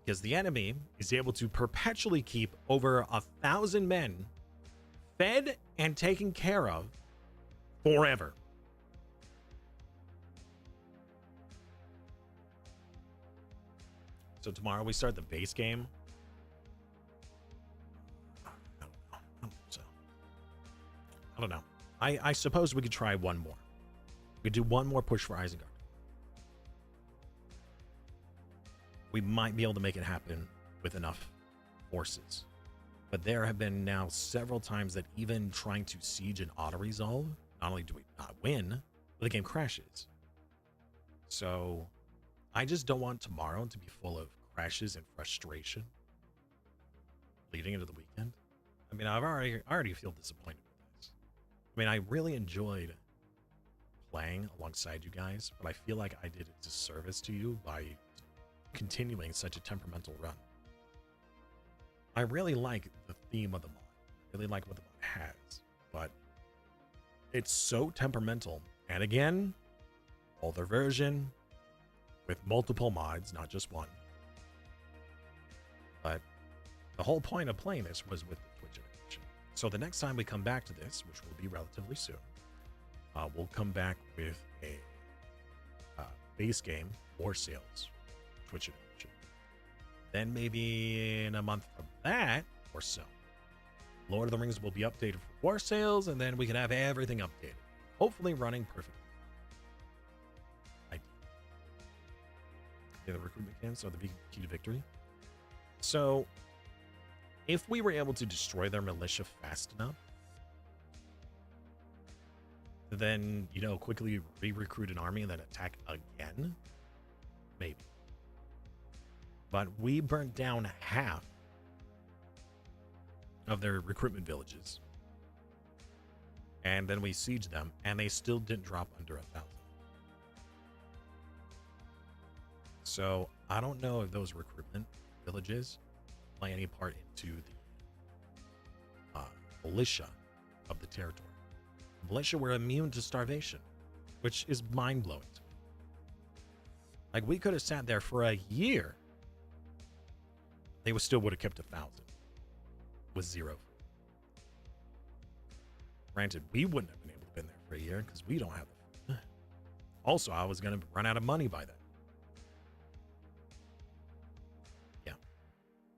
Because the enemy is able to perpetually keep over 1,000 men fed and taken care of forever. So tomorrow we start the base game. I don't know. I suppose we could try one more. We could do one more push for Isengard. We might be able to make it happen with enough forces. But there have been now several times that even trying to siege and auto-resolve, not only do we not win, but the game crashes. So I just don't want tomorrow to be full of crashes and frustration leading into the weekend. I mean, I already feel disappointed with this. I mean, I really enjoyed playing alongside you guys, but I feel like I did a disservice to you by continuing such a temperamental run. I really like the theme of the mod. I really like what the mod has, but it's so temperamental. And again, older version with multiple mods, not just one. But the whole point of playing this was with the Twitch integration. So the next time we come back to this, which will be relatively soon, we'll come back with a base game, War Sales, Twitch integration. Then maybe in a month from that or so, Lord of the Rings will be updated for War Sales, and then we can have everything updated. Hopefully running perfectly. The recruitment camps are the key to victory. So if we were able to destroy their militia fast enough, then, you know, quickly re-recruit an army and then attack again, maybe. But we burnt down half of their recruitment villages, and then we sieged them, and they still didn't drop under 1,000. So I don't know if those recruitment villages play any part into the militia of the territory. The militia were immune to starvation, which is mind-blowing to me. Like, we could have sat there for a year. They still would have kept 1,000 with 0 food. Granted, we wouldn't have been able to be there for a year because we don't have the food. Also, I was going to run out of money by then.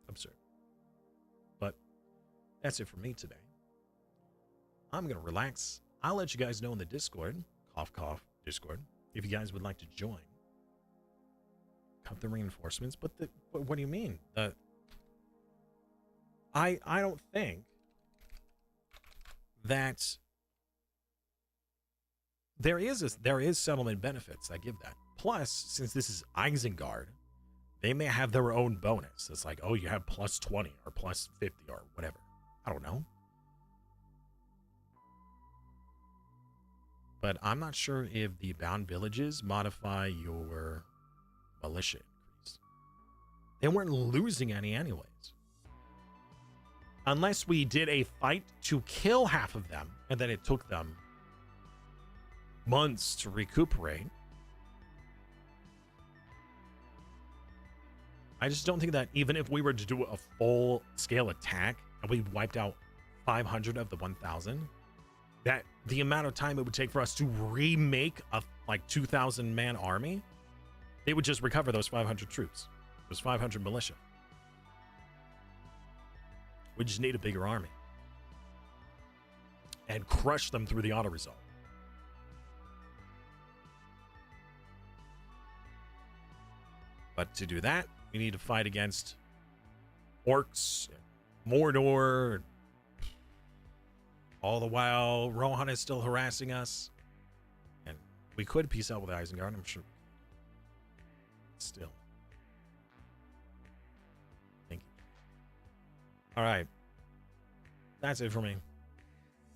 Absurd. But that's it for me today. I'm gonna relax. I'll let you guys know in the Discord, cough cough Discord, if you guys would like to join. cut the reinforcements, but what do you mean? I don't think that there is settlement benefits. I give that. Plus, since this is Isengard, they may have their own bonus. It's like, oh, you have plus 20 or plus 50 or whatever. I don't know. But I'm not sure if the bound villages modify your militia increase. They weren't losing any anyways. Unless we did a fight to kill half of them, and then it took them months to recuperate. I just don't think that even if we were to do a full-scale attack and we wiped out 500 of the 1,000, that the amount of time it would take for us to remake a like 2,000-man army, they would just recover those 500 troops, those 500 militia. We just need a bigger army and crush them through the auto-resolve. But to do that, we need to fight against orcs, Mordor. All the while, Rohan is still harassing us. And we could peace out with Isengard, I'm sure. Still. Thank you. All right. That's it for me.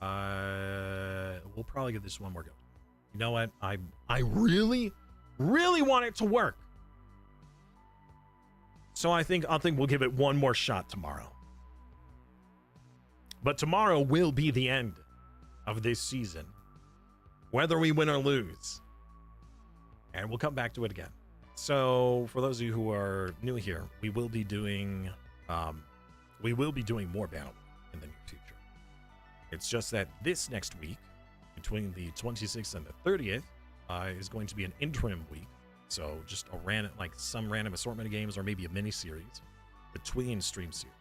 We'll probably give this one more go. You know what? I really, really want it to work. So I think we'll give it one more shot tomorrow. But tomorrow will be the end of this season, whether we win or lose. And we'll come back to it again. So for those of you who are new here, we will be doing more Bannerlord in the near future. It's just that this next week, between the 26th and the 30th, is going to be an interim week. So just some random assortment of games, or maybe a mini series between stream series.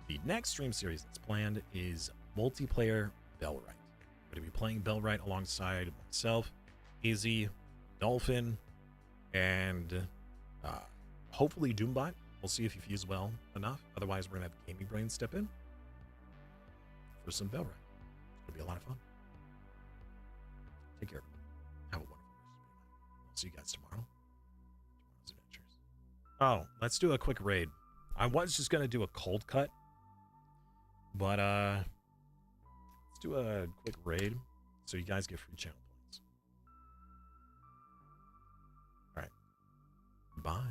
The next stream series that's planned is multiplayer Bellwright. I'm going to be playing Bellwright alongside myself, Izzy, Dolphin, and hopefully Doombot. We'll see if he feels well enough. Otherwise, we're going to have Gaming Brain step in for some Bellwright. It'll be a lot of fun. Take care. Have a wonderful rest of your night. See you guys tomorrow. Tomorrow's adventures. Oh, let's do a quick raid. I was just going to do a cold cut. But let's do a quick raid so you guys get free channel points. All right. Bye.